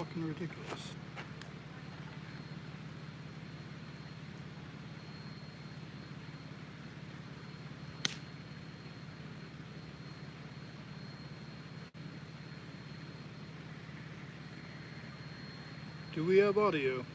fucking ridiculous. Do we have audio?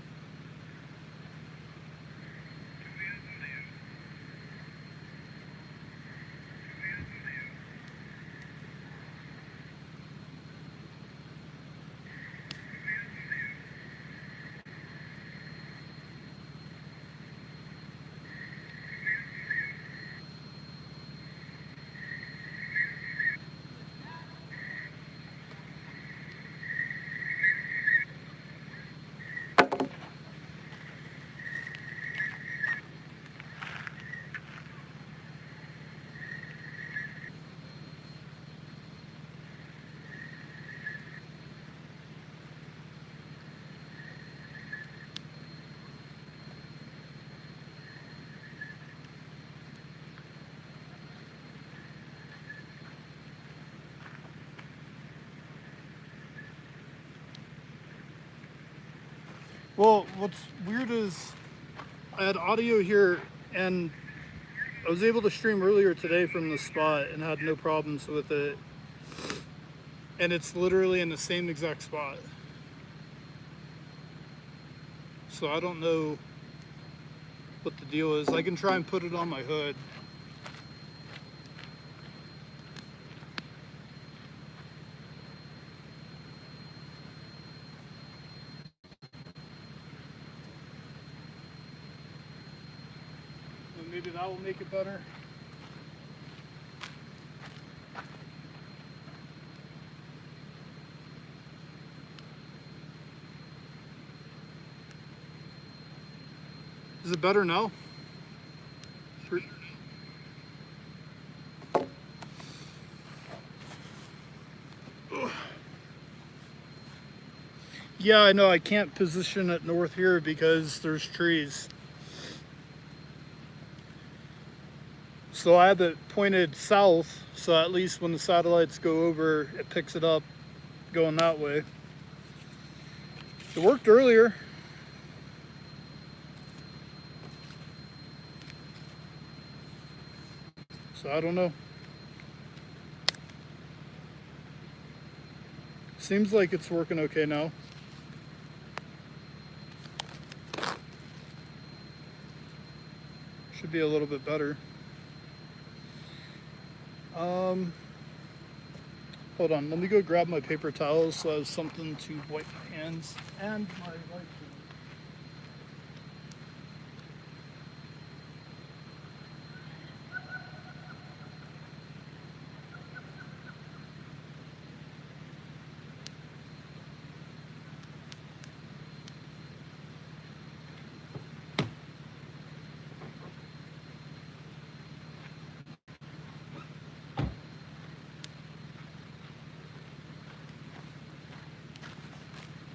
Well, what's weird is I had audio here and I was able to stream earlier today from the spot and had no problems with it. And it's literally in the same exact spot. So I don't know what the deal is. I can try and put it on my hood. Maybe that will make it better. Is it better now? Yeah, I know I can't position it north here because there's trees. So I have it pointed south, so at least when the satellites go over, it picks it up going that way. It worked earlier. So I don't know. Seems like it's working okay now. Should be a little bit better. Hold on, let me go grab my paper towels so I have something to wipe my hands and my light.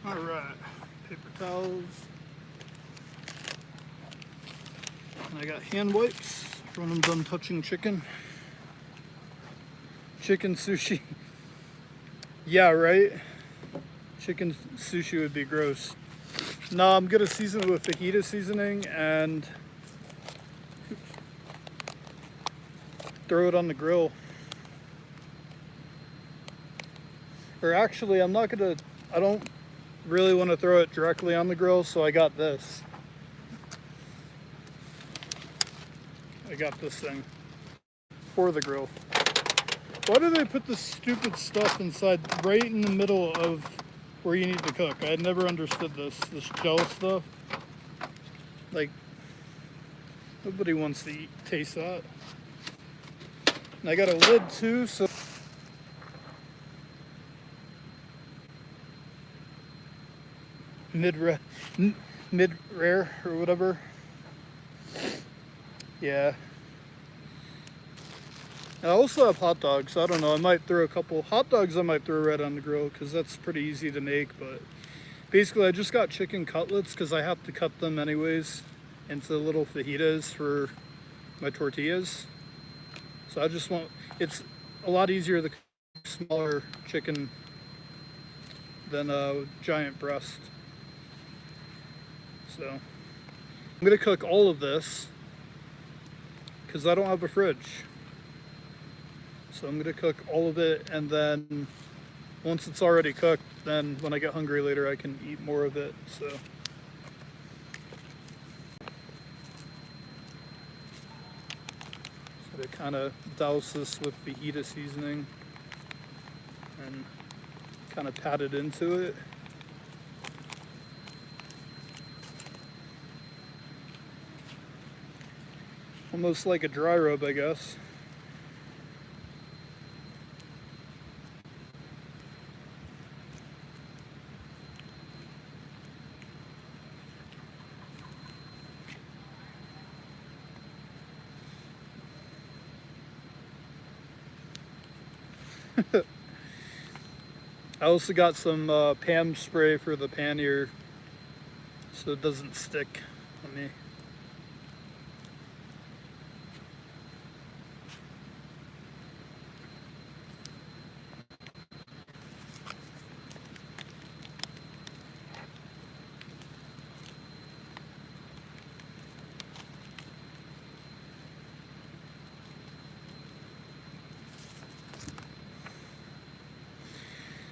All right, paper towels. And I got hand wipes when I'm done touching chicken. Chicken sushi. Yeah, right? Chicken sushi would be gross. No, I'm gonna season it with fajita seasoning and throw it on the grill. Or actually, I don't really want to throw it directly on the grill, so I got this. I got this thing for the grill. Why do they put this stupid stuff inside right in the middle of where you need to cook? I had never understood this gel stuff. Like, nobody wants to taste that. And I got a lid too, so mid-rare or whatever. Yeah. And I also have hot dogs. I don't know. I might throw a couple hot dogs. I might throw right on the grill because that's pretty easy to make. But basically, I just got chicken cutlets because I have to cut them anyways into little fajitas for my tortillas. So I just want, it's a lot easier to cook smaller chicken than a giant breast. So I'm gonna cook all of this because I don't have a fridge. So I'm gonna cook all of it, and then once it's already cooked, then when I get hungry later, I can eat more of it. So to kind of douse this with fajita seasoning and kind of pat it into it. Almost like a dry rub, I guess. I also got some Pam spray for the pannier so it doesn't stick on me.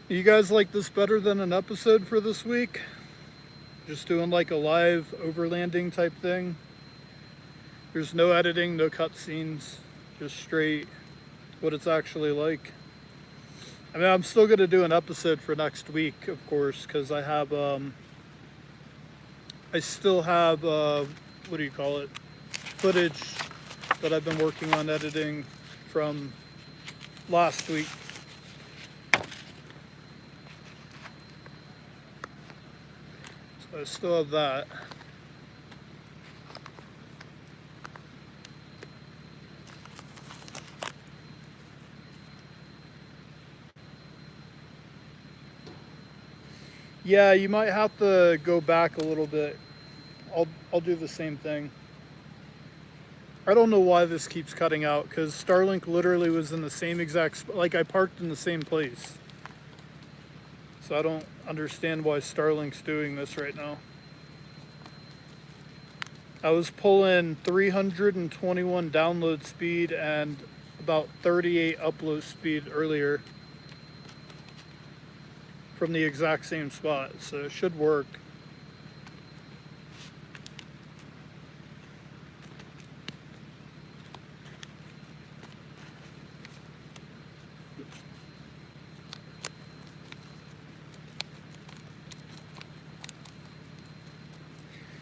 You guys like this better than an episode for this week? Just doing like a live overlanding type thing. There's no editing, no cutscenes, just straight what it's actually like. I mean, I'm still gonna do an episode for next week, of course, because I have I still have what do you call it? Footage that I've been working on editing from last week. So I still have that. Yeah, you might have to go back a little bit. I'll do the same thing. I don't know why this keeps cutting out, because Starlink literally was in the same exact like I parked in the same place. So I don't understand why Starlink's doing this right now. I was pulling 321 download speed and about 38 upload speed earlier from the exact same spot, so it should work.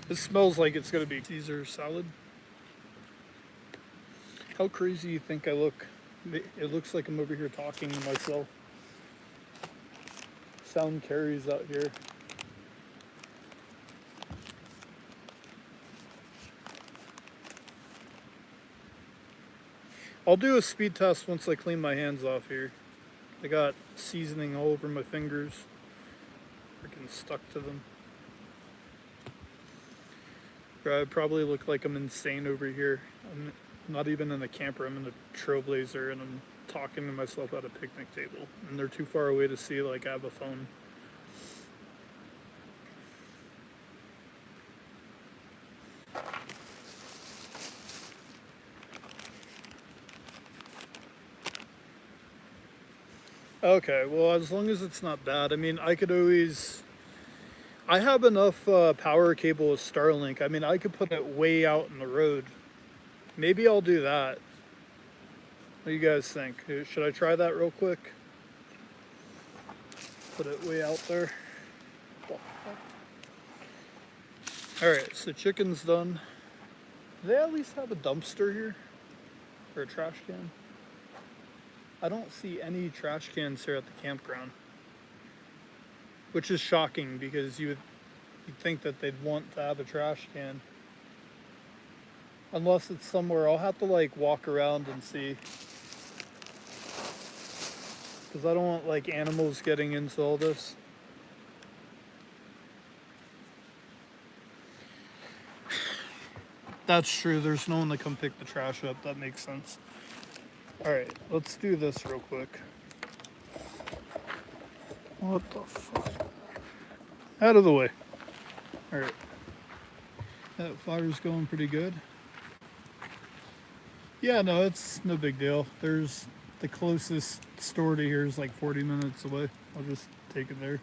It smells like it's gonna be Caesar salad. How crazy do you think I look? It looks like I'm over here talking to myself. Sound carries out here. I'll do a speed test once I clean my hands off here. I got seasoning all over my fingers. Freaking stuck to them. I probably look like I'm insane over here. I'm not even in a camper, I'm in a trailblazer, and I'm talking to myself at a picnic table. And they're too far away to see like I have a phone. Okay, well, as long as it's not bad. I mean, I could always... I have enough power cable with Starlink. I mean, I could put it way out in the road. Maybe I'll do that. What do you guys think? Should I try that real quick? Put it way out there. Alright, so chicken's done. Do they at least have a dumpster here? Or a trash can? I don't see any trash cans here at the campground. Which is shocking, because you'd think that they'd want to have a trash can. Unless it's somewhere, I'll have to like walk around and see. Because I don't want like animals getting into all this. That's true, there's no one to come pick the trash up, that makes sense. Alright, let's do this real quick. What the fuck? out of the way. All right. That fire's going pretty good. Yeah, no, it's no big deal. There's the closest store to here is like 40 minutes away. I'll just take it there.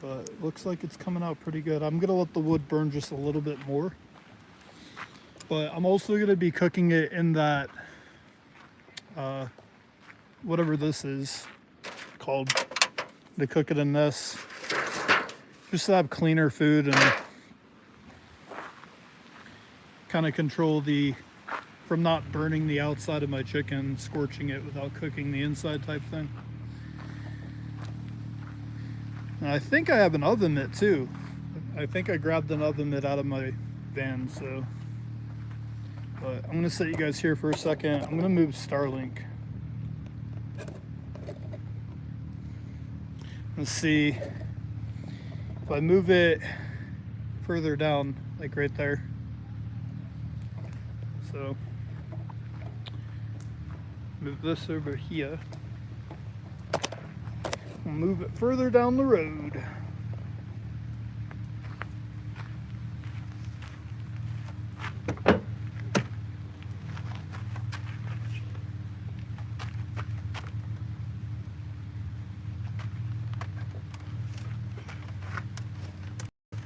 But it looks like it's coming out pretty good. I'm gonna let the wood burn just a little bit more. But I'm also gonna be cooking it in that, whatever this is called. They cook it in this, just to have cleaner food and kind of control from not burning the outside of my chicken, scorching it without cooking the inside type thing. And I think I have an oven mitt too. I think I grabbed an oven mitt out of my van, so. But I'm gonna set you guys here for a second. I'm gonna move Starlink. Let's see if I move it further down, like right there. So move this over here. We'll move it further down the road.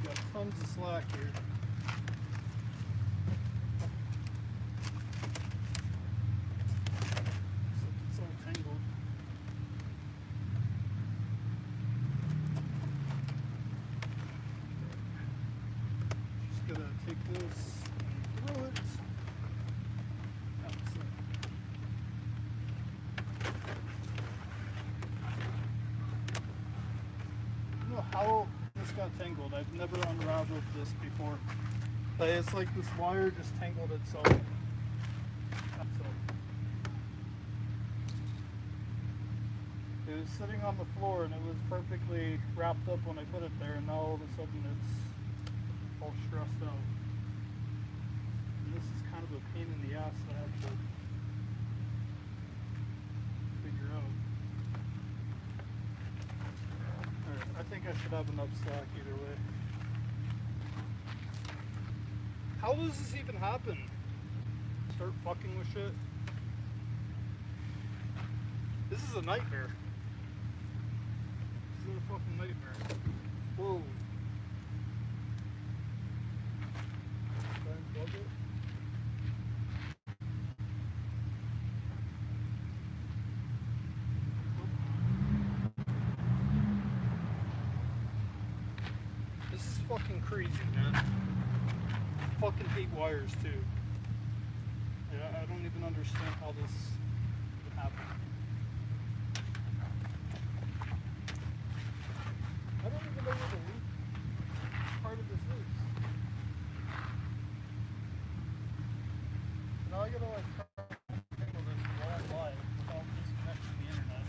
Got tons of slack here. It's all tangled. Just gonna take this and throw it outside. I don't know how this got tangled. I've never unraveled this before. But it's like this wire just tangled itself. It was sitting on the floor and it was perfectly wrapped up when I put it there, and now all of a sudden it's all stressed out. And this is kind of a pain in the ass to have to figure out. Alright, I think I should have enough slack either way. How does this even happen? Start fucking with shit? This is a nightmare. This is a fucking nightmare. Whoa. Try and plug it. This is fucking crazy, man. I fucking hate wires too. Yeah, I don't even understand how this would happen. I don't even know where the loop part of this is. Now I gotta like try to tangle this while live without disconnecting the internet.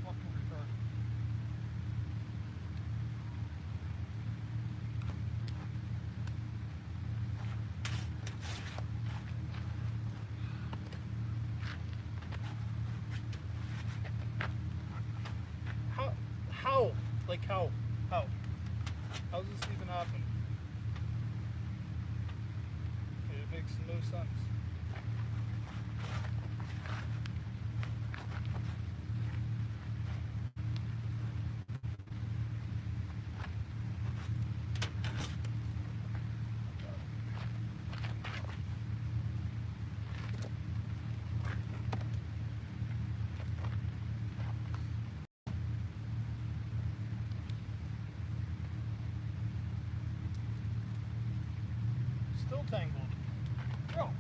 Fucking retarded. How? Like how? How? How does this even happen? It makes no sense. Still tangled. Bro,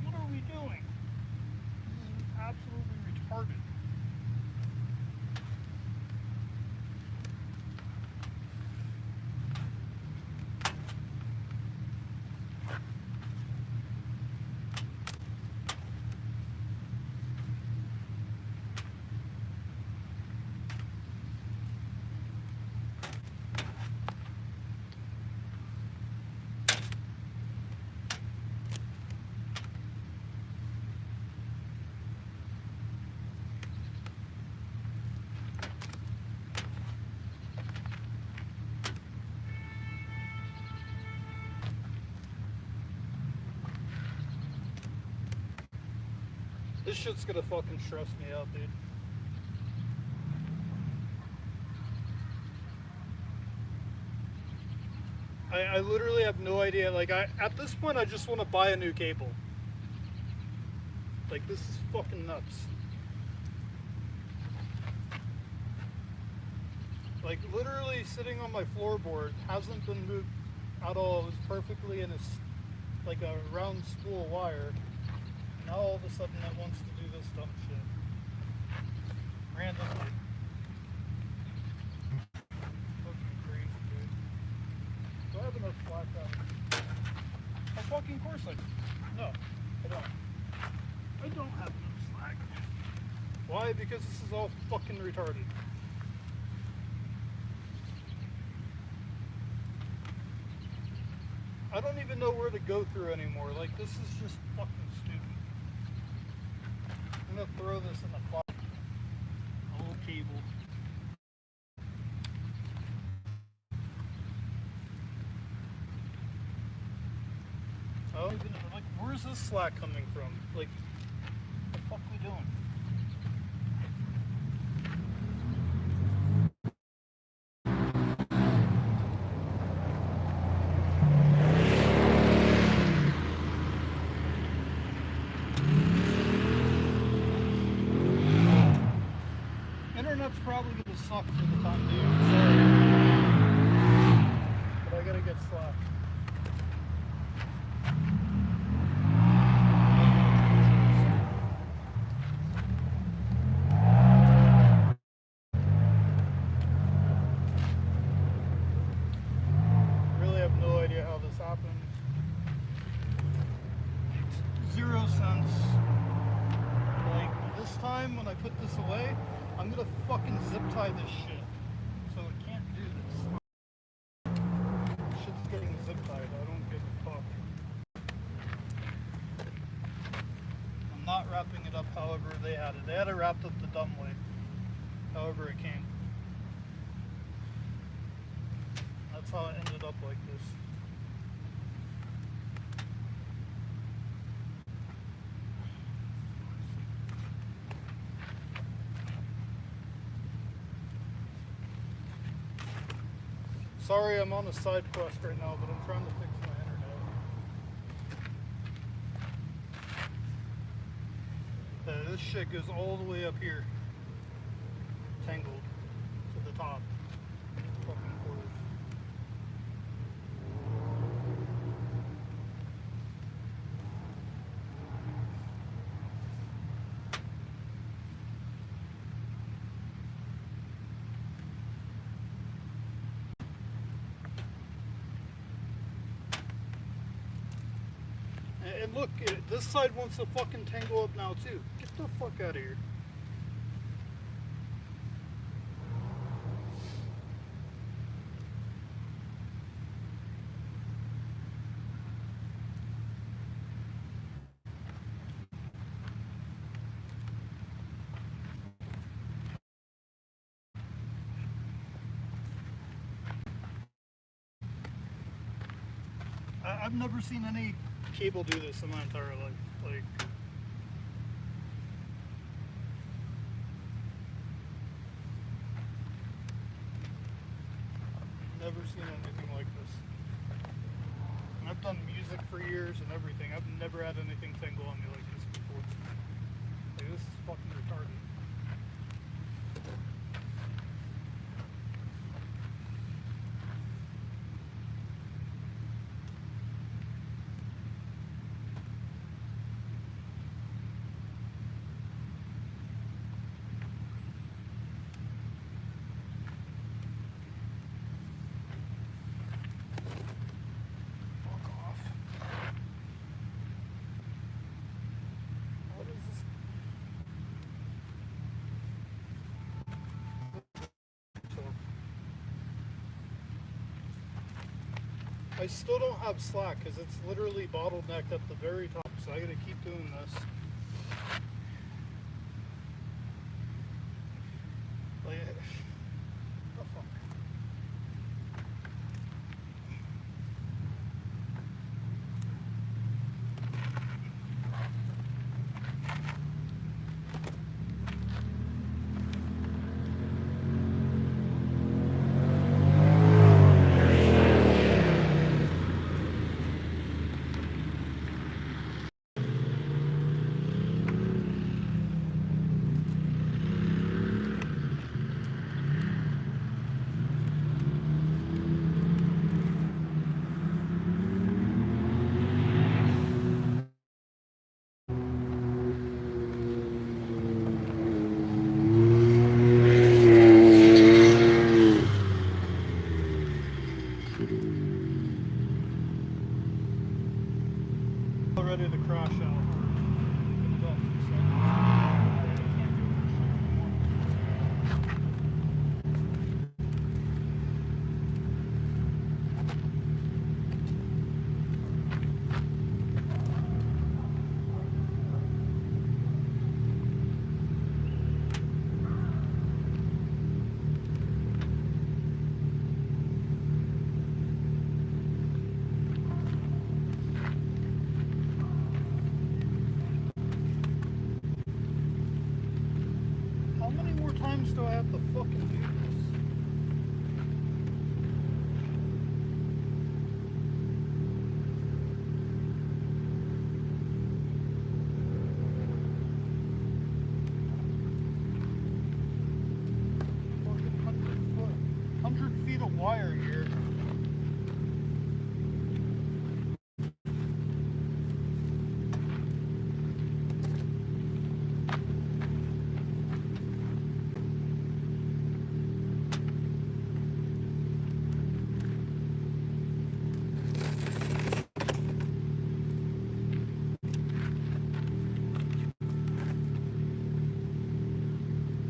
what are we doing? This is absolutely retarded. This shit's gonna fucking stress me out, dude. I literally have no idea. Like, at this point, I just want to buy a new cable. Like, this is fucking nuts. Like, literally sitting on my floorboard hasn't been moved at all. It was perfectly in like a round spool wire. Now all of a sudden it wants to do this dumb shit. Randomly. Fucking crazy, dude. Do I have enough slack on? Oh, fucking course I do. No, I don't. I don't have enough slack. Why? Because this is all fucking retarded. I don't even know where to go through anymore. Like, this is just fucking stupid. I'm gonna throw this in the fucking old cable. I don't even know, like, where's this slack coming from? Like, what the fuck are we doing? Internet's probably gonna suck for the time being. Sorry. But I gotta get slack. Really have no idea how this happened. 0 cents. Like, this time when I put this away, I'm gonna fucking zip tie this shit. So it can't do this. Shit's getting zip tied. I don't give a fuck. I'm not wrapping it up however they had it. They had it wrapped up the dumb way. However it came. That's how it ended up like this. Sorry, I'm on a side quest right now, but I'm trying to fix my internet. This shit goes all the way up here. Tangled to the top. Fucking quarters. And look, this side wants to fucking tangle up now too. Get the fuck out of here. I've never seen any cable do this in my entire life. Like, never seen anything like this. And I've done music for years and everything. I've never had anything tangle on me like this before. Like, this is fucking retarded. I still don't have slack because it's literally bottlenecked at the very top, so I gotta keep doing this. Like, what the fuck? ready to crash out. How many more times do I have to fucking do this? Fucking 100 feet of wire here.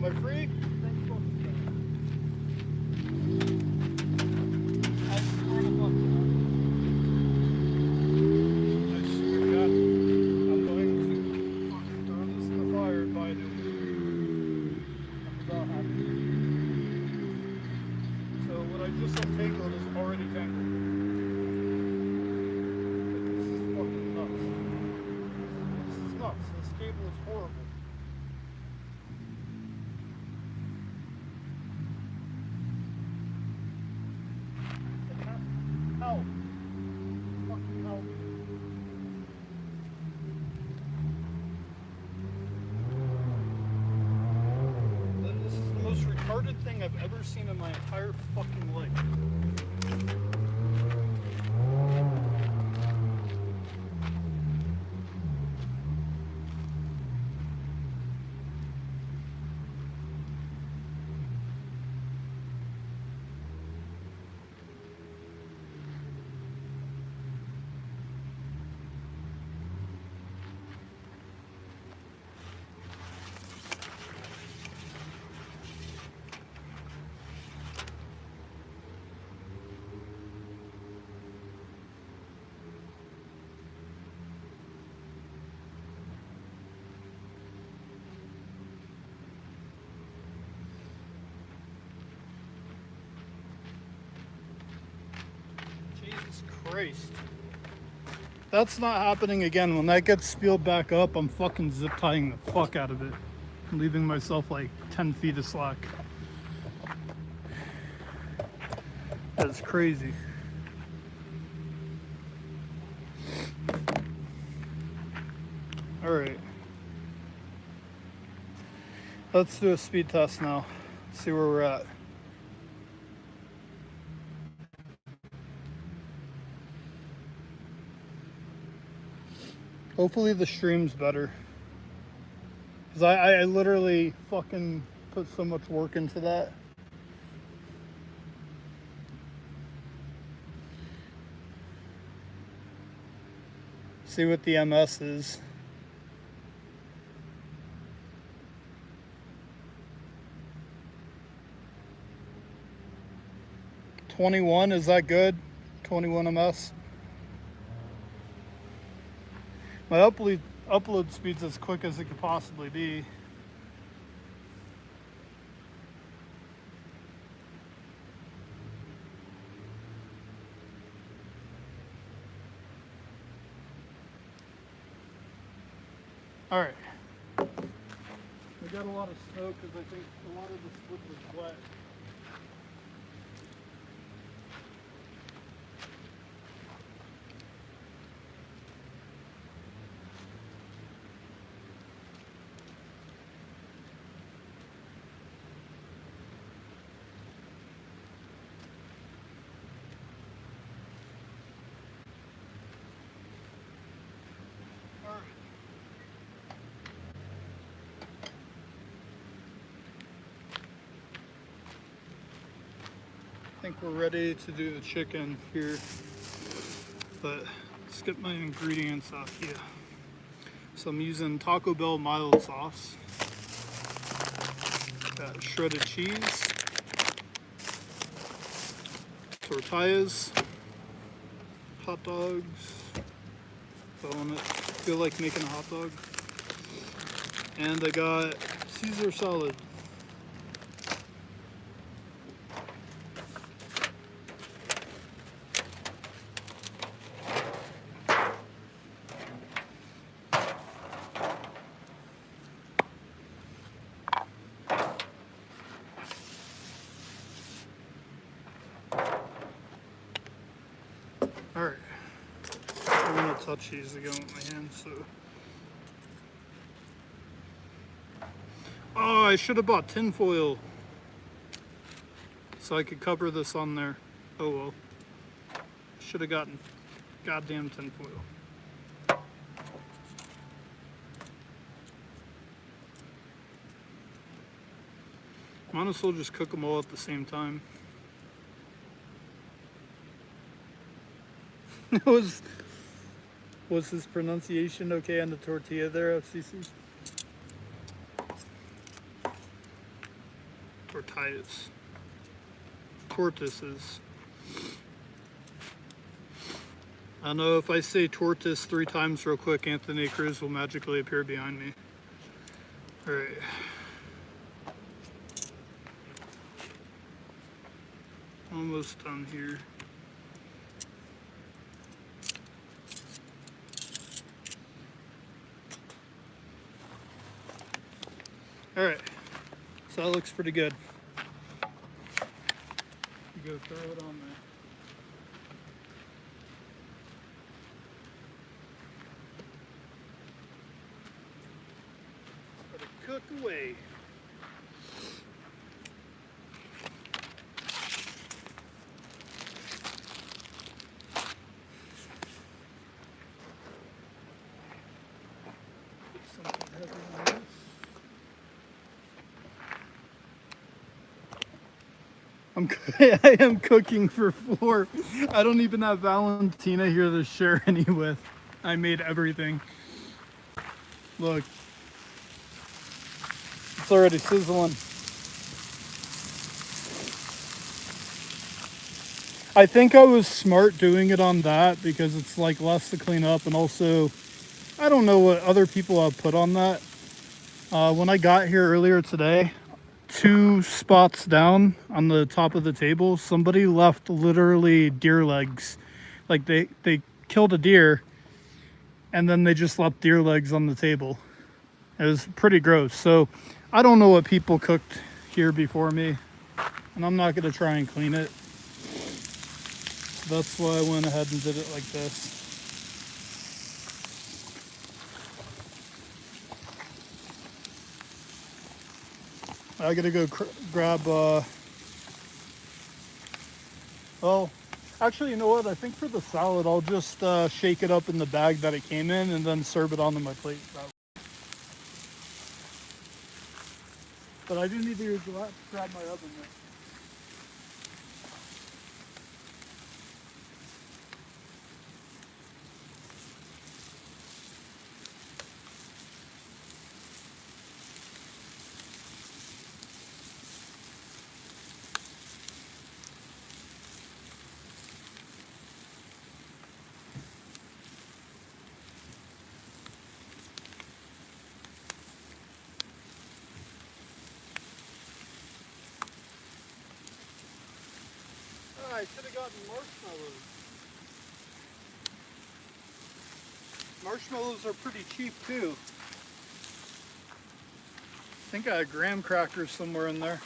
Am I free? Thanks for I swear to fuck. I swear to God, I'm going to fucking throw this in the fire if I do. I'm about happy. So what I just untangled is already tangled. This is fucking nuts. This is nuts. This cable is horrible. Help. Fucking help. This is the most retarded thing I've ever seen in my entire fucking life. Jesus Christ. That's not happening again. When that gets spilled back up, I'm fucking zip tying the fuck out of it. I'm leaving myself like 10 feet of slack. That's crazy. All right. Let's do a speed test now. See where we're at. Hopefully the stream's better. Because I literally fucking put so much work into that. See what the MS is. 21, is that good? 21 MS. My upload speed's as quick as it could possibly be. All right. We got a lot of snow because I think a lot of the slip was wet. I think we're ready to do the chicken here, but Let's get my ingredients off here. So I'm using Taco Bell mild sauce. Got shredded cheese, tortillas, hot dogs. If I want to feel like making a hot dog. And I got Caesar salad. Alright, I'm going to touch these again with my hands. So. Oh, I should have bought tin foil so I could cover this on there. Oh well. Should have gotten goddamn tin foil. Might as well just cook them all at the same time. Was his pronunciation okay on the tortilla there, FCC? Tortillas. Tortoises. I know if I say tortoise 3 times real quick, Anthony Cruz will magically appear behind me. Alright. Almost done here. Alright, so that looks pretty good. You go throw it on there. Let it cook away. Put something heavy on this. I am cooking for 4. I don't even have Valentina here to share any with. I made everything. Look. It's already sizzling. I think I was smart doing it on that because it's like less to clean up, and also I don't know what other people have put on that. When I got here earlier today, 2 spots down on the top of the table, somebody left literally deer legs. Like they killed a deer and then they just left deer legs on the table. It was pretty gross. So I don't know what people cooked here before me, and I'm not going to try and clean it. That's why I went ahead and did it like this. I gotta go grab, well, actually, you know what? I think for the salad, I'll just shake it up in the bag that it came in and then serve it onto my plate. But I do need to grab my oven there. I should have gotten marshmallows. Marshmallows are pretty cheap too. I think I had graham crackers somewhere in there.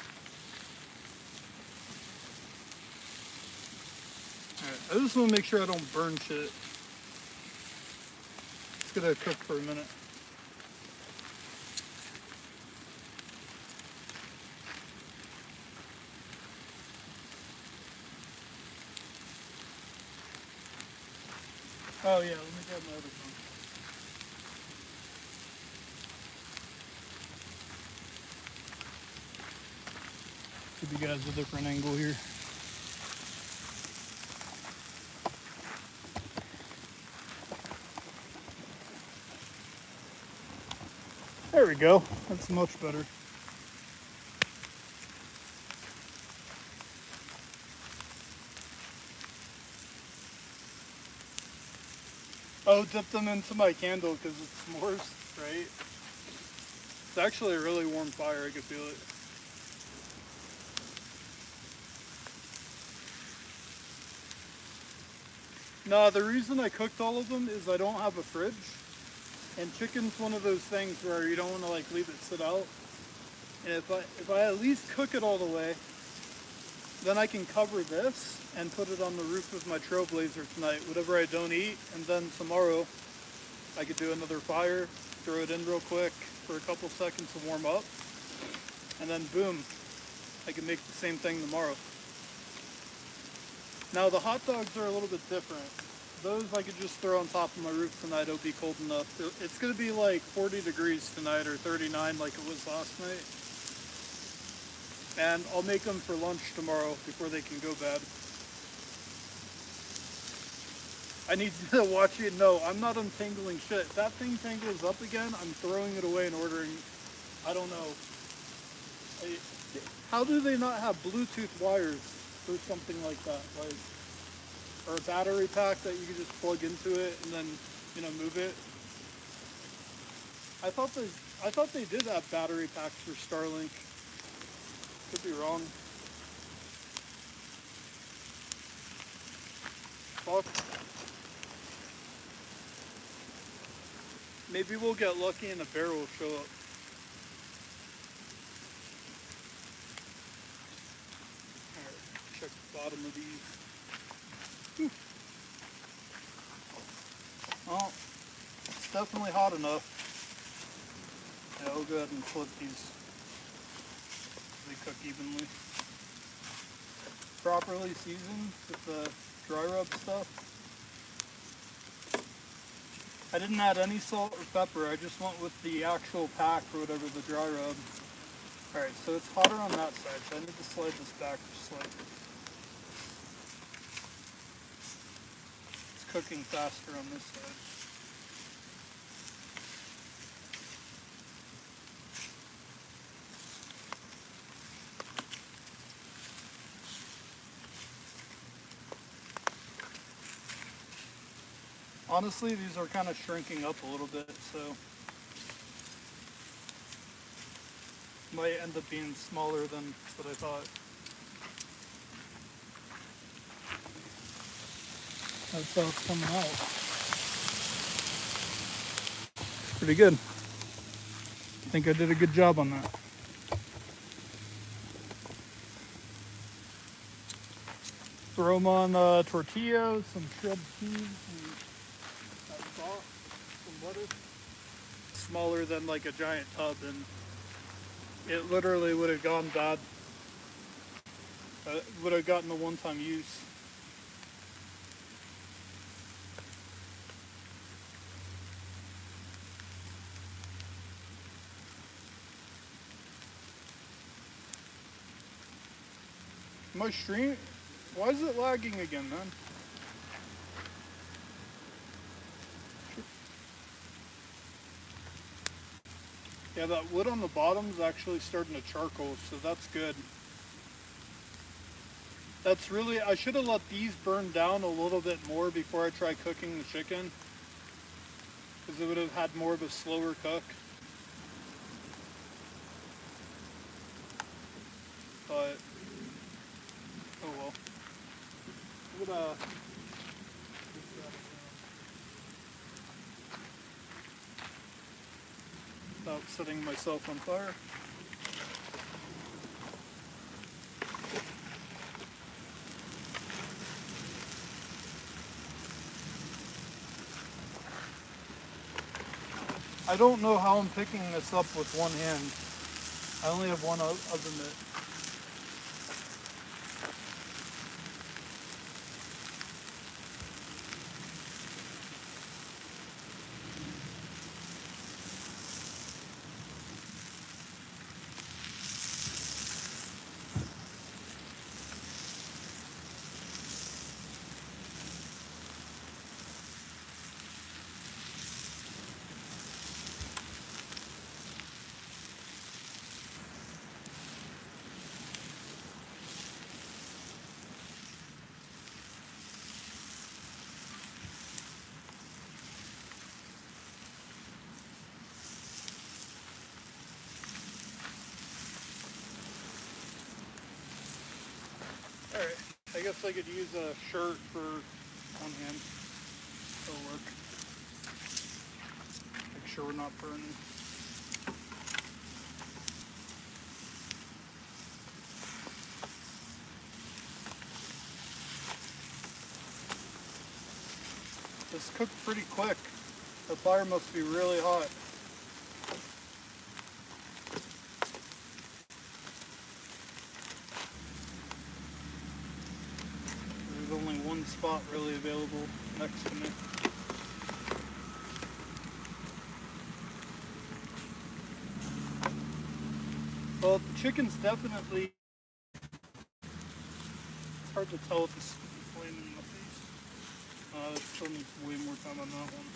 Alright, I just want to make sure I don't burn shit. It's gonna cook for a minute. Oh yeah, let me grab my other phone. Give you guys a different angle here. There we go. That's much better. Oh, dip them into my candle because it's s'mores, right? It's actually a really warm fire. I can feel it. No, the reason I cooked all of them is I don't have a fridge. And chicken's one of those things where you don't want to like leave it sit out. And if I at least cook it all the way, then I can cover this and put it on the roof of my trailblazer tonight, whatever I don't eat, and then tomorrow I could do another fire, throw it in real quick for a couple seconds to warm up, and then boom, I can make the same thing tomorrow. Now the hot dogs are a little bit different. Those I could just throw on top of my roof tonight. It'll be cold enough. It's going to be like 40 degrees tonight or 39 like it was last night. And I'll make them for lunch tomorrow before they can go bad. I need to watch it. No, I'm not untangling shit. If that thing tangles up again, I'm throwing it away and ordering, I don't know. How do they not have Bluetooth wires or something like that? Like, or a battery pack that you can just plug into it and then, you know, move it. I thought they did have battery packs for Starlink. Could be wrong. Fuck. Maybe we'll get lucky and a bear will show up. Alright, check the bottom of these. Whew. Well, it's definitely hot enough. Yeah, we'll go ahead and flip these. They cook evenly. Properly seasoned with the dry rub stuff. I didn't add any salt or pepper. I just went with the actual pack or whatever, the dry rub. Alright, so it's hotter on that side, so I need to slide this back just slightly. It's cooking faster on this side. Honestly, these are kind of shrinking up a little bit, so might end up being smaller than what I thought. That's how it's coming out. Pretty good. I think I did a good job on that. Throw them on tortillas, some shredded cheese, and that sauce, some lettuce. Smaller than like a giant tub, and it literally would have gone bad. Would have gotten a one-time use. My stream, why is it lagging again, man? Yeah, that wood on the bottom is actually starting to charcoal, so that's good. That's really, I should have let these burn down a little bit more before I try cooking the chicken, because it would have had more of a slower cook. But, oh well. I'm gonna without setting myself on fire. I don't know how I'm picking this up with one hand. I only have one oven mitt. guess I could use a shirt for one hand. It'll work. Make sure we're not burning. This cooked pretty quick. The fire must be really hot. There's only one spot really available next to me. Well, the chicken's definitely, it's hard to tell with the stupid flame in my face. It still needs way more time on that one.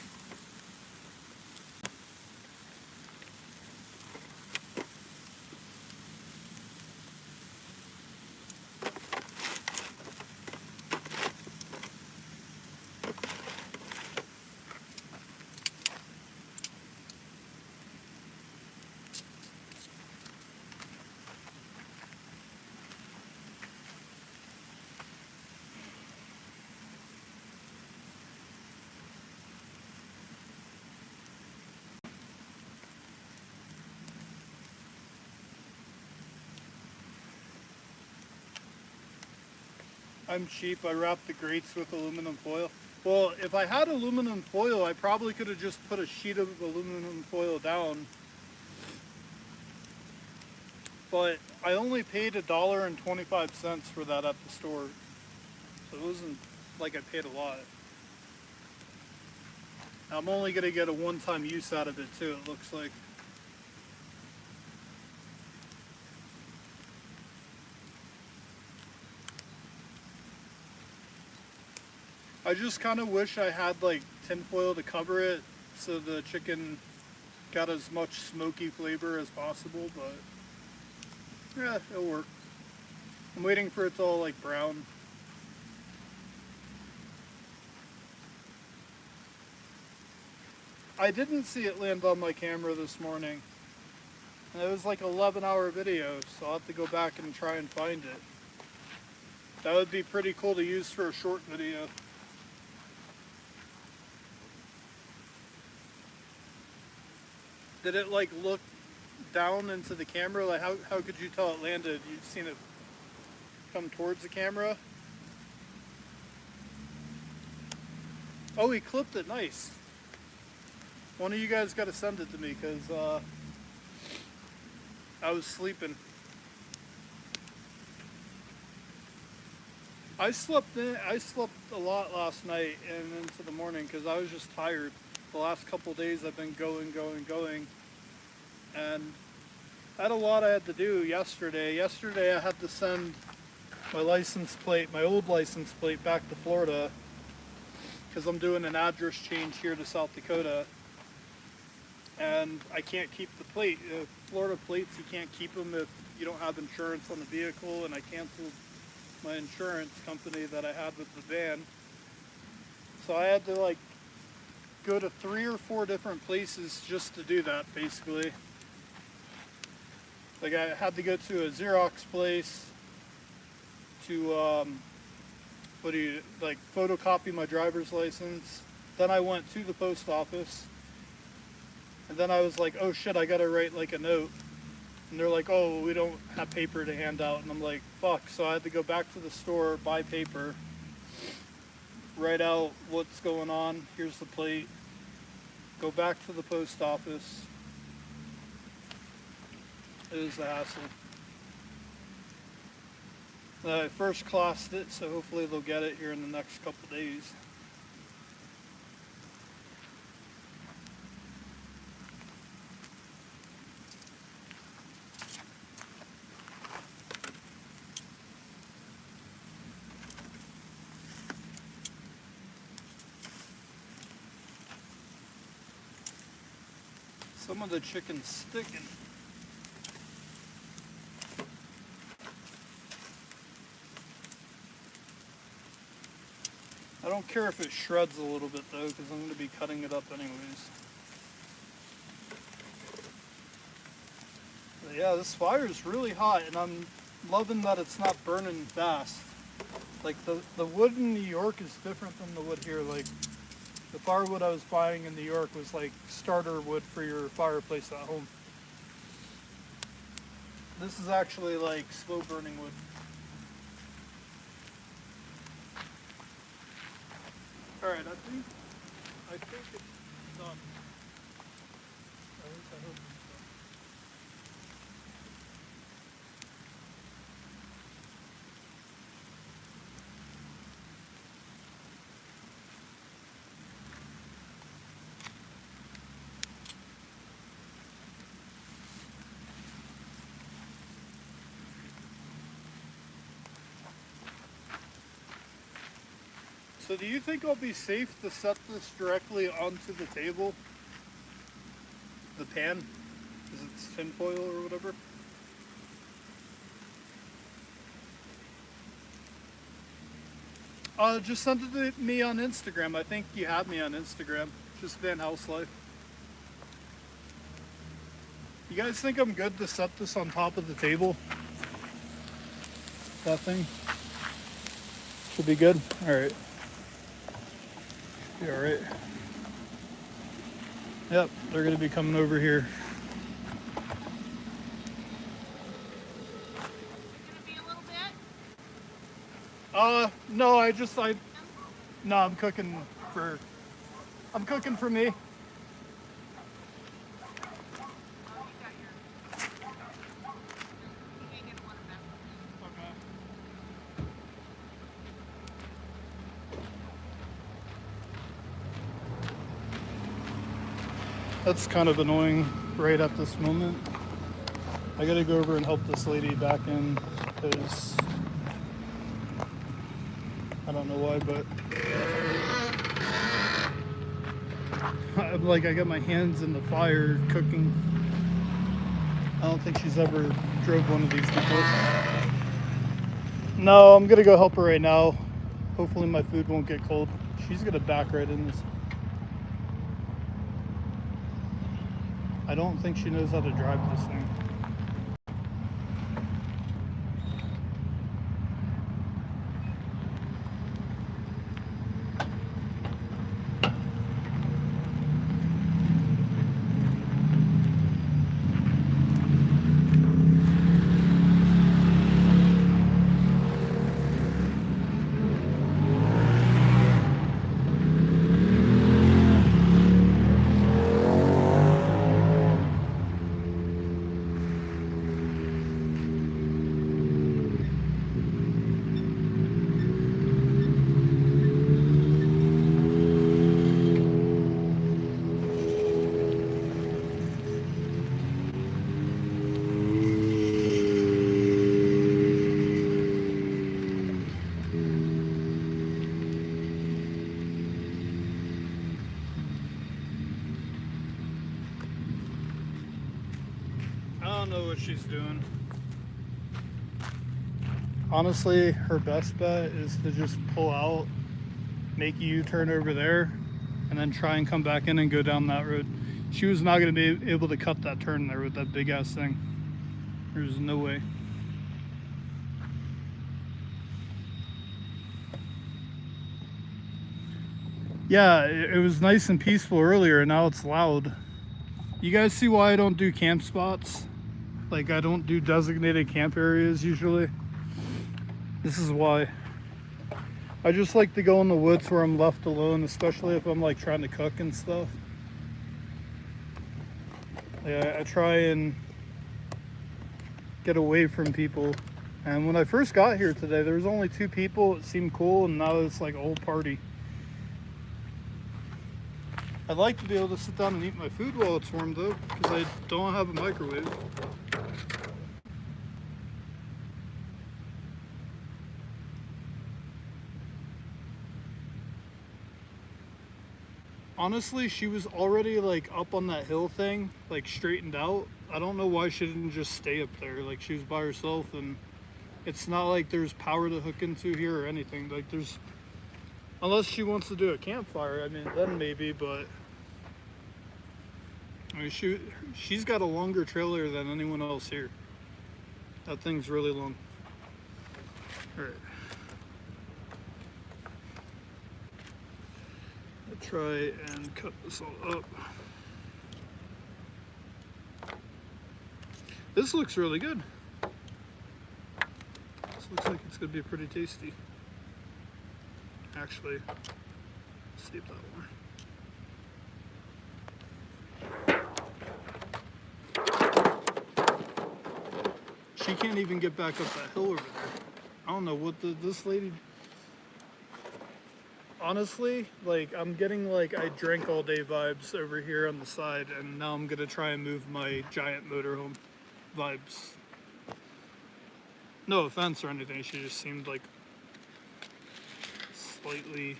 I'm cheap. I wrap the grates with aluminum foil. Well, if I had aluminum foil, I probably could have just put a sheet of aluminum foil down. But I only paid $1.25 for that at the store. So it wasn't like I paid a lot. I'm only going to get a one-time use out of it too, it looks like. I just kind of wish I had like tinfoil to cover it so the chicken got as much smoky flavor as possible, but yeah, it'll work. I'm waiting for it to all like brown. I didn't see it land on my camera this morning. And it was like an 11-hour video, so I'll have to go back and try and find it. That would be pretty cool to use for a short video. Did it like look down into the camera? Like how could you tell it landed? You've seen it come towards the camera? Oh, he clipped it nice. One of you guys got to send it to me because I was sleeping. I slept a lot last night and into the morning because I was just tired. The last couple of days I've been going, and I had a lot I had to do yesterday. Yesterday I had to send my license plate, my old license plate, back to Florida because I'm doing an address change here to South Dakota, and I can't keep the plate. Florida plates, you can't keep them if you don't have insurance on the vehicle, and I canceled my insurance company that I had with the van, so I had to like go to 3 or 4 different places just to do that, basically. Like I had to go to a Xerox place to photocopy my driver's license. Then I went to the post office, and then I was like, oh shit, I gotta write like a note. And they're like, oh, we don't have paper to hand out. And I'm like, fuck. So I had to go back to the store, buy paper, write out what's going on. Here's the plate. Go back to the post office. It was a hassle. I first classed it, so hopefully they'll get it here in the next couple days. Some of the chicken's sticking. I don't care if it shreds a little bit though, because I'm going to be cutting it up anyways. But yeah, this fire is really hot, and I'm loving that it's not burning fast. Like the wood in New York is different than the wood here. Like the firewood I was buying in New York was like starter wood for your fireplace at home. This is actually like slow burning wood. All right, I think it's done. At least I hope it's done. So do you think I'll be safe to set this directly onto the table? The pan? Because it's tinfoil or whatever? Just send it to me on Instagram. I think you have me on Instagram. Just Van House Life. You guys think I'm good to set this on top of the table? That thing? Should be good? Alright. Be alright. Yep, they're gonna be coming over here. Gonna be a little bit? No, no, I'm cooking for me. Oh, you got your. You ain't gonna want to mess with it. Okay. That's kind of annoying right at this moment. I gotta go over and help this lady back in because I don't know why, but I'm like, I got my hands in the fire cooking. I don't think she's ever drove one of these before. No, I'm gonna go help her right now. Hopefully my food won't get cold. She's gonna back right in this. I don't think she knows how to drive this thing. I don't know what she's doing. Honestly, her best bet is to just pull out, make a U-turn over there, and then try and come back in and go down that road. She was not going to be able to cut that turn there with that big ass thing. There's no way. Yeah, it was nice and peaceful earlier, and now it's loud. You guys see why I don't do camp spots? Like, I don't do designated camp areas usually. This is why. I just like to go in the woods where I'm left alone, especially if I'm like trying to cook and stuff. Yeah, I try and get away from people. And when I first got here today, there was only 2 people. It seemed cool, and now it's like a whole party. I'd like to be able to sit down and eat my food while it's warm though, because I don't have a microwave. Honestly, she was already like up on that hill thing, like straightened out. I don't know why she didn't just stay up there. Like, she was by herself, and it's not like there's power to hook into here or anything. Like, unless she wants to do a campfire, I mean, then maybe, but I mean, she's got a longer trailer than anyone else here. That thing's really long. All right. try and cut this all up. This looks really good. This looks like it's gonna be pretty tasty. Actually, save that one. She can't even get back up that hill over there. I don't know what this lady. Honestly, like I'm getting like I drank all day vibes over here on the side, and now I'm gonna try and move my giant motorhome vibes. No offense or anything, she just seemed like slightly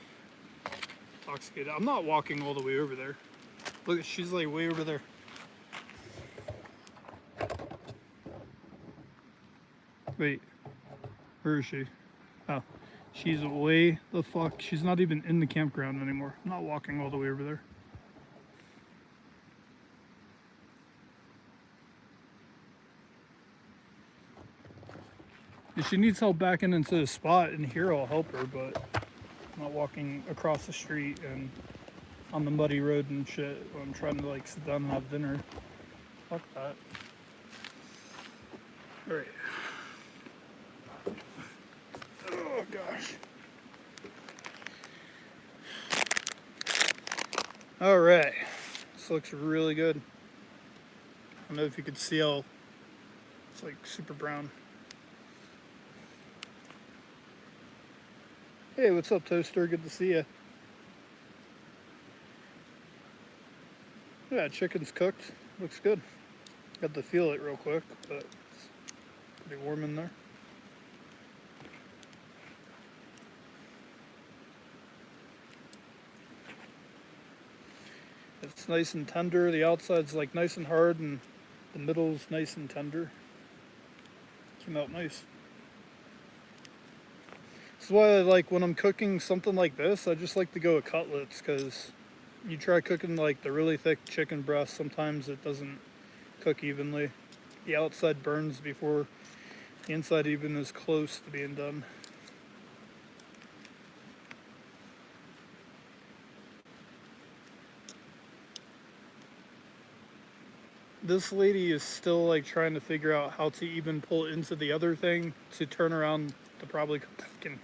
intoxicated. I'm not walking all the way over there. Look, she's like way over there. Wait, where is she? Oh, she's way the fuck. She's not even in the campground anymore. I'm not walking all the way over there. If she needs help backing into the spot in here, I'll help her, but I'm not walking across the street and on the muddy road and shit when I'm trying to like sit down and have dinner. Fuck that. Alright. Oh gosh. Alright. This looks really good. I don't know if you could see how it's like super brown. Hey, what's up, Toaster? Good to see you. Yeah, chicken's cooked. Looks good. Got to feel it real quick, but it's pretty warm in there. It's nice and tender. The outside's like nice and hard, and the middle's nice and tender. Came out nice. That's why I like when I'm cooking something like this, I just like to go with cutlets, because you try cooking like the really thick chicken breast, sometimes it doesn't cook evenly. The outside burns before the inside even is close to being done. This lady is still like trying to figure out how to even pull into the other thing to turn around to probably fucking.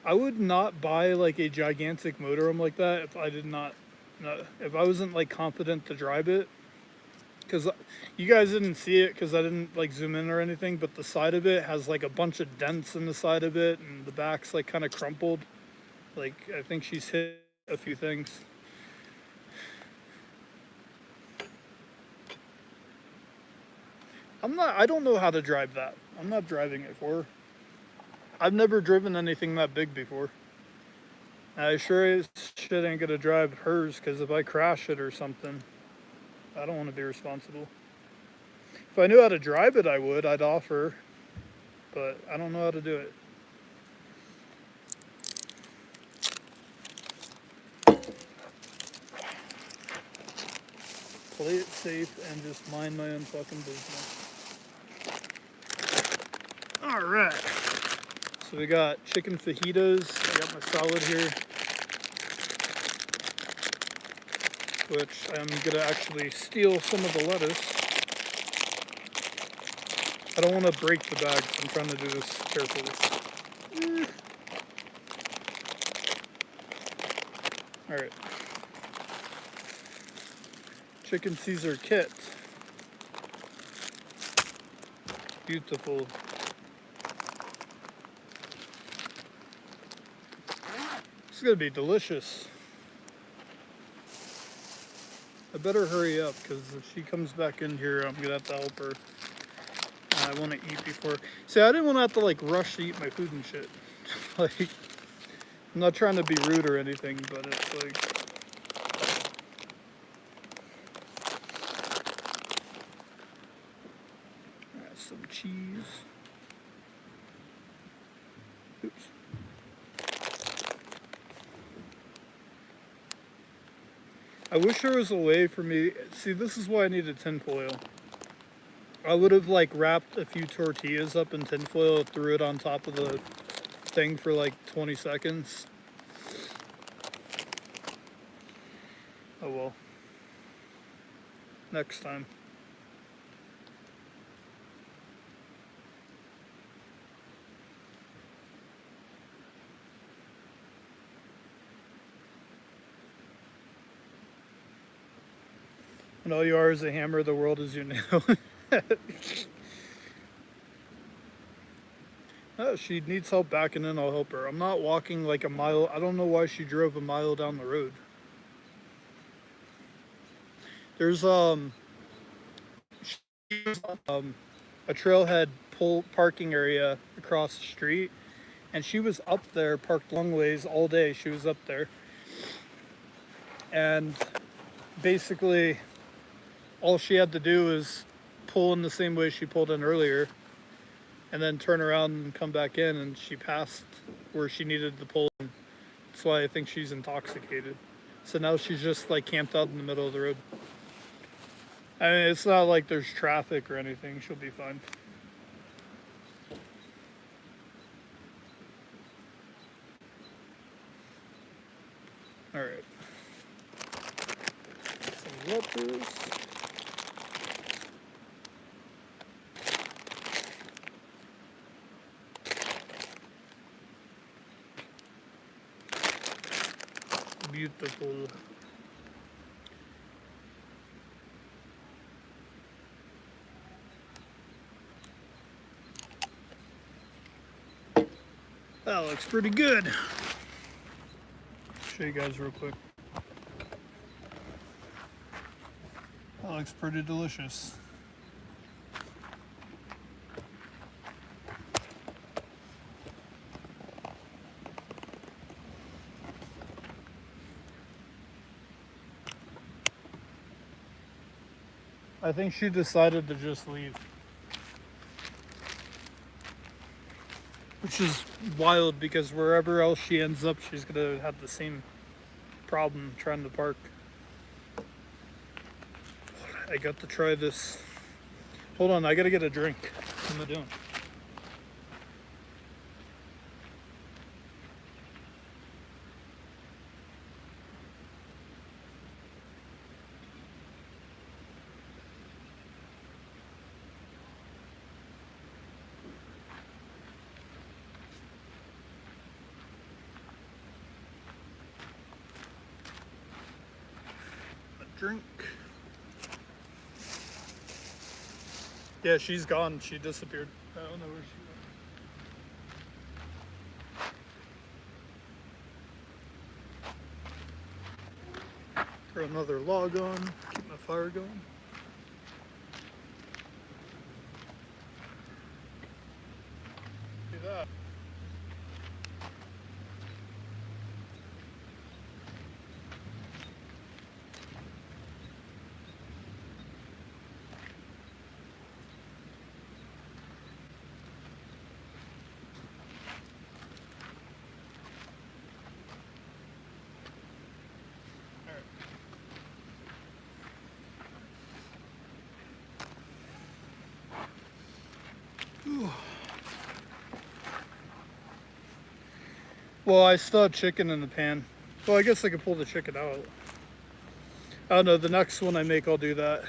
I would not buy like a gigantic motorhome like that if I did not, if I wasn't like confident to drive it. Because you guys didn't see it because I didn't like zoom in or anything, but the side of it has like a bunch of dents in the side of it, and the back's like kind of crumpled. Like I think she's hit a few things. I don't know how to drive that. I'm not driving it for her. I've never driven anything that big before. I sure as shit ain't gonna drive hers, because if I crash it or something, I don't want to be responsible. If I knew how to drive it, I would. I'd offer, but I don't know how to do it. Play it safe and just mind my own fucking business. Alright. So we got chicken fajitas. I got my salad here, which I'm gonna actually steal some of the lettuce. I don't want to break the bag, so I'm trying to do this carefully. Alright. Chicken Caesar kit. Beautiful. It's gonna be delicious. I better hurry up, because if she comes back in here, I'm gonna have to help her. I want to eat before. See, I didn't want to have to like rush to eat my food and shit. Like, I'm not trying to be rude or anything, but it's like. Some cheese. Oops. I wish there was a way for me. See, this is why I needed tinfoil. I would have like wrapped a few tortillas up in tinfoil, threw it on top of the thing for like 20 seconds. Oh well. Next time. And all you are is a hammer, the world is your nail. Oh, she needs help backing in, I'll help her. I'm not walking like a mile. I don't know why she drove a mile down the road. There's a trailhead pull parking area across the street, and she was up there parked long ways all day. She was up there, and basically all she had to do was pull in the same way she pulled in earlier, and then turn around and come back in, and she passed where she needed to pull in. That's why I think she's intoxicated. So now she's just like camped out in the middle of the road. I mean, it's not like there's traffic or anything. She'll be fine. All right. Some letters. Beautiful. That looks pretty good. Show you guys real quick. That looks pretty delicious. I think she decided to just leave. Which is wild because wherever else she ends up, she's gonna have the same problem trying to park. I got to try this. Hold on, I gotta get a drink. What am I doing? A drink. Yeah, she's gone. She disappeared. I don't know where she went. Throw another log on. Keep my fire going. See that. Well, I still have chicken in the pan. Well, I guess I could pull the chicken out. I don't know, the next one I make, I'll do that.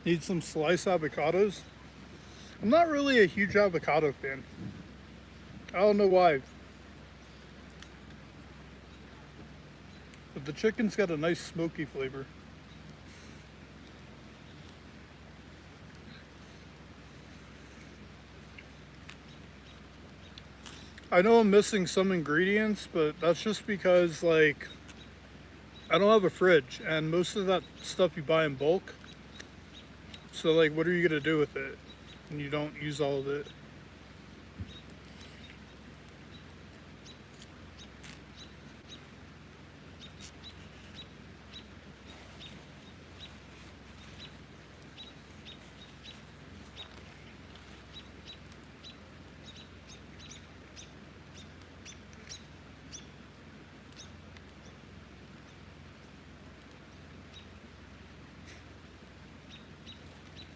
Need some sliced avocados. I'm not really a huge avocado fan. I don't know why. But the chicken's got a nice smoky flavor. I know I'm missing some ingredients, but that's just because, like, I don't have a fridge, and most of that stuff you buy in bulk. So, like, what are you gonna do with it when you don't use all of it?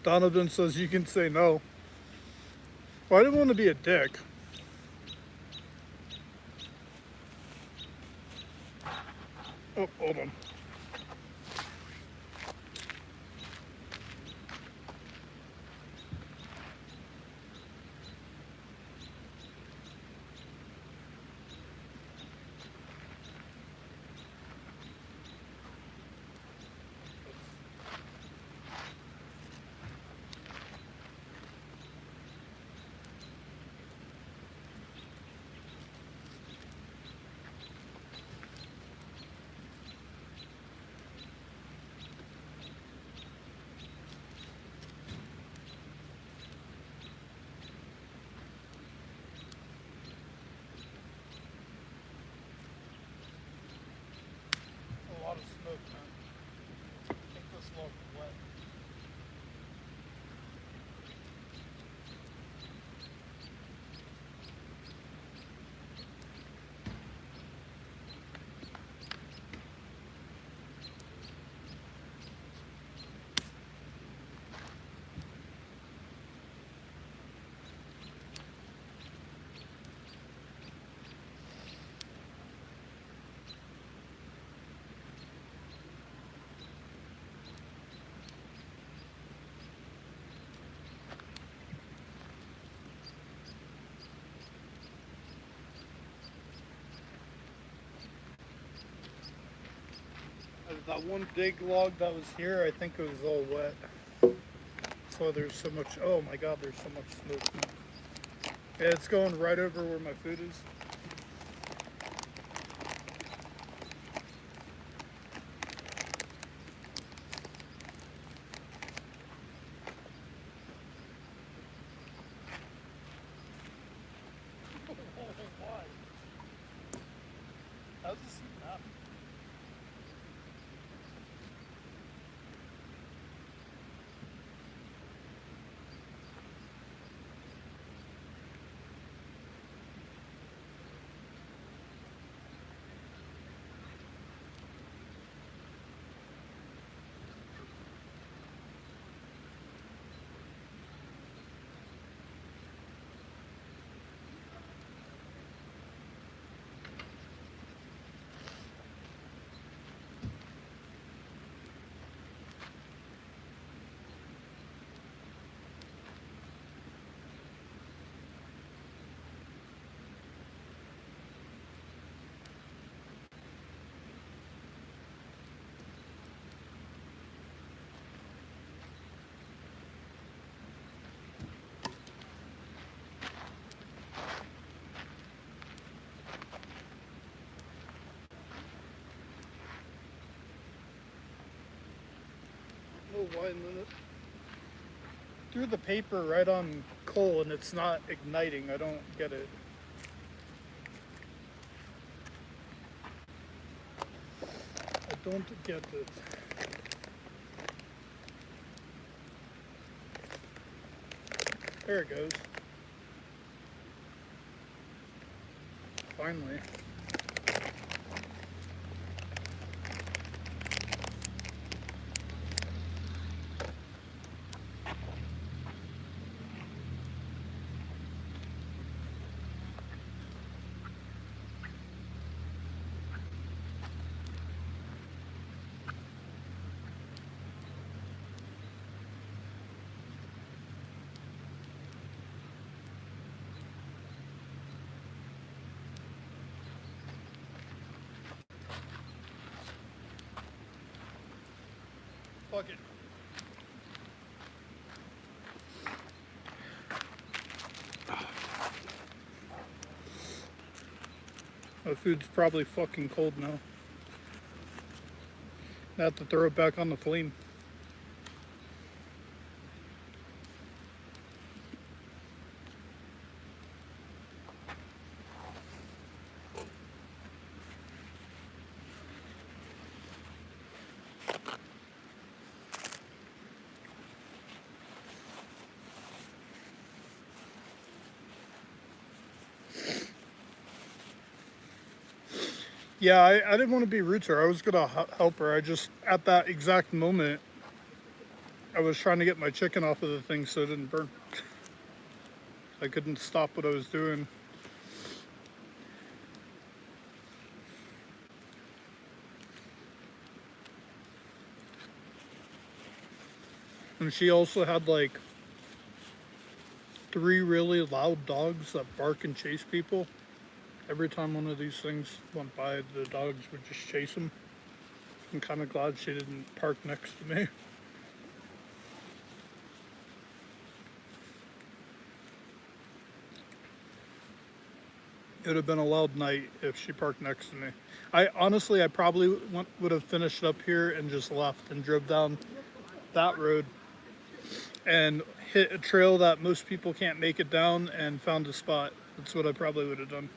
Donovan says you can say no. Well, I didn't want to be a dick. Oh, hold on. A lot of smoke, man. I think this log is wet. That one big log that was here, I think it was all wet. That's why there's so much. Oh my god, there's so much smoke now. Yeah, it's going right over where my food is. Why? How's this even happen? Oh, why limit? Threw the paper right on coal and it's not igniting. I don't get it. I don't get it. There it goes. Finally. Fuck it. My food's probably fucking cold now. I have to throw it back on the flame. Yeah, I didn't want to be rude to her. I was gonna help her. I just, at that exact moment, I was trying to get my chicken off of the thing so it didn't burn. I couldn't stop what I was doing. And she also had like 3 really loud dogs that bark and chase people. Every time one of these things went by, the dogs would just chase them. I'm kind of glad she didn't park next to me. It would have been a loud night if she parked next to me. I probably would have finished up here and just left and drove down that road and hit a trail that most people can't make it down and found a spot. That's what I probably would have done.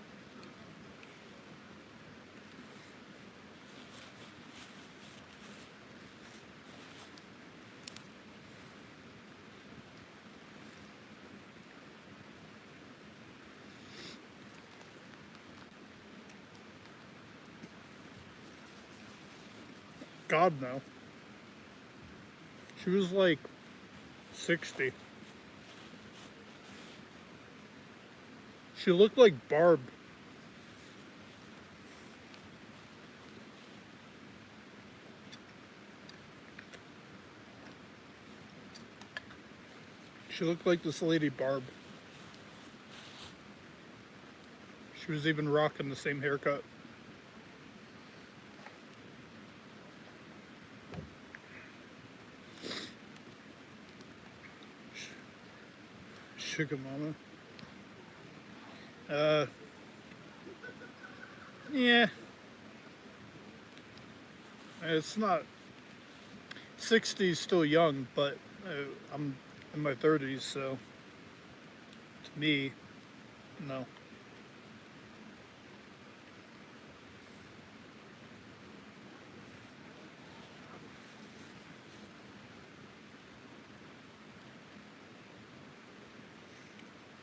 God, no. She was like 60. She looked like Barb. She looked like this lady Barb. She was even rocking the same haircut. Sugar mama. Yeah. It's not 60 is still young, but I'm in my 30s, so to me, no.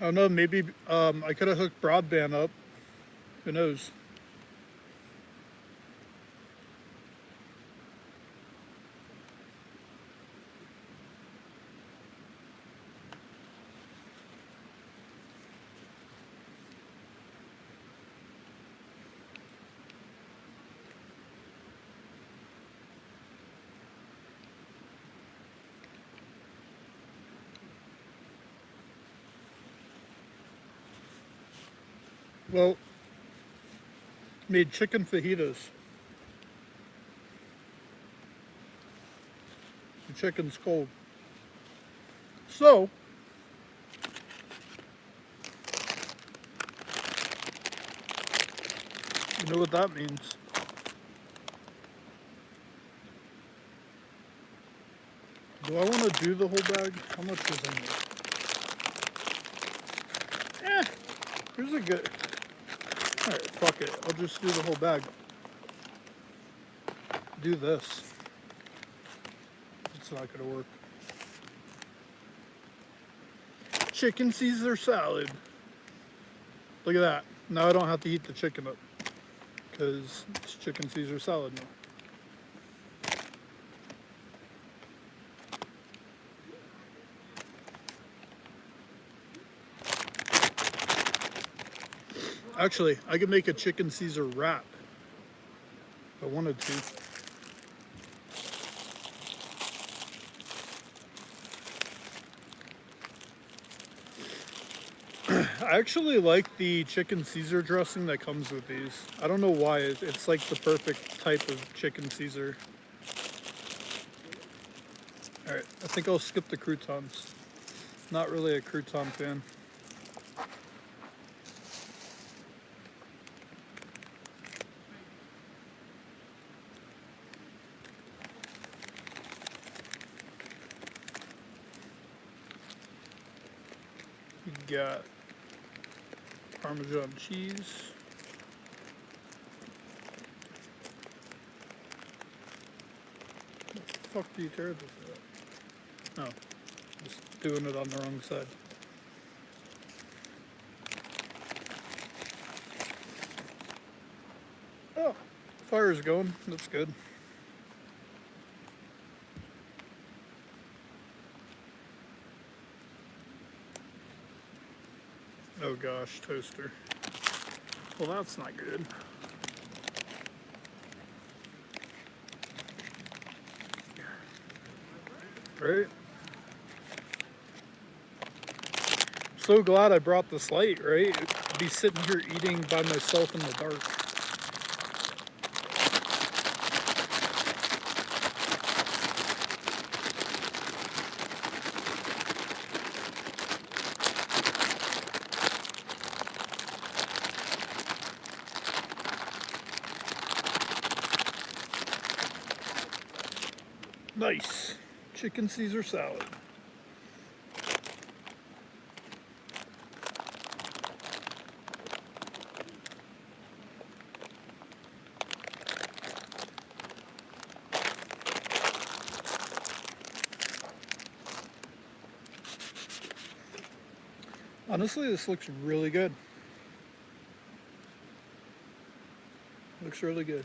I don't know, maybe I could have hooked broadband up. Who knows? Well, made chicken fajitas. The chicken's cold. So, you know what that means. Do I want to do the whole bag? How much is in there? Here's a good... Alright, fuck it. I'll just do the whole bag. Do this. It's not gonna work. Chicken Caesar salad. Look at that. Now I don't have to heat the chicken up because it's chicken Caesar salad now. Actually, I could make a chicken Caesar wrap if I wanted to. I actually like the chicken Caesar dressing that comes with these. I don't know why. It's like the perfect type of chicken Caesar. Alright, I think I'll skip the croutons. Not really a crouton fan. You got Parmesan cheese. What the fuck do you tear this at? Oh, just doing it on the wrong side. Oh, fire's going. That's good. Oh gosh, toaster. Well, that's not good. Right? So glad I brought this light, right? I'd be sitting here eating by myself in the dark. Nice. Chicken Caesar salad. Honestly, this looks really good. Looks really good.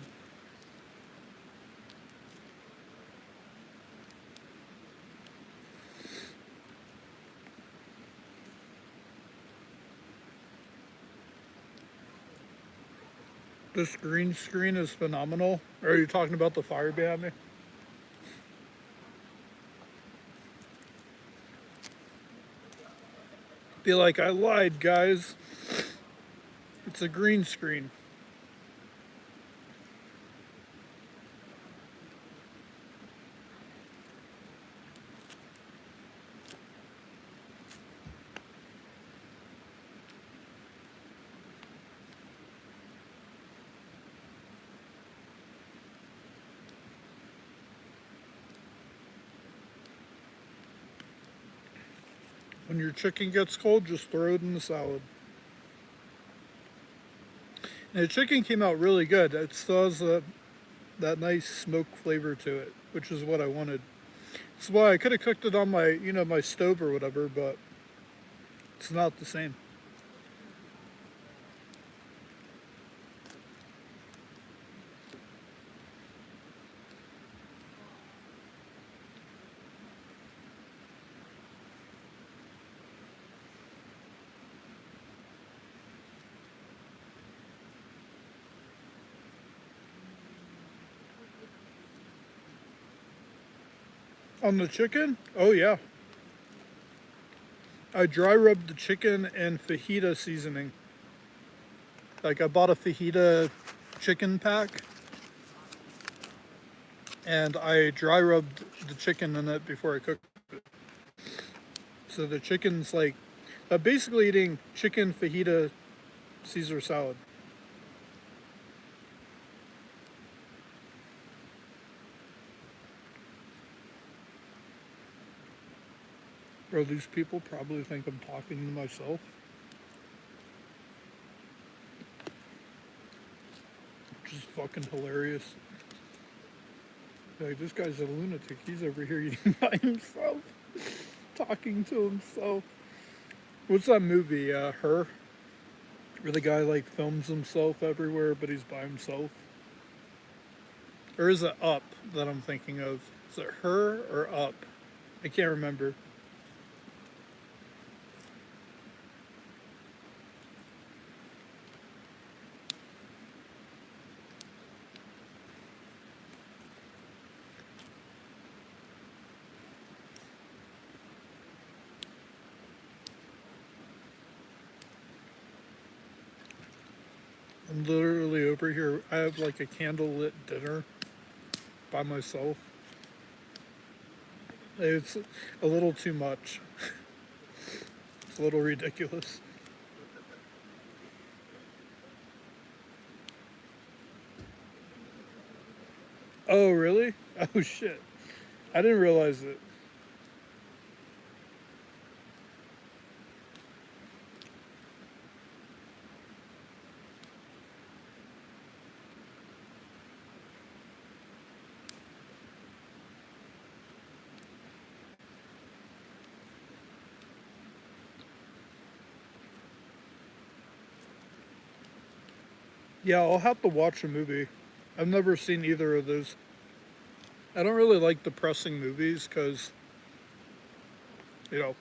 This green screen is phenomenal. Are you talking about the fire behind me? Be like, I lied, guys. It's a green screen. When your chicken gets cold, just throw it in the salad. And the chicken came out really good. It still has that nice smoke flavor to it, which is what I wanted. That's why I could have cooked it on my, my stove or whatever, but it's not the same. On the chicken? Oh yeah. I dry rubbed the chicken in fajita seasoning. Like I bought a fajita chicken pack and I dry rubbed the chicken in it before I cooked it. So the chicken's like basically eating chicken fajita Caesar salad. Bro, these people probably think I'm talking to myself. Which is fucking hilarious. Like, this guy's a lunatic. He's over here eating by himself. Talking to himself. What's that movie, Her? Where the guy, like, films himself everywhere, but he's by himself? Or is it Up that I'm thinking of? Is it Her or Up? I can't remember. I'm literally over here. I have like a candlelit dinner by myself. It's a little too much. It's a little ridiculous. Oh, really? Oh, shit. I didn't realize it. Yeah, I'll have to watch a movie. I've never seen either of those. I don't really like depressing movies because, you know,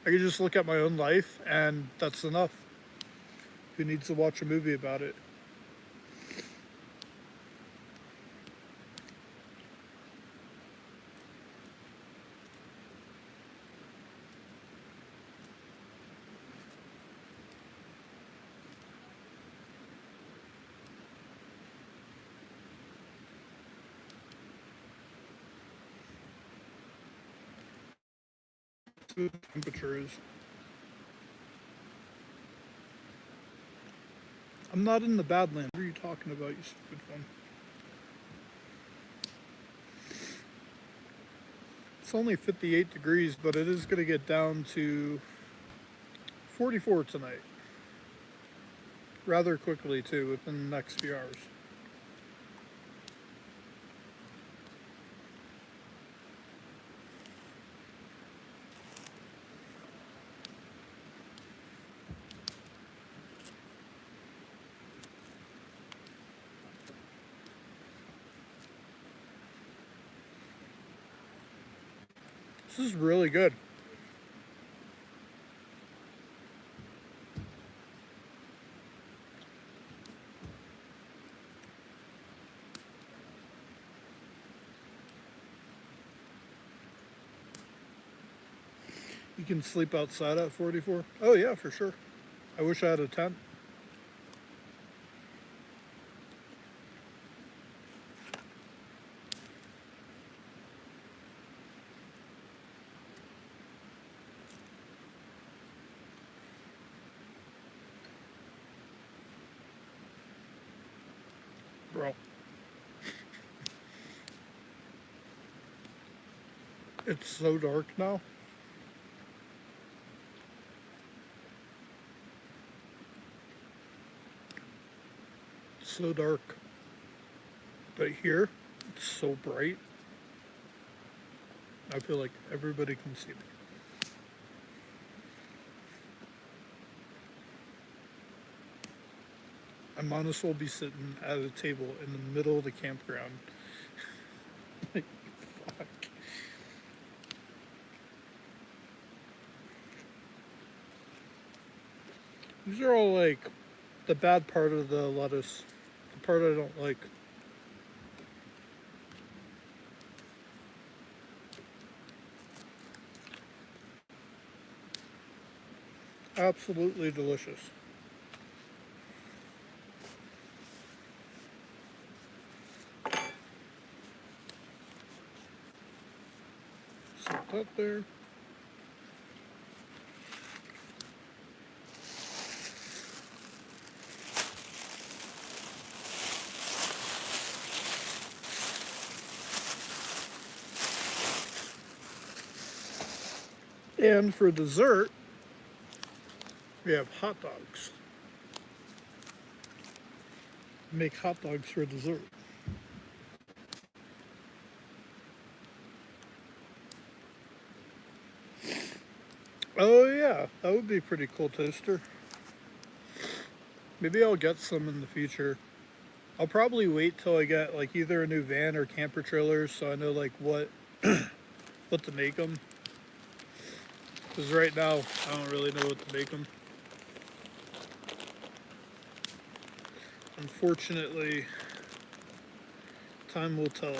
I can just look at my own life and that's enough. Who needs to watch a movie about it? The temperature is. I'm not in the Badlands. What are you talking about, you stupid one? It's only 58 degrees, but it is going to get down to 44 tonight. Rather quickly, too, within the next few hours. This is really good. You can sleep outside at 44? Oh, yeah, for sure. I wish I had a tent. Bro. It's so dark now. It's so dark. But here, it's so bright. I feel like everybody can see me. I might as well be sitting at a table in the middle of the campground. Like, fuck. These are all like the bad part of the lettuce. The part I don't like. Absolutely delicious. Set that there. And for dessert, we have hot dogs. Make hot dogs for dessert. Oh yeah, that would be a pretty cool toaster. Maybe I'll get some in the future. I'll probably wait till I get like either a new van or camper trailers so I know like what to make them. Because right now I don't really know what to make them. Unfortunately, time will tell.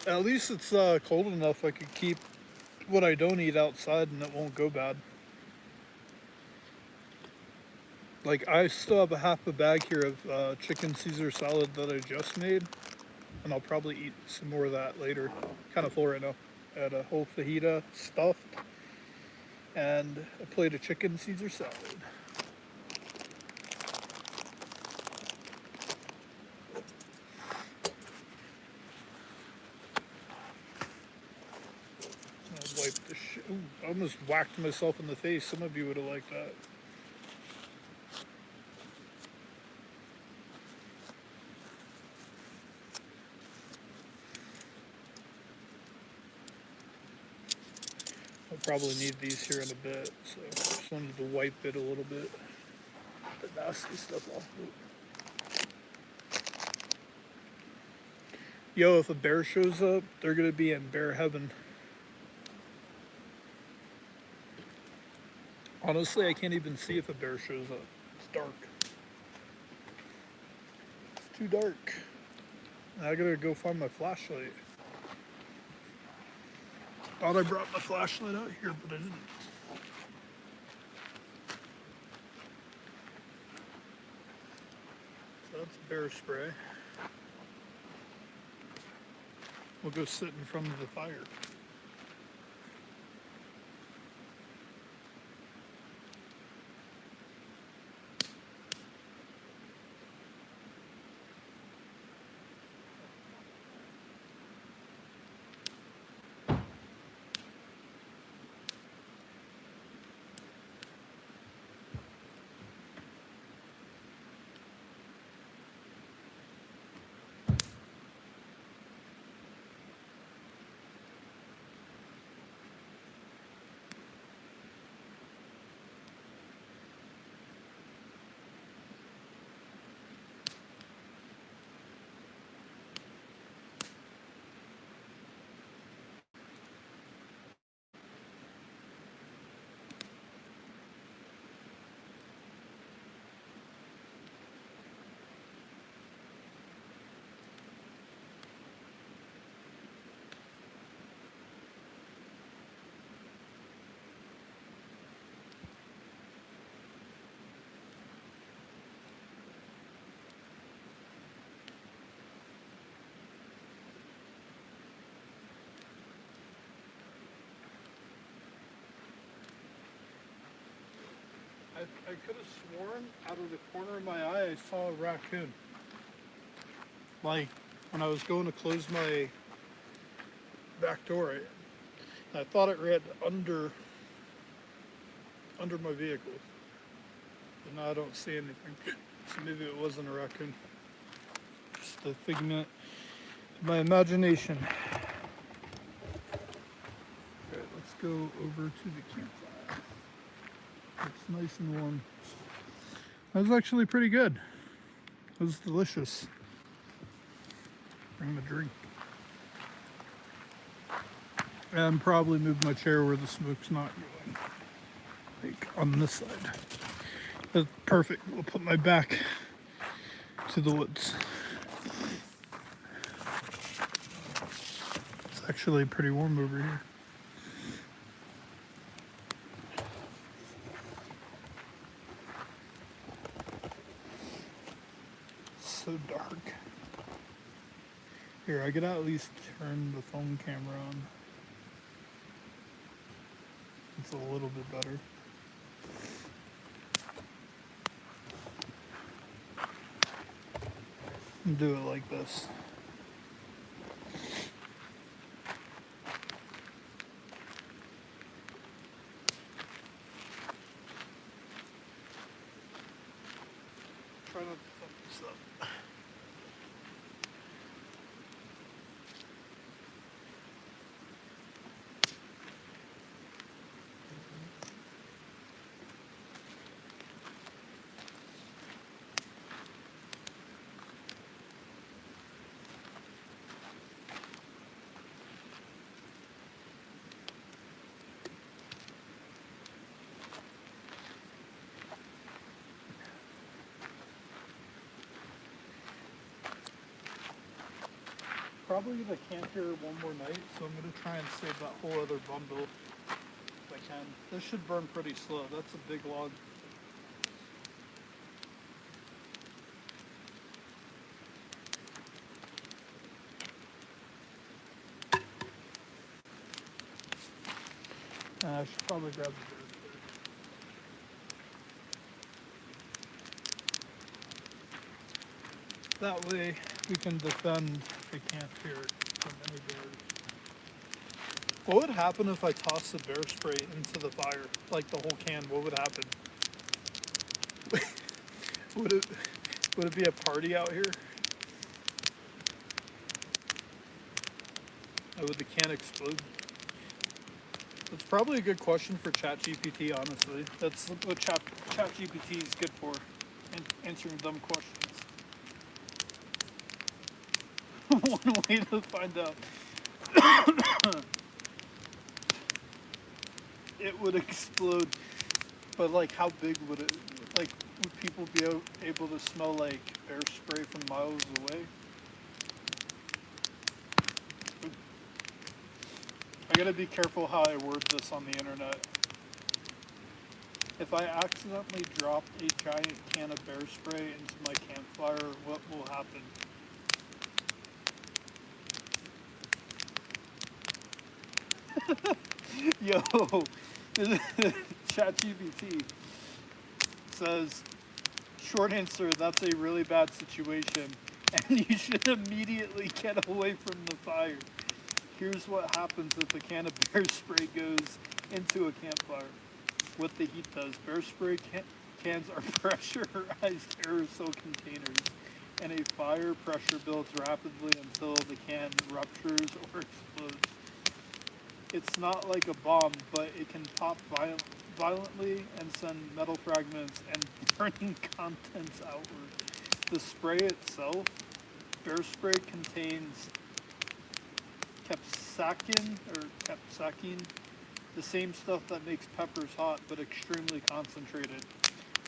At least it's cold enough I could keep what I don't eat outside and it won't go bad. Like I still have a half a bag here of chicken Caesar salad that I just made, and I'll probably eat some more of that later. Kind of full right now. I had a whole fajita stuffed and a plate of chicken Caesar salad. I'll wipe the shit. I almost whacked myself in the face. Some of you would have liked that. I'll probably need these here in a bit, so I just wanted to wipe it a little bit. The nasty stuff off of it. Yo, if a bear shows up, they're gonna be in bear heaven. Honestly, I can't even see if a bear shows up. It's dark. It's too dark. I gotta go find my flashlight. Thought I brought my flashlight out here, but I didn't. So that's bear spray. We'll go sit in front of the fire. I could have sworn out of the corner of my eye I saw a raccoon. Like when I was going to close my back door, I thought it ran under my vehicle. But now I don't see anything. So maybe it wasn't a raccoon. Just a figment of my imagination. Okay, let's go over to the campfire. It's nice and warm. That was actually pretty good. It was delicious. Bring a drink. And probably move my chair where the smoke's not going. Like on this side. That's perfect. We'll put my back to the woods. It's actually pretty warm over here. So dark. Here, I could at least turn the phone camera on. It's a little bit better. And do it like this. Try not to fuck this up. Probably gonna camp here one more night, so I'm gonna try and save that whole other bundle if I can. This should burn pretty slow. That's a big log. I should probably grab the bear spray. That way we can defend the camp here from any bears. What would happen if I tossed the bear spray into the fire? Like the whole can, what would happen? Would it be a party out here? Or would the can explode? That's probably a good question for ChatGPT, honestly. That's what ChatGPT is good for, answering dumb questions. One way to find out. It would explode. But like, how big would it? Like, would people be able to smell like bear spray from miles away? I gotta be careful how I word this on the internet. If I accidentally dropped a giant can of bear spray into my campfire, what will happen? Yo, ChatGPT says, short answer, that's a really bad situation, and you should immediately get away from the fire. Here's what happens if a can of bear spray goes into a campfire. What the heat does. Bear spray cans are pressurized aerosol containers, and a fire pressure builds rapidly until the can ruptures or explodes. It's not like a bomb, but it can pop violently and send metal fragments and burning contents outward. The spray itself, bear spray, contains capsaicin, the same stuff that makes peppers hot, but extremely concentrated.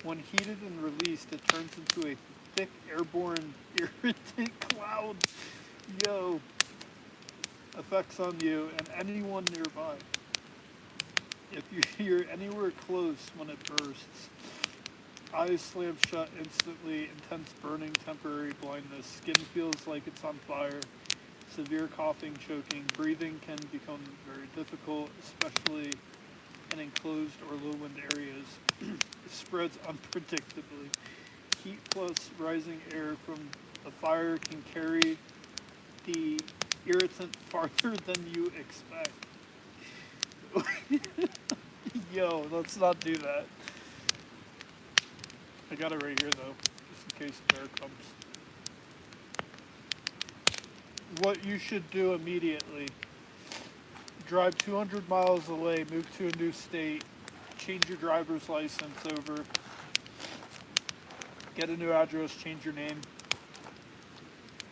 When heated and released, it turns into a thick airborne irritant cloud. Yo. Effects on you and anyone nearby. If you're anywhere close when it bursts, eyes slam shut instantly, intense burning, temporary blindness, skin feels like it's on fire, severe coughing, choking, breathing can become very difficult, especially in enclosed or low wind areas. It spreads unpredictably. Heat plus rising air from the fire can carry the irritant farther than you expect. Yo, let's not do that. I got it right here though, just in case the bear comes. What you should do immediately: drive 200 miles away, move to a new state, change your driver's license over, get a new address, change your name,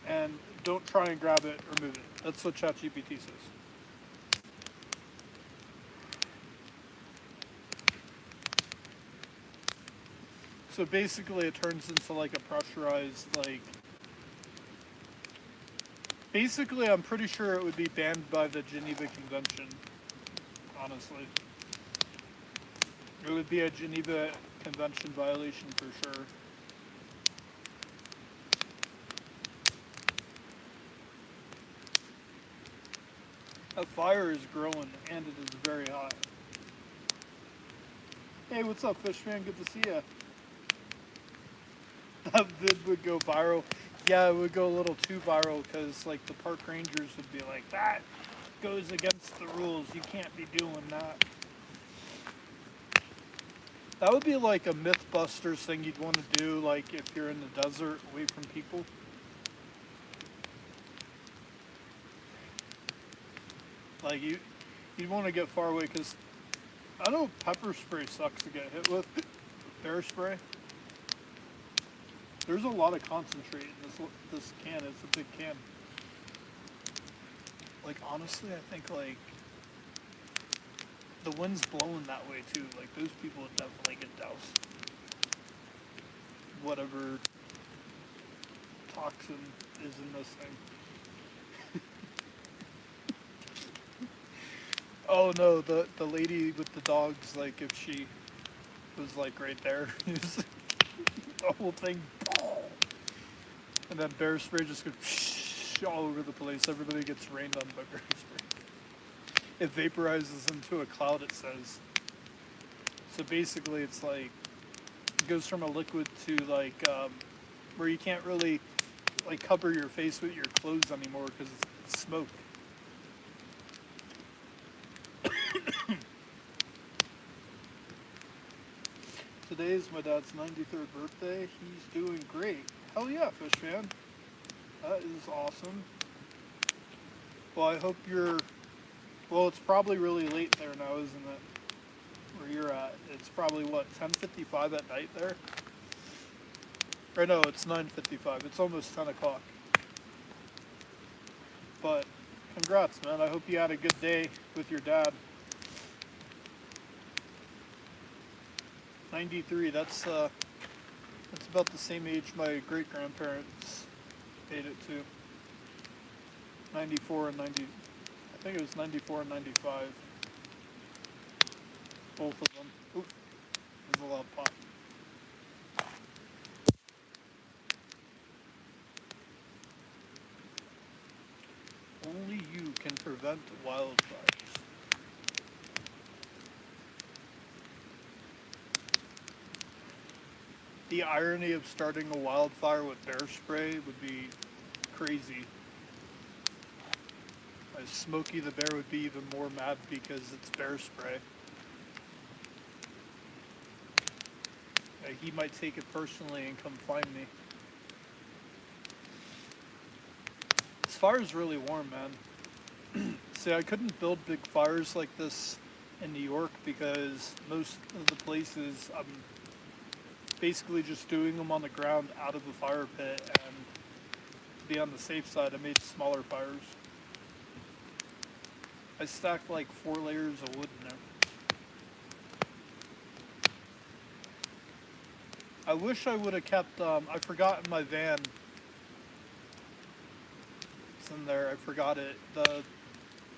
and don't try and grab it or move it. That's what ChatGPT says. So basically it turns into like a pressurized, like... Basically, I'm pretty sure it would be banned by the Geneva Convention, honestly. It would be a Geneva Convention violation for sure. That fire is growing, and it is very hot. Hey, what's up, Fishman? Good to see ya. That vid would go viral. Yeah, it would go a little too viral, because, like, the park rangers would be like, that goes against the rules. You can't be doing that. That would be like a Mythbusters thing you'd want to do, like, if you're in the desert, away from people. Like, you'd want to get far away, because I know pepper spray sucks to get hit with. Bear spray. There's a lot of concentrate in this can. It's a big can. Like, honestly, I think, like, the wind's blowing that way, too. Like, those people would definitely get doused. Whatever toxin is in this thing. Oh no, the lady with the dogs, like, if she was, like, right there, the whole thing, and then bear spray just goes all over the place. Everybody gets rained on by bear spray. It vaporizes into a cloud, it says. So basically it's like, it goes from a liquid to, like, where you can't really, like, cover your face with your clothes anymore because it's smoke. Today is my dad's 93rd birthday. He's doing great. Hell yeah, Fishman. That is awesome. Well, I hope you're... Well, it's probably really late there now, isn't it? Where you're at. It's probably, what, 10:55 at night there? Or no, it's 9:55. It's almost 10 o'clock. But, congrats, man. I hope you had a good day with your dad. 93. That's about the same age my great grandparents made it to. 94 and 90. I think it was 94 and 95. Both of them. Oop, there's a loud pop. Only you can prevent wildfires. The irony of starting a wildfire with bear spray would be crazy. Smokey the Bear would be even more mad because it's bear spray. He might take it personally and come find me. This fire's really warm, man. See, I couldn't build big fires like this in New York because most of the places I'm basically just doing them on the ground out of the fire pit, and to be on the safe side, I made smaller fires. I stacked like 4 layers of wood in there. I wish I would have kept, I forgot in my van. It's in there, I forgot it. The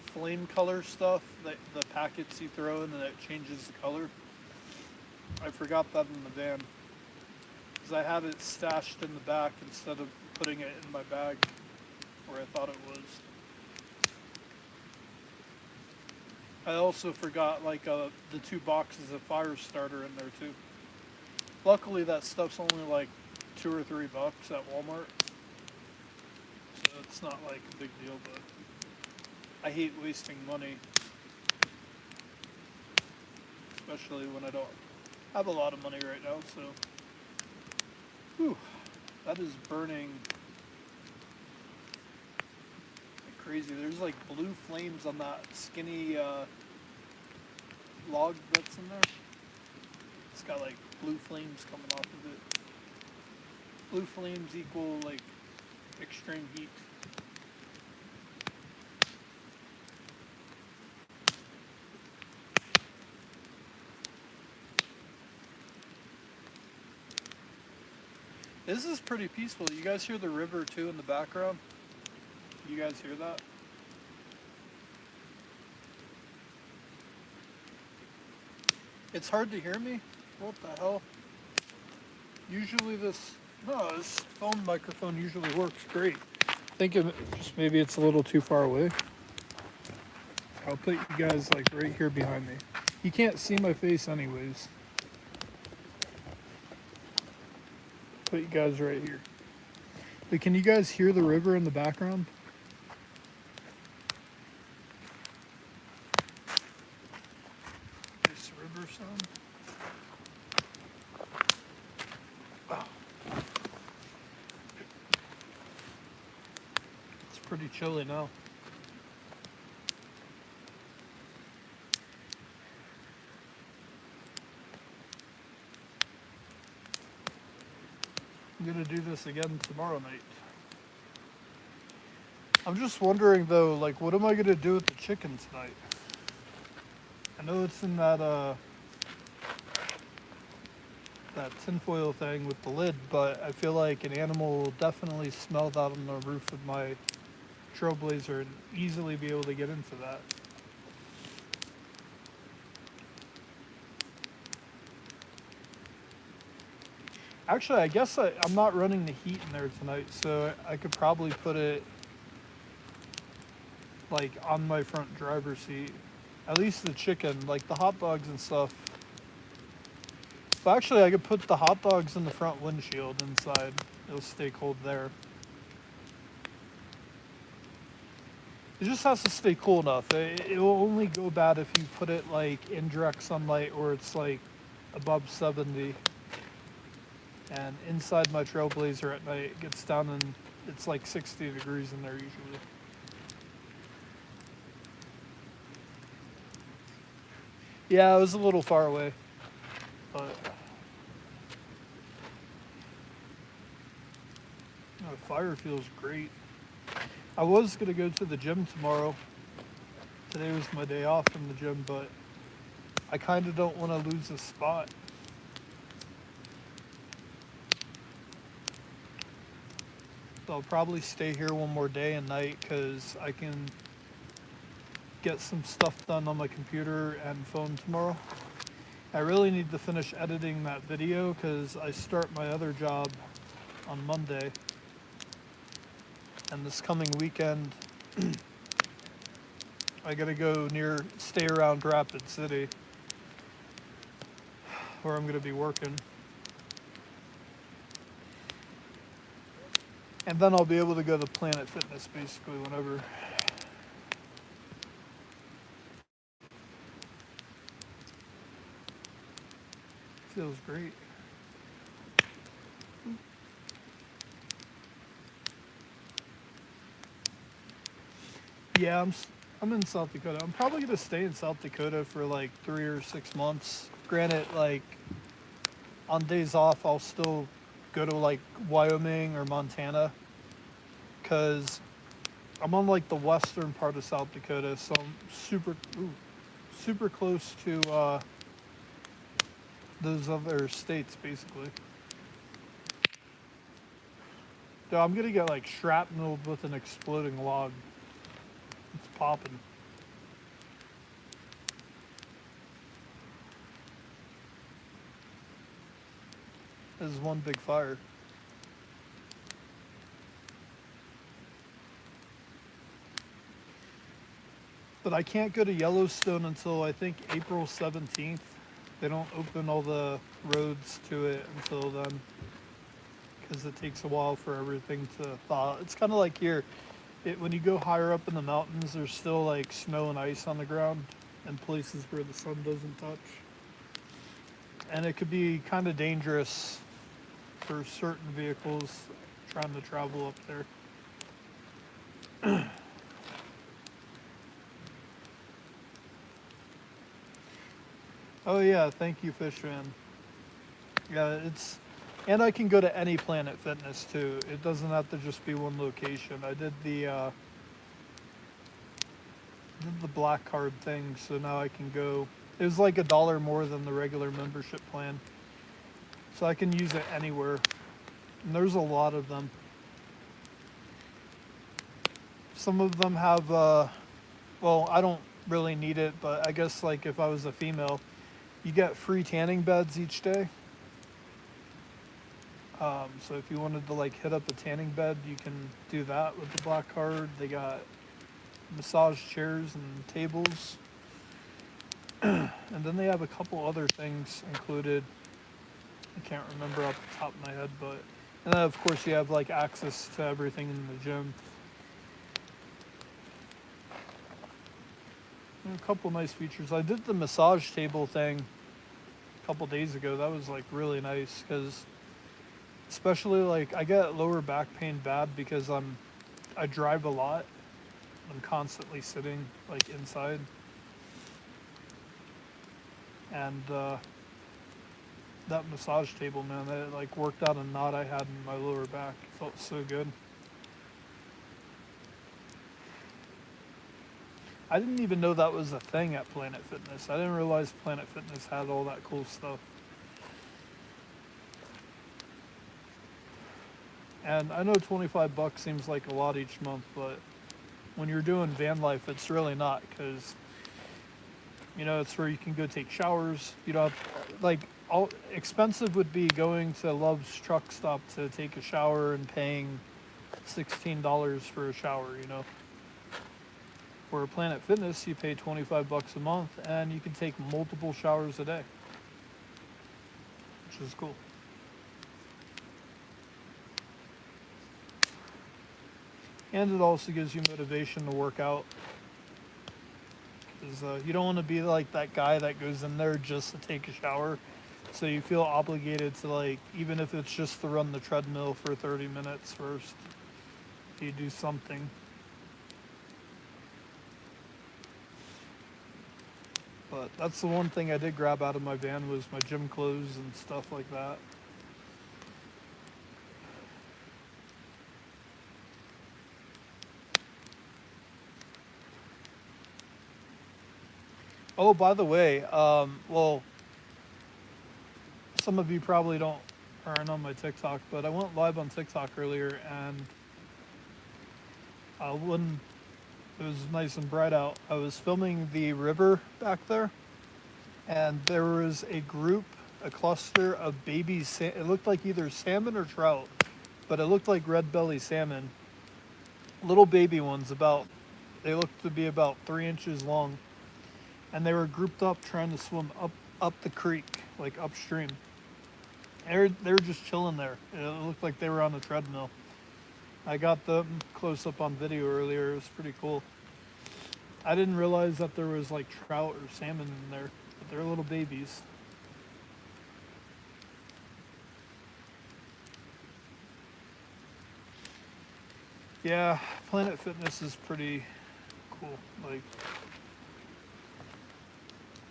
flame color stuff, the packets you throw in and it changes the color. I forgot that in the van. Because I had it stashed in the back instead of putting it in my bag where I thought it was. I also forgot like the 2 boxes of fire starter in there too. Luckily that stuff's only like $2 or $3 at Walmart, so it's not like a big deal, but I hate wasting money, especially when I don't have a lot of money right now, so. Whew, that is burning crazy. There's like blue flames on that skinny log that's in there. It's got like blue flames coming off of it. Blue flames equal like extreme heat. This is pretty peaceful. You guys hear the river too in the background? You guys hear that? It's hard to hear me? What the hell? Usually this phone microphone usually works great. I think just maybe it's a little too far away. I'll put you guys like right here behind me. You can't see my face anyways. Put you guys right here. But can you guys hear the river in the background? This river sound. Wow. It's pretty chilly now. I'm gonna do this again tomorrow night. I'm just wondering though, like, what am I gonna do with the chicken tonight? I know it's in that tinfoil thing with the lid, but I feel like an animal will definitely smell that on the roof of my trailblazer and easily be able to get into that. Actually, I guess I'm not running the heat in there tonight, so I could probably put it like on my front driver's seat. At least the chicken, like the hot dogs and stuff. But actually, I could put the hot dogs in the front windshield inside. It'll stay cold there. It just has to stay cool enough. It will only go bad if you put it like in direct sunlight or it's like above 70. And inside my trailblazer at night, it gets down and it's like 60 degrees in there usually. Yeah, it was a little far away, but the fire feels great. I was gonna go to the gym tomorrow. Today was my day off from the gym, but I kind of don't want to lose a spot. So I'll probably stay here one more day and night because I can get some stuff done on my computer and phone tomorrow. I really need to finish editing that video because I start my other job on Monday. And this coming weekend, I gotta go stay around Rapid City where I'm gonna be working. And then I'll be able to go to Planet Fitness basically whenever. Feels great. Yeah, I'm in South Dakota. I'm probably gonna stay in South Dakota for like 3 or 6 months. Granted, like on days off, I'll still go to like Wyoming or Montana because I'm on like the western part of South Dakota, so I'm super close to those other states basically. Dude, I'm gonna get like shrapnel with an exploding log. It's popping. This is one big fire. But I can't go to Yellowstone until I think April 17th. They don't open all the roads to it until then because it takes a while for everything to thaw. It's kind of like here. When you go higher up in the mountains, there's still like snow and ice on the ground and places where the sun doesn't touch. And it could be kind of dangerous for certain vehicles trying to travel up there. Oh yeah, thank you, Fishman. Yeah, and I can go to any Planet Fitness too. It doesn't have to just be one location. I did the black card thing, so now I can go. It was like $1 more than the regular membership plan, so I can use it anywhere. And there's a lot of them. Some of them have, well, I don't really need it, but I guess like if I was a female, you get free tanning beds each day. So if you wanted to like hit up a tanning bed, you can do that with the black card. They got massage chairs and tables. And then they have a couple other things included. I can't remember off the top of my head, but and then of course you have like access to everything in the gym. And a couple nice features. I did the massage table thing a couple days ago. That was like really nice because especially like I get lower back pain bad because I drive a lot. I'm constantly sitting like inside. And that massage table, man, that like worked out a knot I had in my lower back. It felt so good. I didn't even know that was a thing at Planet Fitness. I didn't realize Planet Fitness had all that cool stuff. And I know $25 seems like a lot each month, but when you're doing van life, it's really not because, you know, it's where you can go take showers. You don't have, like, all expensive would be going to Love's truck stop to take a shower and paying $16 for a shower, you know. For Planet Fitness, you pay $25 a month and you can take multiple showers a day, which is cool. And it also gives you motivation to work out. Because you don't want to be like that guy that goes in there just to take a shower. So you feel obligated to, like, even if it's just to run the treadmill for 30 minutes first, you do something. But that's the one thing I did grab out of my van was my gym clothes and stuff like that. Oh, by the way, well, some of you probably aren't on my TikTok, but I went live on TikTok earlier, and when it was nice and bright out, I was filming the river back there, and there was a cluster of baby. It looked like either salmon or trout, but it looked like red belly salmon. Little baby ones, they looked to be about 3 inches long, and they were grouped up trying to swim up the creek, like upstream. They were just chilling there. It looked like they were on a treadmill. I got them close up on video earlier. It was pretty cool. I didn't realize that there was like trout or salmon in there, but they're little babies. Yeah, Planet Fitness is pretty cool. Like,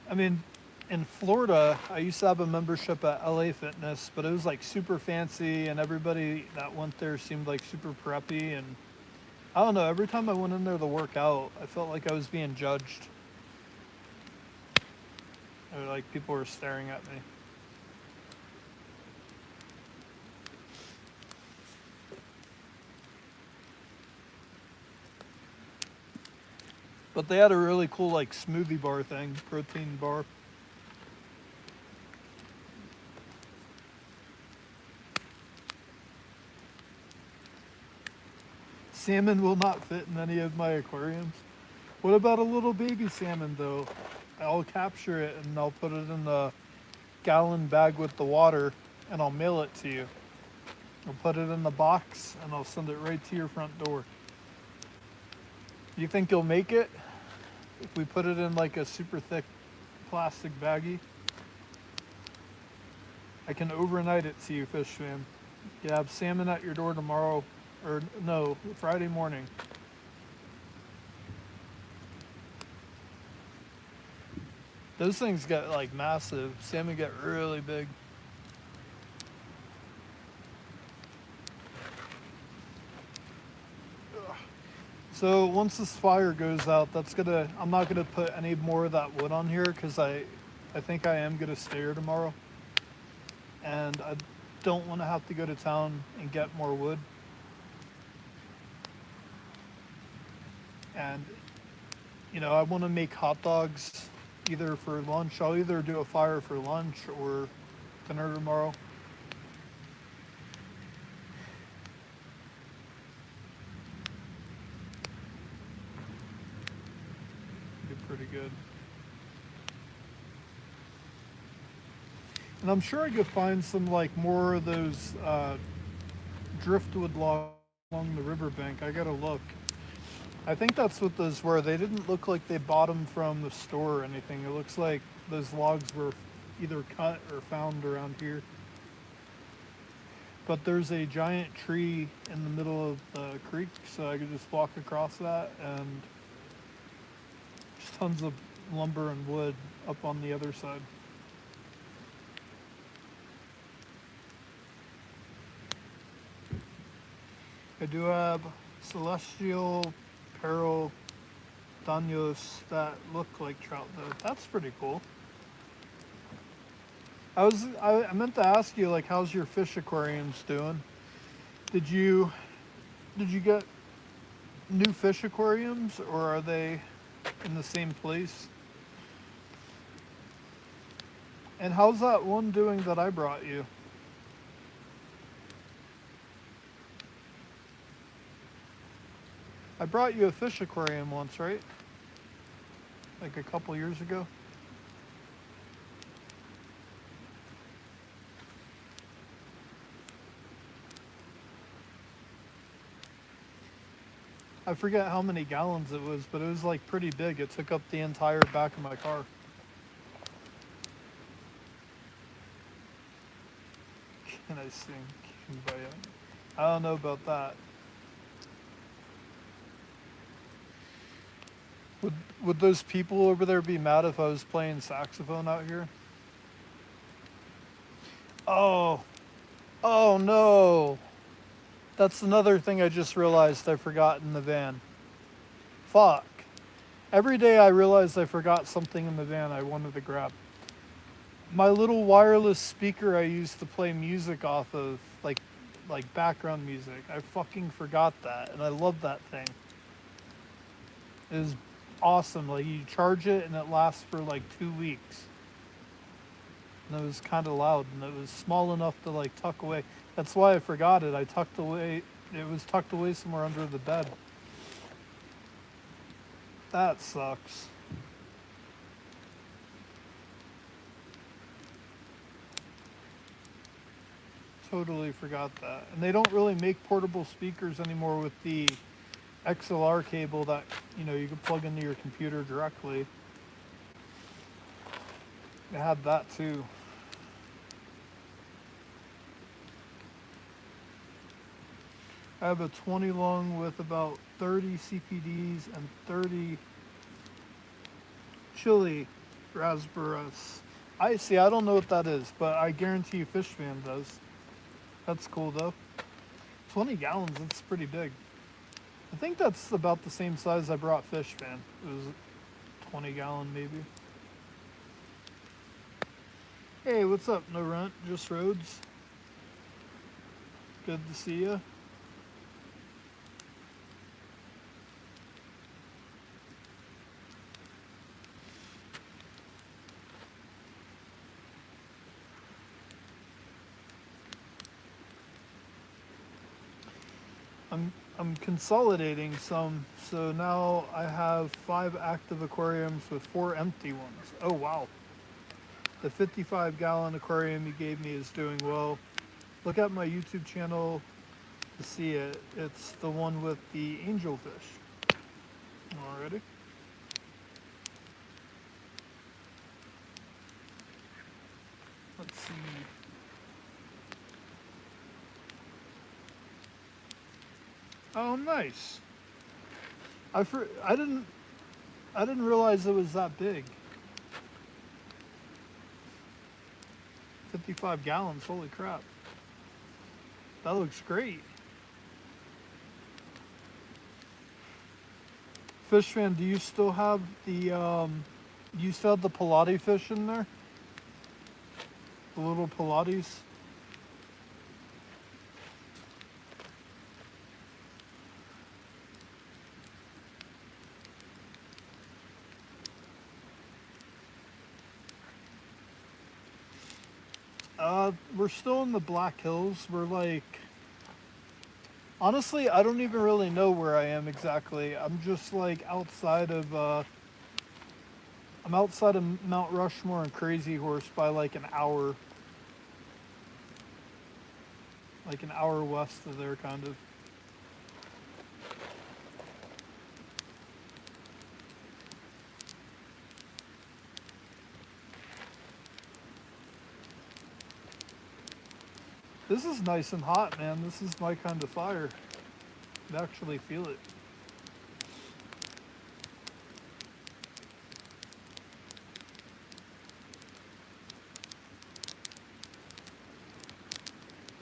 I mean, in Florida, I used to have a membership at LA Fitness, but it was like super fancy, and everybody that went there seemed like super preppy. And I don't know, every time I went in there to work out, I felt like I was being judged. Or like people were staring at me. But they had a really cool like smoothie bar thing, protein bar. Salmon will not fit in any of my aquariums. What about a little baby salmon though? I'll capture it and I'll put it in the gallon bag with the water and I'll mail it to you. I'll put it in the box and I'll send it right to your front door. You think you'll make it if we put it in like a super thick plastic baggie? I can overnight it to you, fish fam. You have salmon at your door tomorrow, or no, Friday morning. Those things get like massive. Salmon get really big. So once this fire goes out, I'm not gonna put any more of that wood on here because I think I am gonna stay here tomorrow. And I don't want to have to go to town and get more wood. And, I want to make hot dogs either for lunch. I'll either do a fire for lunch or dinner tomorrow. Be pretty good. And I'm sure I could find some like more of those driftwood logs along the riverbank. I gotta look. I think that's what those were. They didn't look like they bought them from the store or anything. It looks like those logs were either cut or found around here. But there's a giant tree in the middle of the creek, so I could just walk across that, and there's tons of lumber and wood up on the other side. I do have celestial peril daños that look like trout though. That's pretty cool. I meant to ask you, like, how's your fish aquariums doing? Did you get new fish aquariums, or are they in the same place? And how's that one doing that I brought you? I brought you a fish aquarium once, right? Like a couple years ago. I forget how many gallons it was, but it was like pretty big. It took up the entire back of my car. Can I sing? I don't know about that. Would those people over there be mad if I was playing saxophone out here? Oh no. That's another thing I just realized I forgot in the van. Fuck. Every day I realize I forgot something in the van I wanted to grab. My little wireless speaker I used to play music off of, like background music. I fucking forgot that, and I love that thing. is awesome. Like you charge it and it lasts for like 2 weeks. And it was kind of loud and it was small enough to like tuck away. That's why I forgot it. I tucked away. It was tucked away somewhere under the bed. That sucks. Totally forgot that. And they don't really make portable speakers anymore with the XLR cable that, you know, you can plug into your computer directly. It had that too. I have a 20 long with about 30 CPDs and 30 chili raspberries. I see, I don't know what that is, but I guarantee you Fish Fan does. That's cool though. 20 gallons, that's pretty big. I think that's about the same size I brought Fish Fan. It was 20 gallon maybe. Hey, what's up? No rent, just roads. Good to see you. I'm consolidating some, so now I have 5 active aquariums with 4 empty ones. Oh wow. The 55 gallon aquarium you gave me is doing well. Look at my YouTube channel to see it. It's the one with the angelfish. Already? Let's see. Oh, nice. I didn't realize it was that big. 55 gallons. Holy crap. That looks great. Fish Fan, do you still have the you still have the Pilates fish in there? The little Pilates? We're still in the Black Hills. We're like, honestly, I don't even really know where I am exactly. I'm just like outside of, I'm outside of Mount Rushmore and Crazy Horse by like an hour. Like an hour west of there, kind of. This is nice and hot, man. This is my kind of fire. I can actually feel it.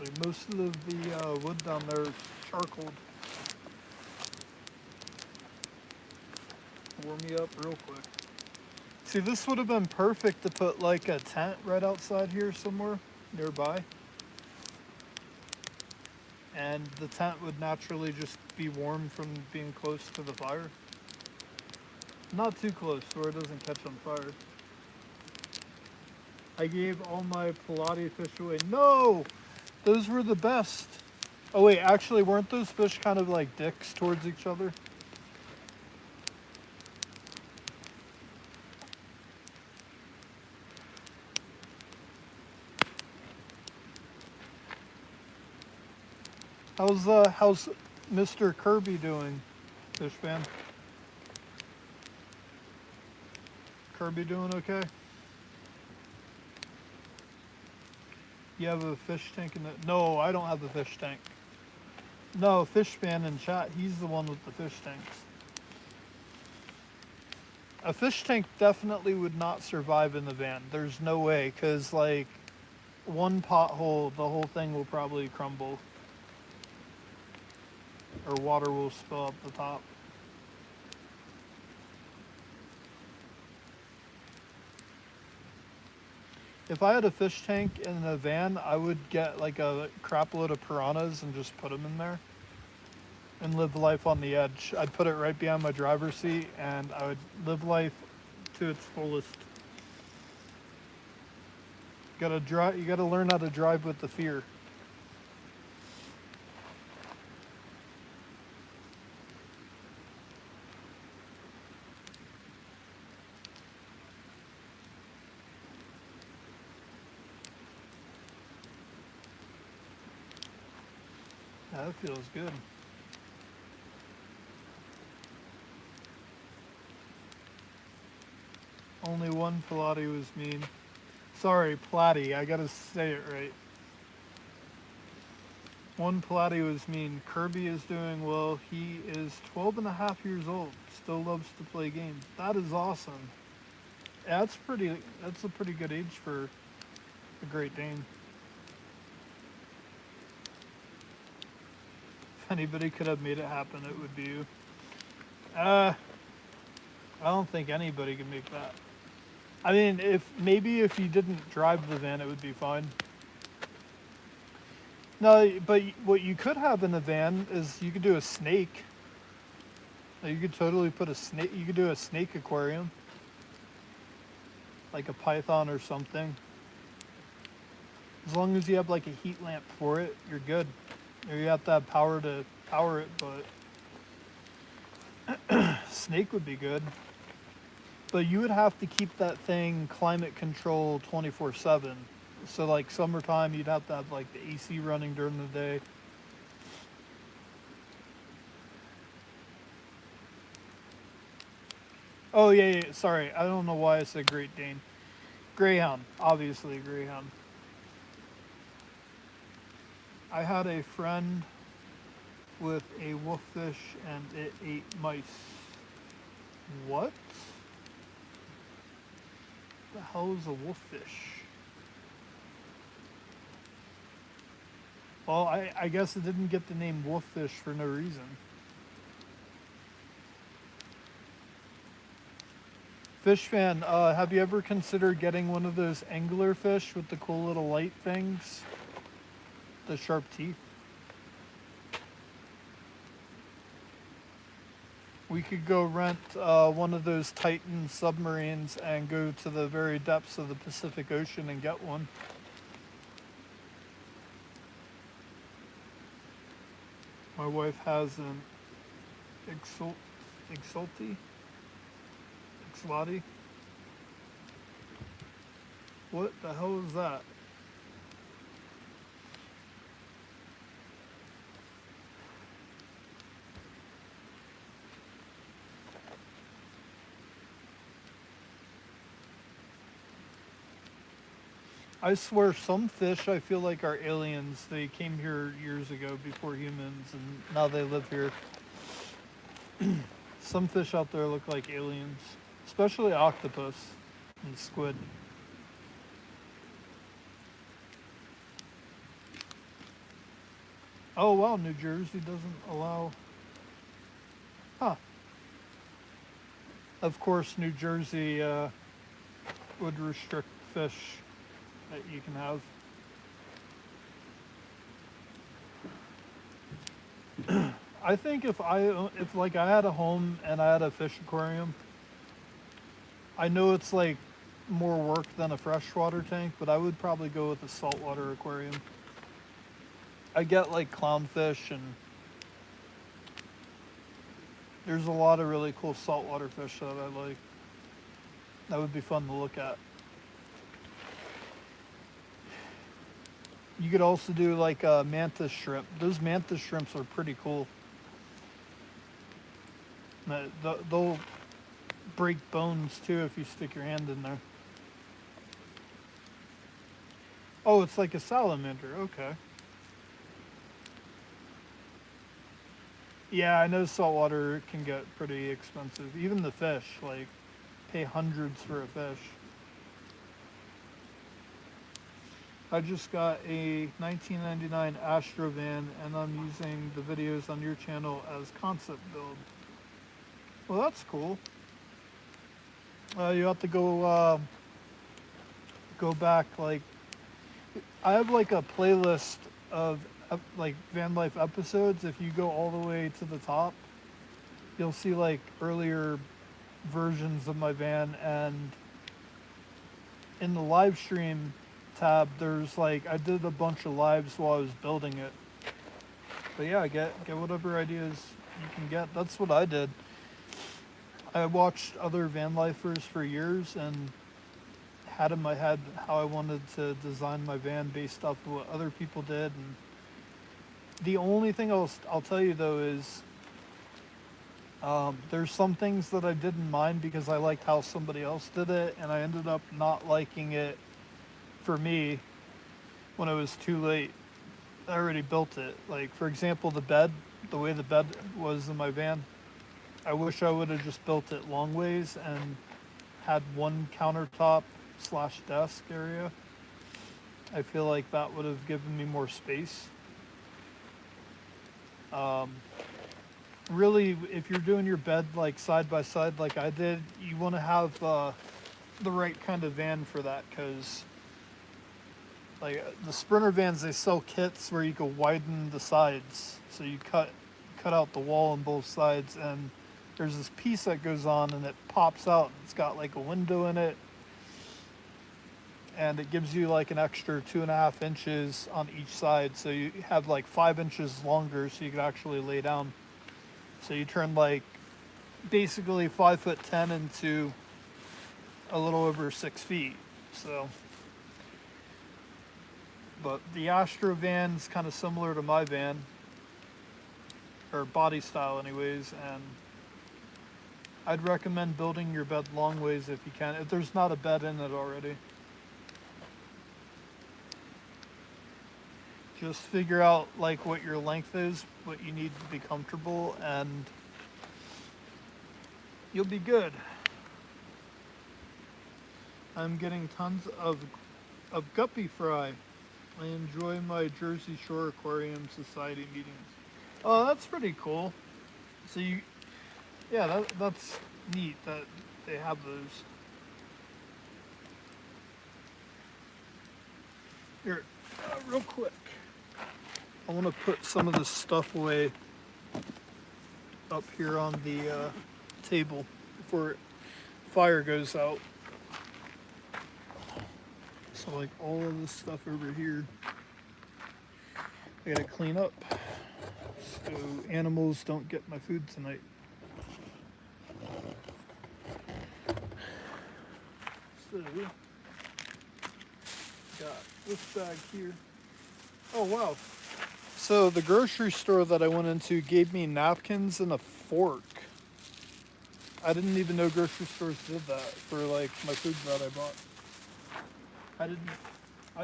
Like most of the wood down there is charcoaled. Warm me up real quick. See, this would have been perfect to put like a tent right outside here somewhere nearby. And the tent would naturally just be warm from being close to the fire. Not too close where it doesn't catch on fire. I gave all my Pilates fish away. No! Those were the best. Oh wait, actually weren't those fish kind of like dicks towards each other? How's Mr. Kirby doing, Fish Fan? Kirby doing okay? You have a fish tank in the... No, I don't have a fish tank. No, Fish Fan in chat, he's the one with the fish tanks. A fish tank definitely would not survive in the van. There's no way, because like one pothole, the whole thing will probably crumble. Or water will spill up the top. If I had a fish tank in a van, I would get like a crap load of piranhas and just put them in there. and live life on the edge. I'd put it right behind my driver's seat and I would live life to its fullest. You gotta learn how to drive with the fear. Yeah, that feels good. Only one Pilates was mean. Sorry, Platty, I gotta say it right. One Pilates was mean. Kirby is doing well. He is 12 and a half years old. Still loves to play games. That is awesome. That's a pretty good age for a Great Dane. If anybody could have made it happen, it would be you. I don't think anybody could make that. I mean, if you didn't drive the van, it would be fine. No, but what you could have in the van is you could do a snake. You could totally put a snake. You could do a snake aquarium, like a python or something. As long as you have like a heat lamp for it, you're good. Or you have to have power to power it, but snake would be good. But you would have to keep that thing climate control 24/7. So like summertime, you'd have to have like the AC running during the day. Oh yeah. Sorry, I don't know why I said Great Dane. Greyhound, obviously Greyhound. I had a friend with a wolffish and it ate mice. What? The hell is a wolffish? Well, I guess it didn't get the name wolffish for no reason. Fish fan, have you ever considered getting one of those angler fish with the cool little light things? The sharp teeth? We could go rent one of those Titan submarines and go to the very depths of the Pacific Ocean and get one. My wife has an Exulti? Exlati? What the hell is that? I swear some fish I feel like are aliens. They came here years ago before humans and now they live here. Some fish out there look like aliens, especially octopus and squid. Oh wow, New Jersey doesn't allow. Huh. Of course, New Jersey would restrict fish that you can have. I think if like I had a home and I had a fish aquarium, I know it's like more work than a freshwater tank, but I would probably go with a saltwater aquarium. I get like clownfish and there's a lot of really cool saltwater fish that I like. That would be fun to look at. You could also do like a mantis shrimp. Those mantis shrimps are pretty cool. They'll break bones too if you stick your hand in there. Oh, it's like a salamander. Okay. Yeah, I know saltwater can get pretty expensive. Even the fish, like, pay hundreds for a fish. I just got a 1999 Astro van and I'm using the videos on your channel as concept build. Well, that's cool. You have to go back, like, I have like a playlist of like van life episodes, if you go all the way to the top, you'll see like earlier versions of my van, and in the live stream tab, there's like I did a bunch of lives while I was building it. But yeah, get whatever ideas you can get. That's what I did. I watched other van lifers for years and had in my head how I wanted to design my van based off of what other people did. And the only thing I'll tell you though is there's some things that I didn't mind because I liked how somebody else did it, and I ended up not liking it for me when it was too late. I already built it. Like, for example, the bed, the way the bed was in my van, I wish I would have just built it long ways and had one countertop slash desk area. I feel like that would have given me more space. Really, if you're doing your bed like side by side like I did, you want to have the right kind of van for that, because like the Sprinter vans, they sell kits where you can widen the sides, so you cut out the wall on both sides, and there's this piece that goes on and it pops out. It's got like a window in it, and it gives you like an extra 2.5 inches on each side, so you have like 5 inches longer, so you can actually lay down. So you turn like basically 5'10" into a little over 6 feet. So, but the Astra van's kind of similar to my van, or body style anyways, and I'd recommend building your bed long ways if you can, if there's not a bed in it already. Just figure out like what your length is, what you need to be comfortable, and you'll be good. I'm getting tons of guppy fry. I enjoy my Jersey Shore Aquarium Society meetings. Oh, that's pretty cool. So you, yeah, that's neat that they have those. Here, real quick. I want to put some of this stuff away up here on the table before fire goes out. So like all of this stuff over here, I gotta clean up so animals don't get my food tonight. So, got this bag here. Oh wow. So the grocery store that I went into gave me napkins and a fork. I didn't even know grocery stores did that for like my food that I bought. I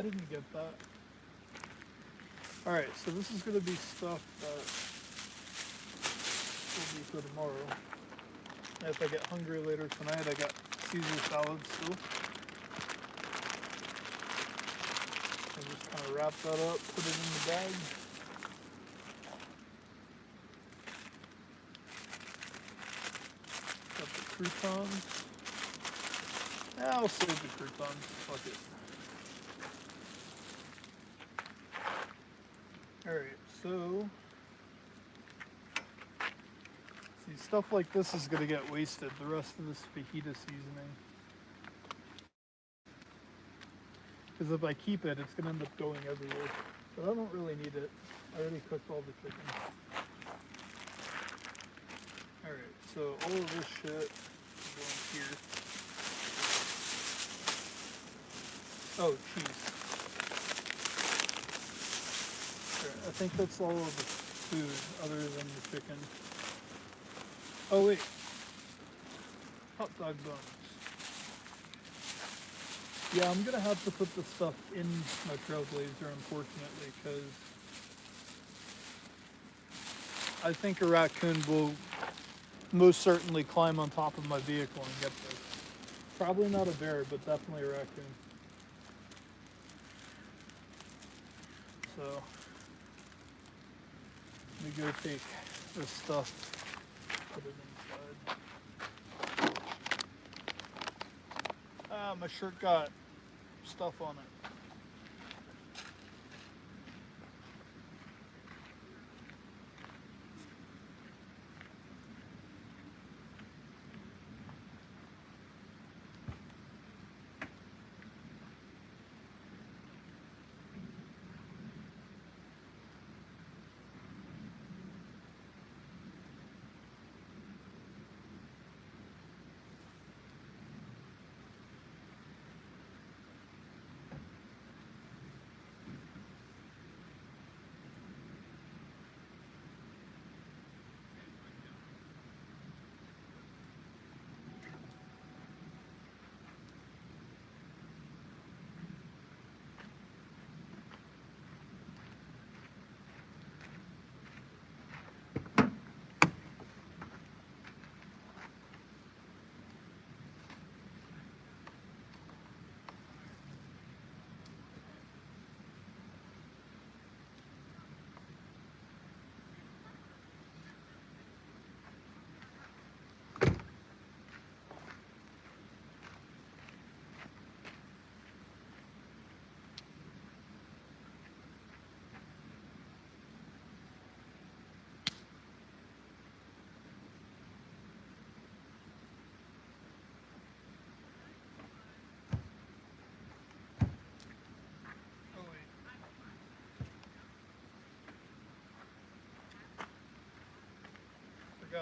didn't get that. Alright, so this is gonna be stuff that will be for tomorrow. And if I get hungry later tonight, I got Caesar salad still. I just kind of wrap that up, put it in the bag. Got the croutons. Yeah, I'll save the croutons. Fuck it. Alright, so see, stuff like this is gonna get wasted, the rest of this fajita seasoning. Because if I keep it, it's gonna end up going everywhere. But I don't really need it. I already cooked all the chicken. Alright, so all of this shit is going here. Oh, cheese. I think that's all of the food other than the chicken. Oh wait, hot dog buns. Yeah, I'm gonna have to put the stuff in my trailblazer, unfortunately, because I think a raccoon will most certainly climb on top of my vehicle and get this. Probably not a bear, but definitely a raccoon. So let me go take this stuff, put it inside. Ah, my shirt got stuff on it.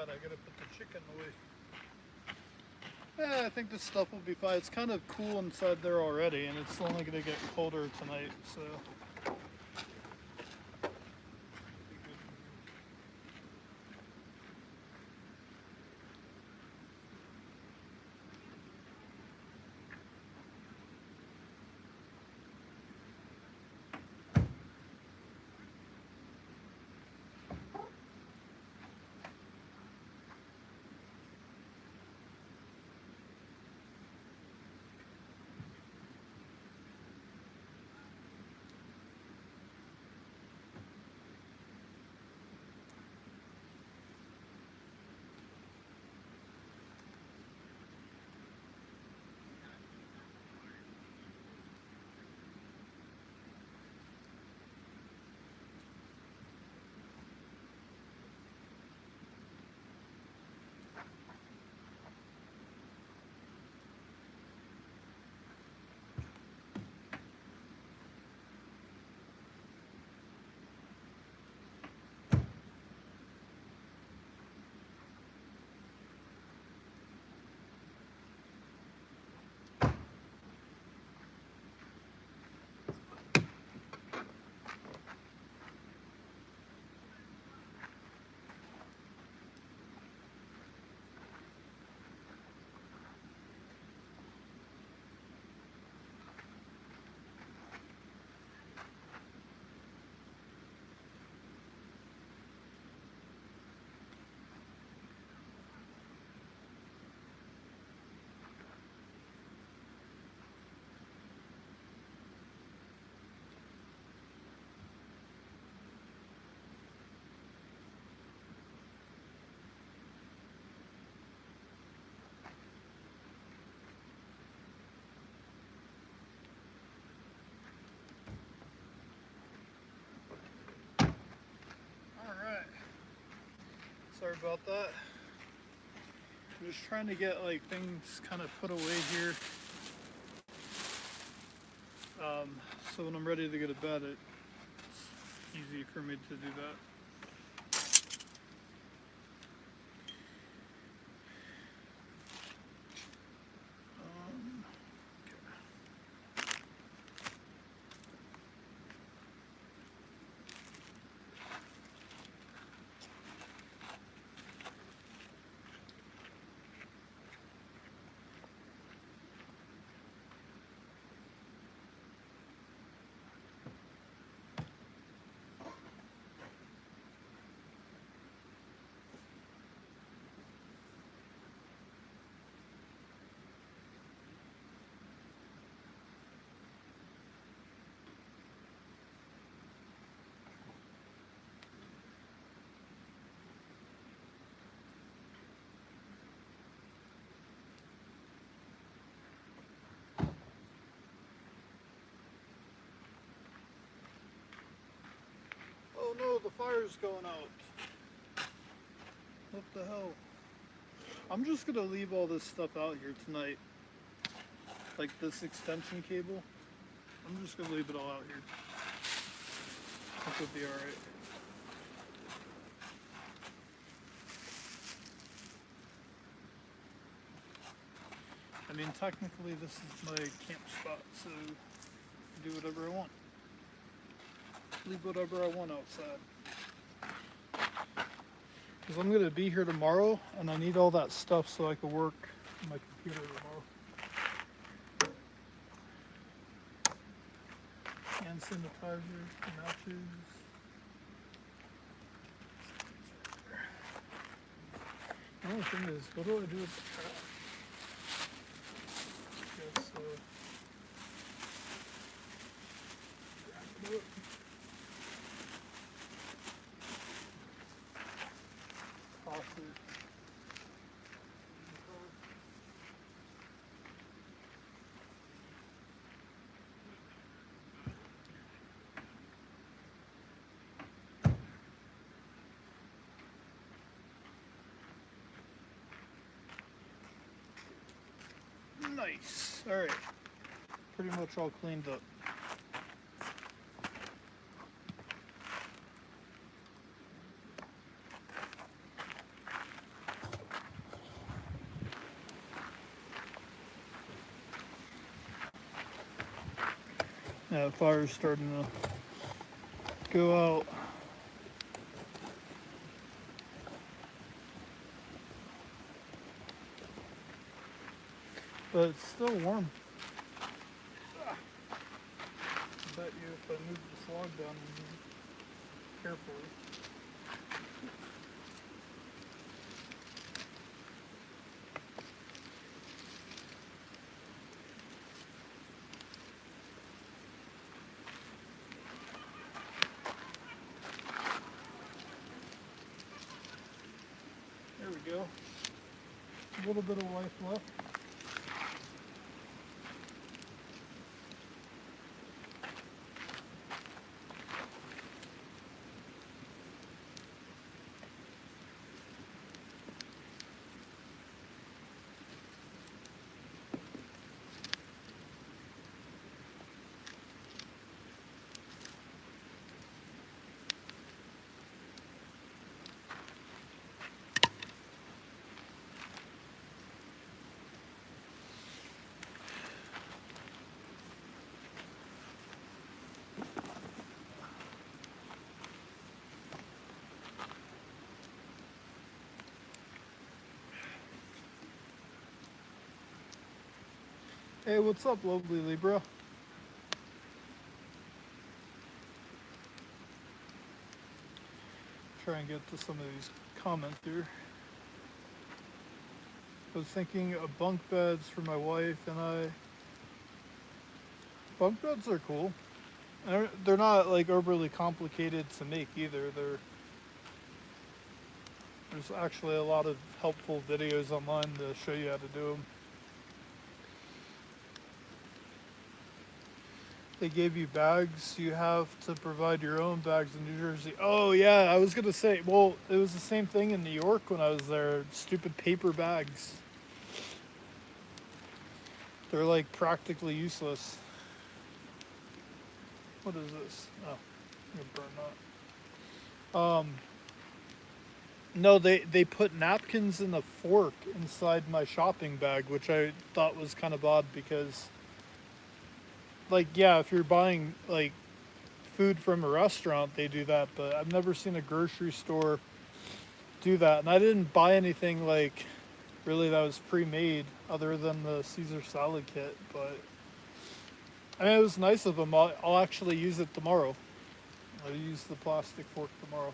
God, I gotta put the chicken away. Yeah, I think this stuff will be fine. It's kind of cool inside there already, and it's only gonna get colder tonight, so. Alright. Sorry about that. I'm just trying to get like things kind of put away here. So when I'm ready to go to bed, it's easy for me to do that. Oh no, the fire's going out. What the hell? I'm just gonna leave all this stuff out here tonight. Like this extension cable. I'm just gonna leave it all out here. I think it'll be alright. I mean, technically this is my camp spot, so I do whatever I want. Leave whatever I want outside. Because I'm going to be here tomorrow, and I need all that stuff so I can work on my computer tomorrow. Hand sanitizer, matches. The only thing is, what do I do with the trash? Guess, wrap it up. Toss it. Nice. All right. Pretty much all cleaned up. Yeah, fire's starting to go out. But it's still warm. I bet you if I move this log down carefully. There we go. A little bit of life left. Hey, what's up, lovely Libra? Try and get to some of these comments here. I was thinking of bunk beds for my wife and I. Bunk beds are cool. They're not like overly complicated to make either. There's actually a lot of helpful videos online to show you how to do them. They gave you bags. You have to provide your own bags in New Jersey. Oh yeah, I was gonna say. Well, it was the same thing in New York when I was there. Stupid paper bags. They're like practically useless. What is this? Oh, I'm gonna burn that. No, they put napkins in a fork inside my shopping bag, which I thought was kind of odd because, like, yeah, if you're buying like food from a restaurant, they do that, but I've never seen a grocery store do that. And I didn't buy anything like really that was pre-made other than the Caesar salad kit, but I mean, it was nice of them. I'll actually use it tomorrow. I'll use the plastic fork tomorrow.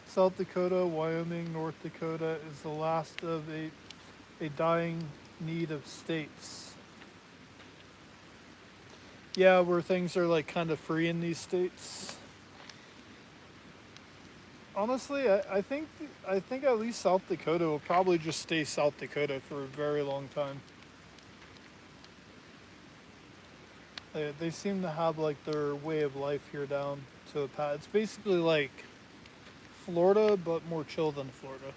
South Dakota, Wyoming, North Dakota is the last of a dying need of states. Yeah, where things are like kind of free in these states. Honestly, I think at least South Dakota will probably just stay South Dakota for a very long time. They seem to have like their way of life here down to a pat. It's basically like Florida, but more chill than Florida.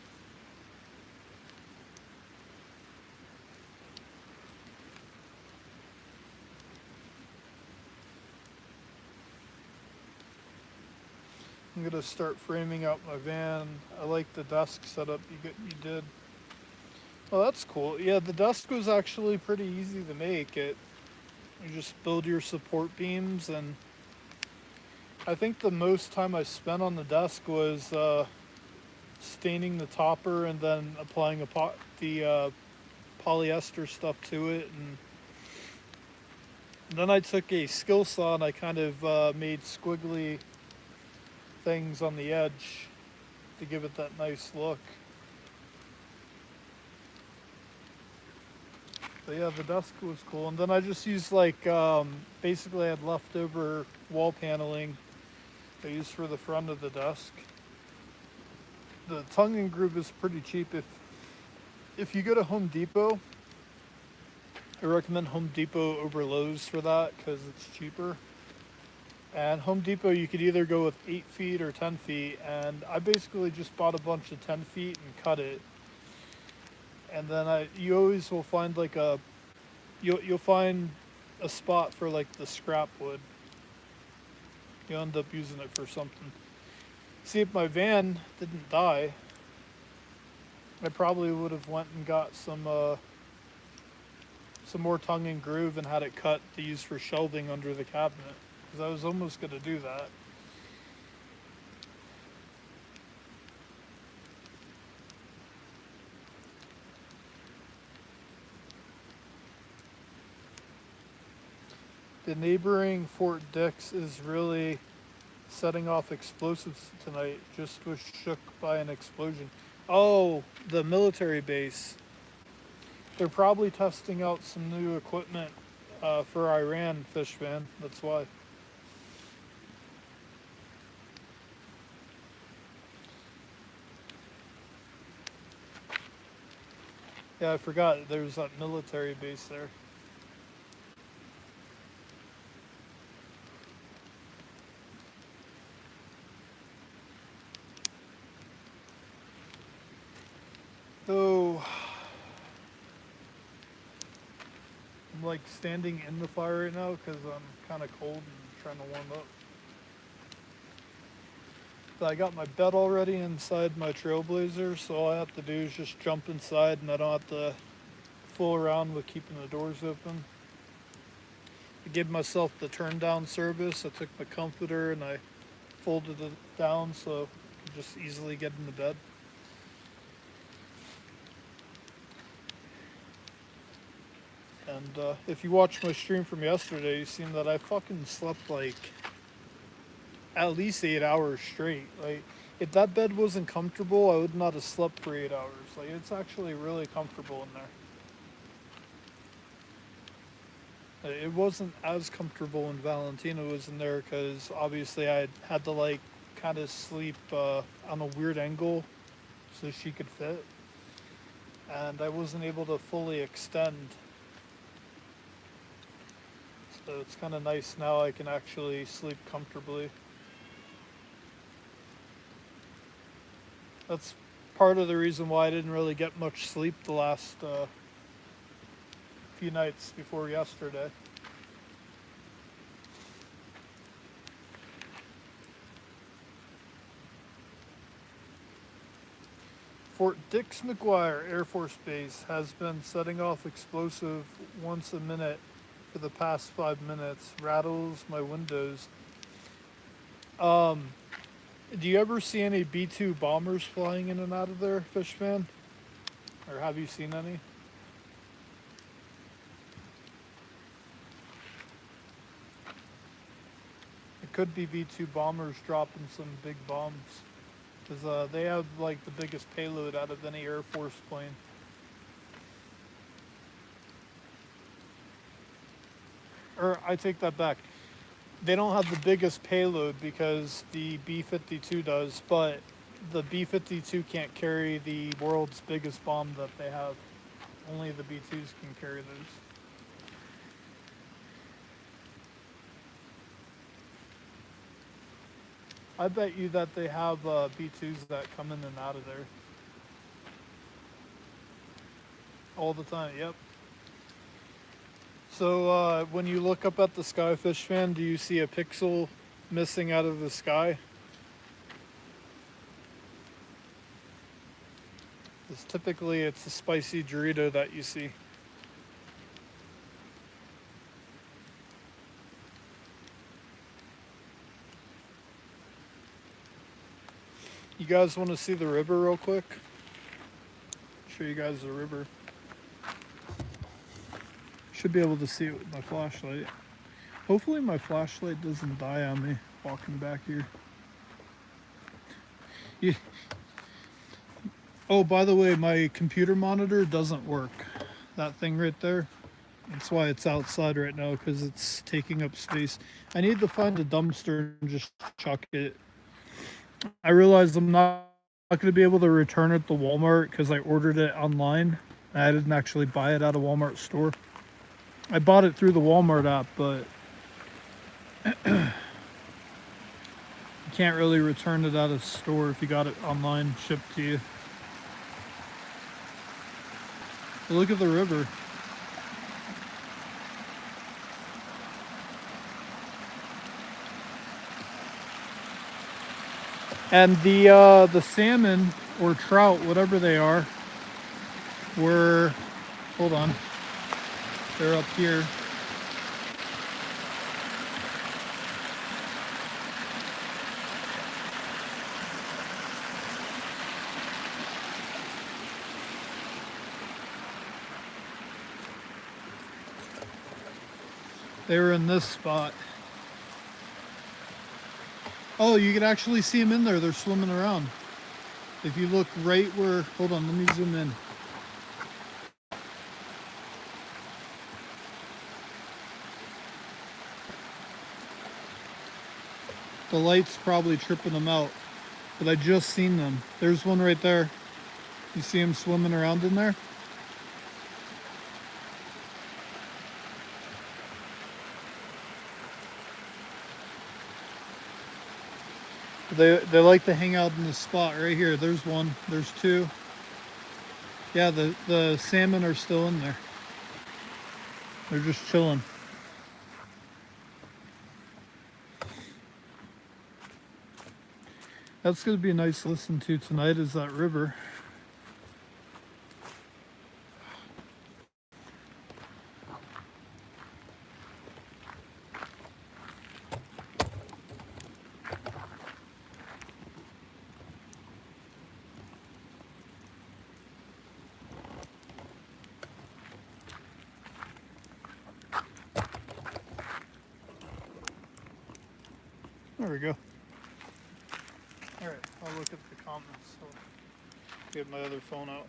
I'm gonna start framing out my van. I like the desk setup you did. Oh, that's cool. Yeah, the desk was actually pretty easy to make. You just build your support beams, and I think the most time I spent on the desk was staining the topper and then applying the polyester stuff to it, and then I took a skill saw and I kind of made squiggly things on the edge to give it that nice look. But yeah, the desk was cool, and then I just used like basically I had leftover wall paneling I used for the front of the desk. The tongue and groove is pretty cheap. If you go to Home Depot, I recommend Home Depot over Lowe's for that because it's cheaper. And Home Depot, you could either go with 8 feet or 10 feet, and I basically just bought a bunch of 10 feet and cut it. And then you always will find like you'll find a spot for like the scrap wood. You'll end up using it for something. See, if my van didn't die, I probably would have went and got some more tongue and groove and had it cut to use for shelving under the cabinet, because I was almost going to do that. The neighboring Fort Dix is really setting off explosives tonight. Just was shook by an explosion. Oh, the military base. They're probably testing out some new equipment for Iran, Fishman. That's why. Yeah, I forgot there's that military base there. So I'm like standing in the fire right now because I'm kind of cold and trying to warm up. But I got my bed already inside my trailblazer, so all I have to do is just jump inside and I don't have to fool around with keeping the doors open. I gave myself the turn down service. I took my comforter and I folded it down so I could just easily get into bed. And if you watched my stream from yesterday, you seen that I fucking slept like at least 8 hours straight. Like, if that bed wasn't comfortable, I would not have slept for 8 hours. Like, it's actually really comfortable in there. It wasn't as comfortable when Valentina was in there because obviously I had to like kind of sleep on a weird angle so she could fit, and I wasn't able to fully extend. So it's kind of nice now I can actually sleep comfortably. That's part of the reason why I didn't really get much sleep the last few nights before yesterday. Fort Dix McGuire Air Force Base has been setting off explosive once a minute for the past 5 minutes. Rattles my windows. Do you ever see any B-2 bombers flying in and out of there, Fishman? Or have you seen any? It could be B-2 bombers dropping some big bombs. Because they have like the biggest payload out of any Air Force plane. Or I take that back. They don't have the biggest payload because the B-52 does, but the B-52 can't carry the world's biggest bomb that they have. Only the B-2s can carry those. I bet you that they have B-2s that come in and out of there. All the time, yep. So when you look up at the sky, Fishman, do you see a pixel missing out of the sky? Because typically it's a spicy Dorito that you see. You guys want to see the river real quick? Show you guys the river. Should be able to see it with my flashlight. Hopefully my flashlight doesn't die on me walking back here. Yeah. Oh, by the way, my computer monitor doesn't work. That thing right there. That's why it's outside right now, because it's taking up space. I need to find a dumpster and just chuck it. I realized I'm not going to be able to return it to Walmart because I ordered it online. I didn't actually buy it at a Walmart store. I bought it through the Walmart app, but you can't really return it at a store if you got it online shipped to you. But look at the river. And the salmon or trout, whatever they are, were, hold on, they're up here. They were in this spot. Oh, you can actually see them in there. They're swimming around. If you look right where, hold on, let me zoom in. The light's probably tripping them out, but I just seen them. There's one right there. You see him swimming around in there? They like to hang out in this spot right here. There's one. There's two. Yeah, the salmon are still in there. They're just chilling. That's going to be nice to listen to tonight is that river. There we go. All right, I'll look at the comments. So get my other phone out.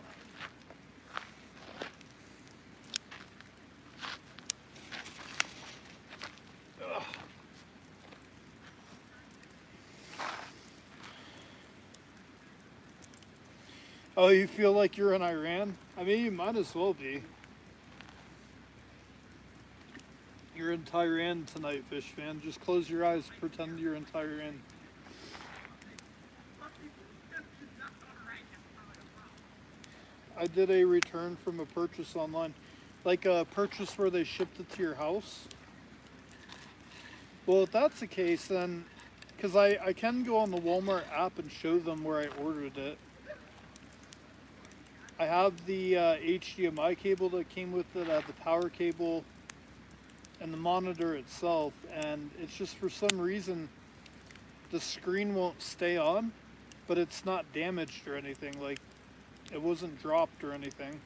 Ugh. Oh, you feel like you're in Iran? I mean, you might as well be. You're in Tehran tonight, fish fan. Just close your eyes, pretend you're in Tehran. I did a return from a purchase online. Like a purchase where they shipped it to your house. Well, if that's the case, then, because I can go on the Walmart app and show them where I ordered it. I have the HDMI cable that came with it, I have the power cable, and the monitor itself, and it's just for some reason the screen won't stay on, but it's not damaged or anything. Like, it wasn't dropped or anything.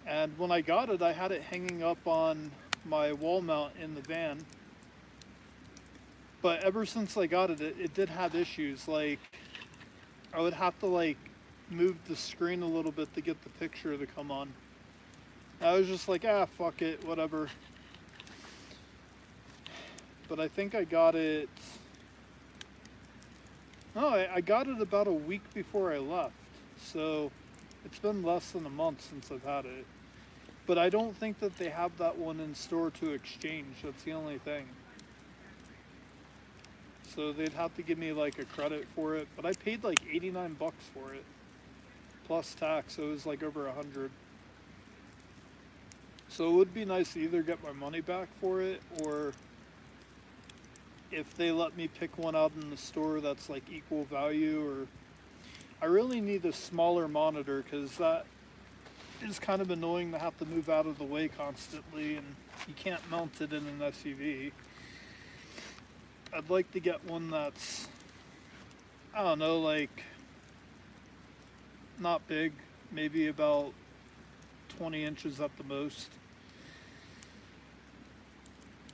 And when I got it, I had it hanging up on my wall mount in the van. But ever since I got it, it did have issues. Like, I would have to like move the screen a little bit to get the picture to come on. I was just like, ah, fuck it, whatever. But I think I got it. No, I got it about a week before I left. So it's been less than a month since I've had it. But I don't think that they have that one in store to exchange. That's the only thing. So they'd have to give me like a credit for it. But I paid like 89 bucks for it. Plus tax, so it was like over 100. So it would be nice to either get my money back for it, or if they let me pick one out in the store that's like equal value. Or I really need a smaller monitor because that is kind of annoying to have to move out of the way constantly, and you can't mount it in an SUV. I'd like to get one that's, I don't know, like not big, maybe about 20 inches at the most.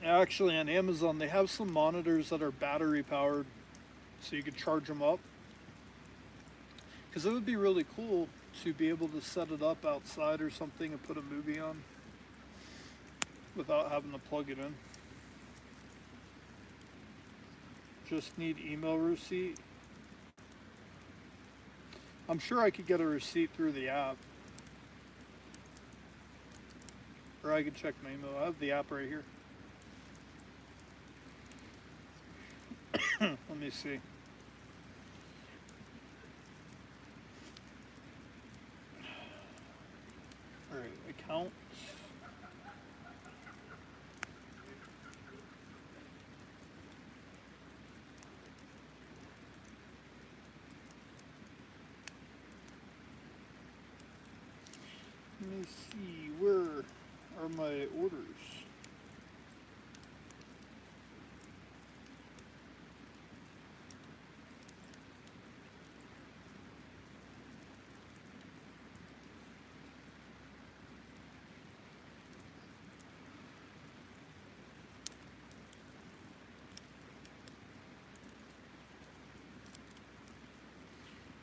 Actually, on Amazon, they have some monitors that are battery powered, so you could charge them up. Because it would be really cool to be able to set it up outside or something and put a movie on without having to plug it in. Just need email receipt. I'm sure I could get a receipt through the app. Or I could check my email. I have the app right here. Let me see. Alright, accounts. Let me see, where are my orders?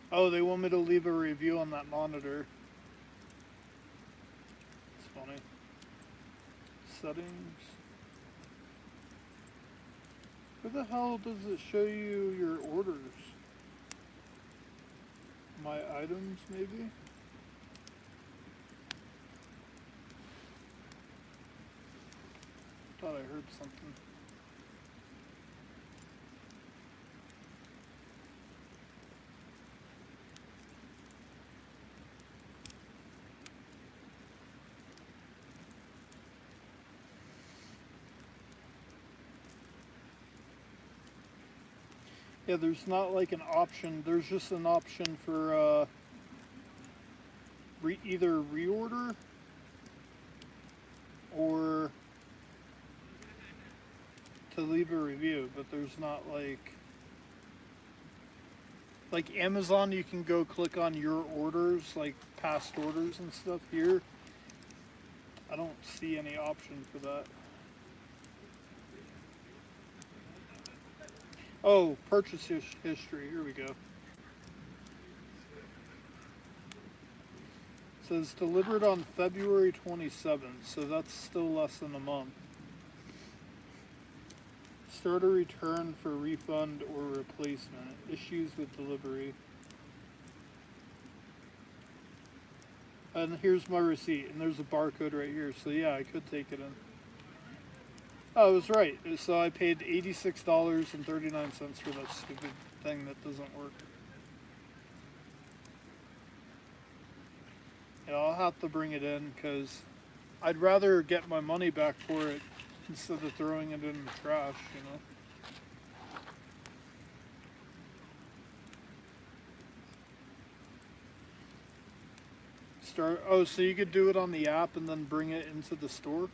Oh, they want me to leave a review on that monitor. It's funny. Settings. Where the hell does it show you your orders? My items, maybe? Thought I heard something. Yeah, there's not like an option. There's just an option for either reorder or to leave a review, but there's not like Amazon. You can go click on your orders, like past orders and stuff. Here I don't see any option for that. Oh, purchase history. Here we go. It says delivered on February 27th, so that's still less than a month. Start a return for refund or replacement. Issues with delivery. And here's my receipt, and there's a barcode right here, so yeah, I could take it in. Oh, I was right. So I paid $86.39 for that stupid thing that doesn't work. Yeah, I'll have to bring it in because I'd rather get my money back for it instead of throwing it in the trash, you know. Oh, so you could do it on the app and then bring it into the store?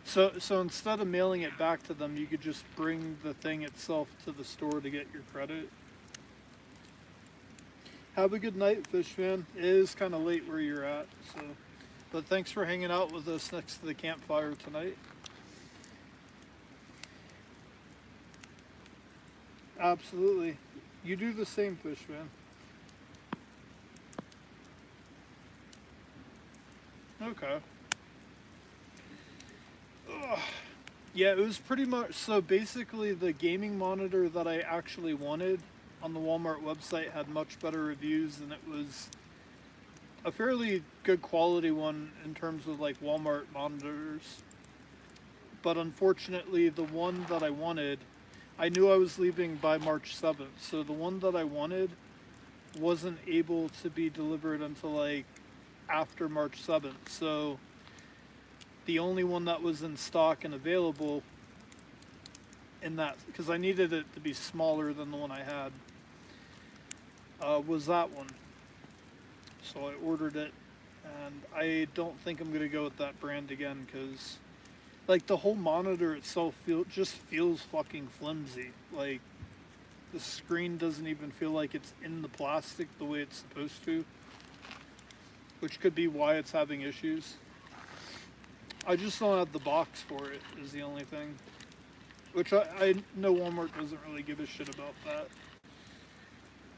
So instead of mailing it back to them, you could just bring the thing itself to the store to get your credit? Have a good night, Fishman. It is kind of late where you're at, so. But thanks for hanging out with us next to the campfire tonight. Absolutely. You do the same, Fishman. Okay. Ugh. Yeah, it was pretty much, so basically the gaming monitor that I actually wanted on the Walmart website had much better reviews, and it was a fairly good quality one in terms of like Walmart monitors. But unfortunately, the one that I wanted, I knew I was leaving by March 7th, so the one that I wanted wasn't able to be delivered until like after March 7th. So the only one that was in stock and available in that, because I needed it to be smaller than the one I had, was that one. So I ordered it, and I don't think I'm going to go with that brand again because like the whole monitor itself just feels fucking flimsy. Like the screen doesn't even feel like it's in the plastic the way it's supposed to, which could be why it's having issues. I just don't have the box for it is the only thing, which I know Walmart doesn't really give a shit about that.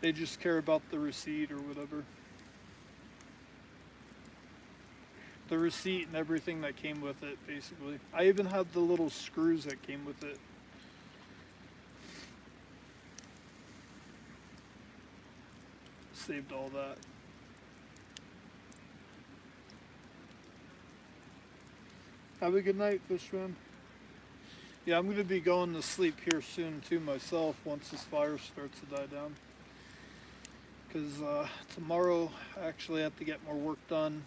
They just care about the receipt or whatever. The receipt and everything that came with it, basically. I even had the little screws that came with it. Saved all that. Have a good night, Fishman. Yeah, I'm going to be going to sleep here soon, too, myself, once this fire starts to die down. Because tomorrow, I actually have to get more work done.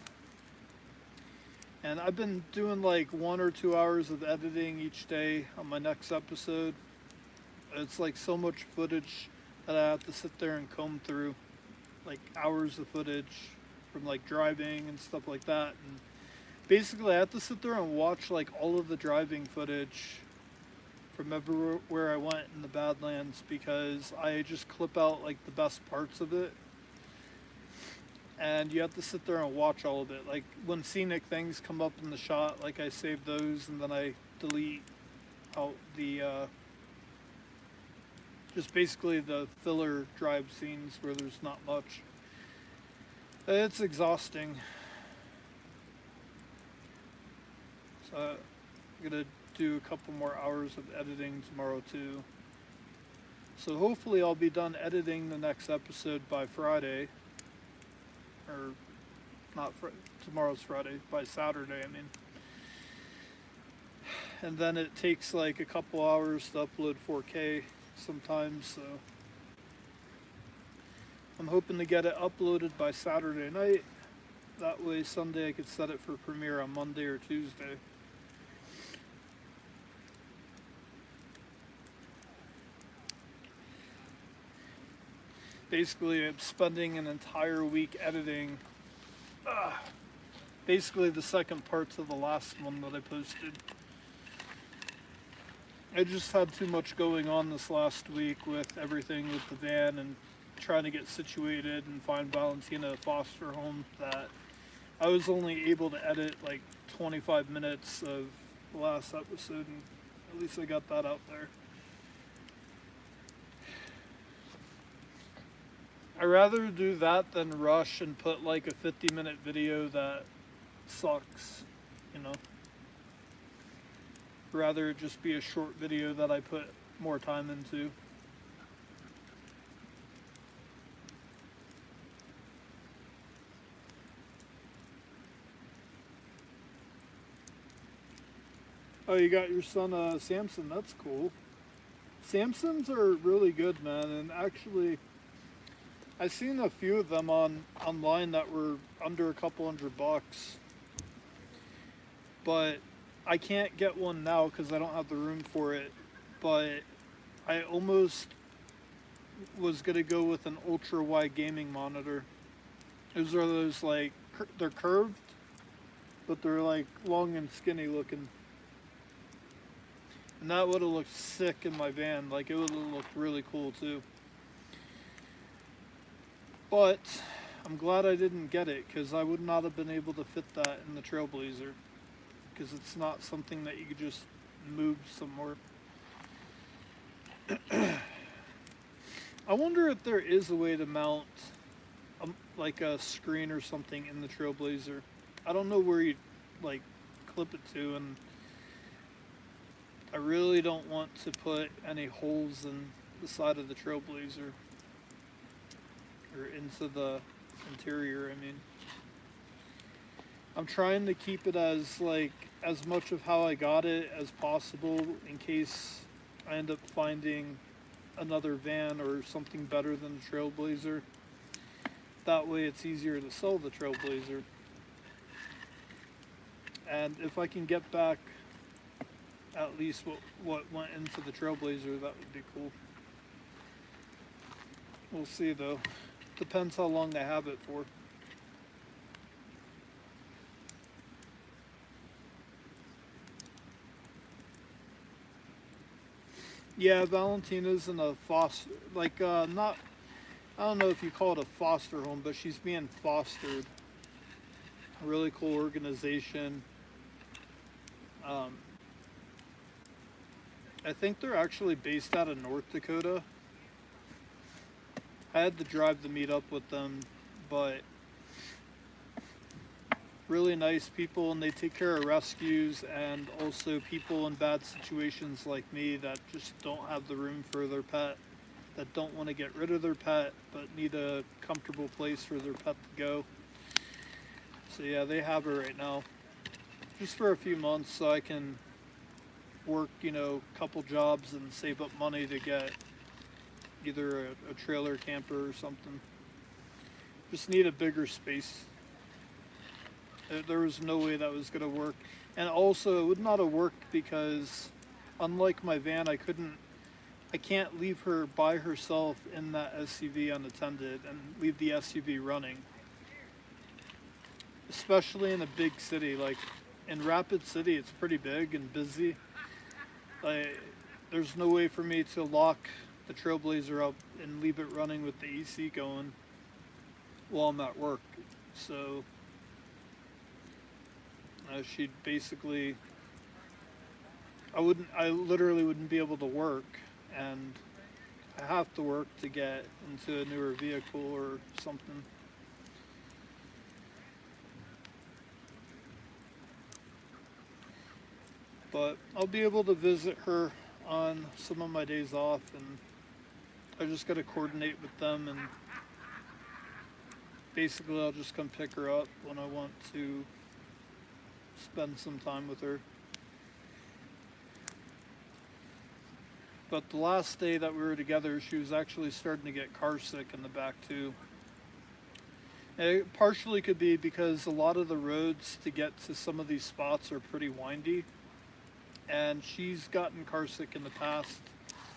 And I've been doing like 1 or 2 hours of editing each day on my next episode. It's like so much footage that I have to sit there and comb through. Like hours of footage. from like driving and stuff like that. And basically I have to sit there and watch like all of the driving footage from everywhere I went in the Badlands, because I just clip out like the best parts of it, and you have to sit there and watch all of it. Like when scenic things come up in the shot, like I save those and then I delete out the just basically the filler drive scenes where there's not much. It's exhausting. So I'm gonna do a couple more hours of editing tomorrow too. So hopefully I'll be done editing the next episode by Friday. Or not tomorrow's Friday, by Saturday I mean. And then it takes like a couple hours to upload 4K sometimes, so I'm hoping to get it uploaded by Saturday night. That way Sunday I could set it for premiere on Monday or Tuesday. Basically I'm spending an entire week editing basically the second parts of the last one that I posted. I just had too much going on this last week with everything with the van and trying to get situated and find Valentina a foster home, that I was only able to edit like 25 minutes of the last episode, and at least I got that out there. I'd rather do that than rush and put like a 50-minute video that sucks, you know. Rather it just be a short video that I put more time into. Oh, you got your son Samson, that's cool. Samsons are really good, man, and actually I've seen a few of them online that were under a couple $100, but I can't get one now because I don't have the room for it. But I almost was gonna go with an ultra wide gaming monitor. Those are those like they're curved, but they're like long and skinny looking, and that would have looked sick in my van. Like it would have looked really cool too. But I'm glad I didn't get it, because I would not have been able to fit that in the Trailblazer, because it's not something that you could just move somewhere. I wonder if there is a way to mount like a screen or something in the Trailblazer. I don't know where you like clip it to, and I really don't want to put any holes in the side of the Trailblazer. Or into the interior, I mean. I'm trying to keep it as much of how I got it as possible, in case I end up finding another van or something better than the Trailblazer. That way it's easier to sell the Trailblazer. And if I can get back at least what went into the Trailblazer, that would be cool. We'll see though. Depends how long they have it for. Yeah, Valentina's in a foster, like not, I don't know if you call it a foster home, but she's being fostered. A really cool organization. I think they're actually based out of North Dakota. I had to drive to meet up with them, but really nice people, and they take care of rescues and also people in bad situations like me that just don't have the room for their pet, that don't want to get rid of their pet but need a comfortable place for their pet to go. So yeah, they have her right now just for a few months so I can work, you know, a couple jobs and save up money to get either a trailer camper or something. Just need a bigger space. There was no way that was going to work. And also it would not have worked because unlike my van, I can't leave her by herself in that SUV unattended and leave the SUV running. especially in a big city. Like in Rapid City, it's pretty big and busy. Like, there's no way for me to lock the Trailblazer up and leave it running with the AC going while I'm at work. So she'd basically, I literally wouldn't be able to work, and I have to work to get into a newer vehicle or something. But I'll be able to visit her on some of my days off, and I just got to coordinate with them, and basically I'll just come pick her up when I want to spend some time with her. But the last day that we were together, she was actually starting to get car sick in the back too. And it partially could be because a lot of the roads to get to some of these spots are pretty windy, and she's gotten car sick in the past.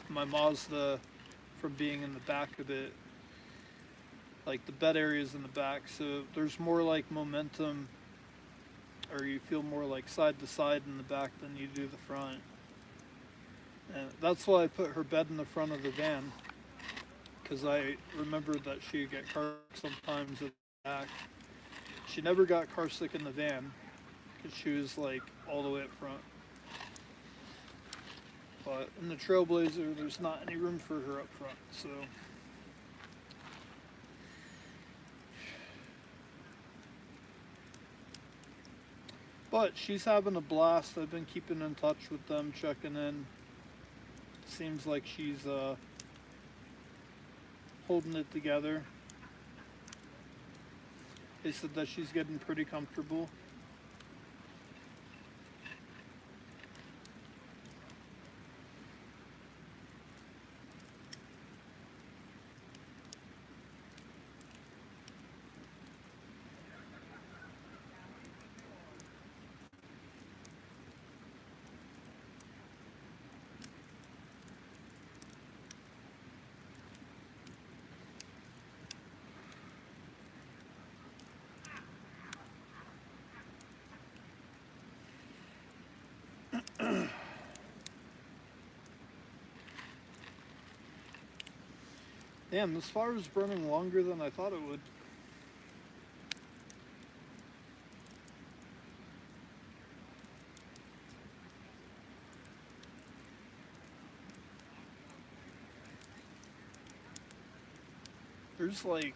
My Mazda, from being in the back of it, like the bed areas in the back, so there's more like momentum, or you feel more like side to side in the back than you do the front. And that's why I put her bed in the front of the van, because I remembered that she'd get car sick sometimes in the back. She never got car sick in the van because she was like all the way up front. But in the Trailblazer, there's not any room for her up front, so. But she's having a blast. I've been keeping in touch with them, checking in. Seems like she's holding it together. They said that she's getting pretty comfortable. Damn, this fire is burning longer than I thought it would. There's like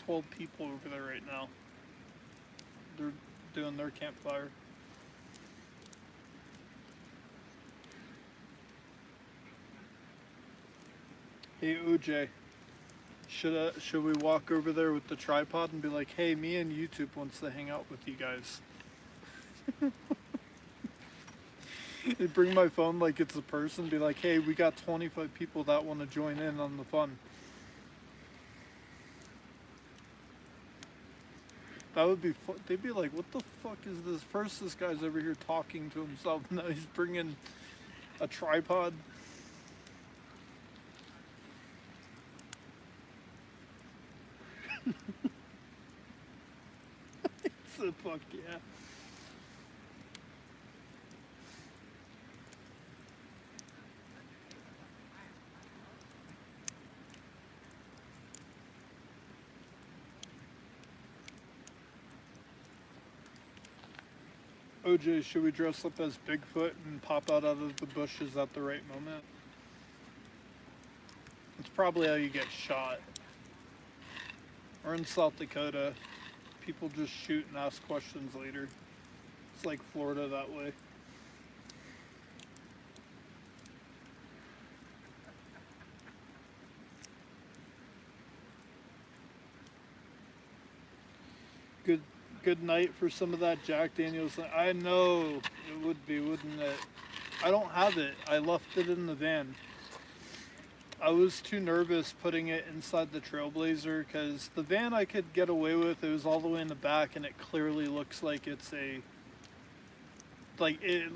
12 people over there right now. They're doing their campfire. Hey OJ, should we walk over there with the tripod and be like, hey, me and YouTube wants to hang out with you guys? And bring my phone like it's a person, be like, hey, we got 25 people that want to join in on the fun. That would be fun. They'd be like, what the fuck is this? First, this guy's over here talking to himself, now he's bringing a tripod. So fuck yeah. OJ, should we dress up as Bigfoot and pop out of the bushes at the right moment? It's probably how you get shot. Or in South Dakota, people just shoot and ask questions later. It's like Florida that way. Good night for some of that Jack Daniels. I know it would be, wouldn't it? I don't have it. I left it in the van. I was too nervous putting it inside the Trailblazer because the van I could get away with. It was all the way in the back, and it clearly looks like it's it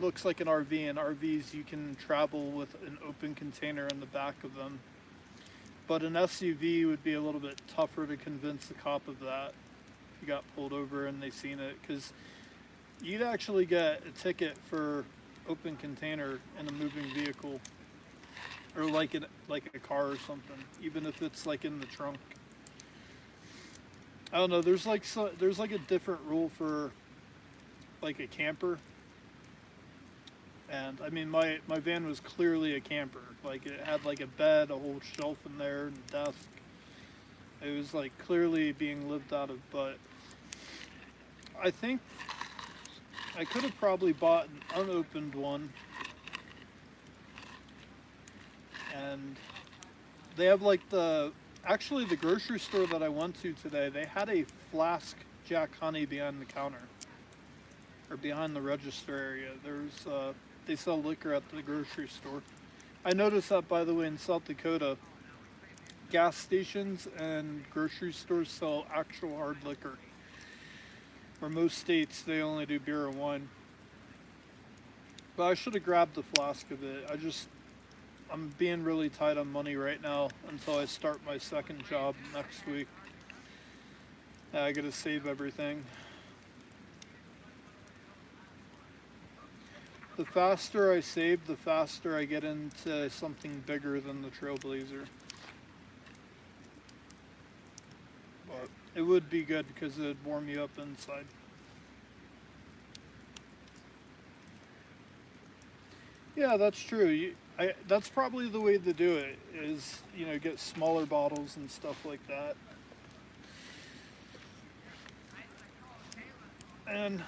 looks like an RV. And RVs, you can travel with an open container in the back of them. But an SUV would be a little bit tougher to convince the cop of that. If you got pulled over and they seen it, because you'd actually get a ticket for open container in a moving vehicle, or like a car or something, even if it's like in the trunk. I don't know. There's like a different rule for like a camper, and I mean my van was clearly a camper. Like it had like a bed, a whole shelf in there, and a desk. It was like clearly being lived out of. But I think I could have probably bought an unopened one, and they have like actually the grocery store that I went to today, they had a flask Jack Honey behind the counter, or behind the register area. They sell liquor at the grocery store. I noticed that, by the way, in South Dakota, gas stations and grocery stores sell actual hard liquor. Where most states, they only do beer and wine. But I should have grabbed the flask of it. I'm being really tight on money right now until I start my second job next week. I gotta save everything. The faster I save, the faster I get into something bigger than the Trailblazer. But it would be good because it'd warm you up inside. Yeah, that's true. That's probably the way to do it, is, get smaller bottles and stuff like that. And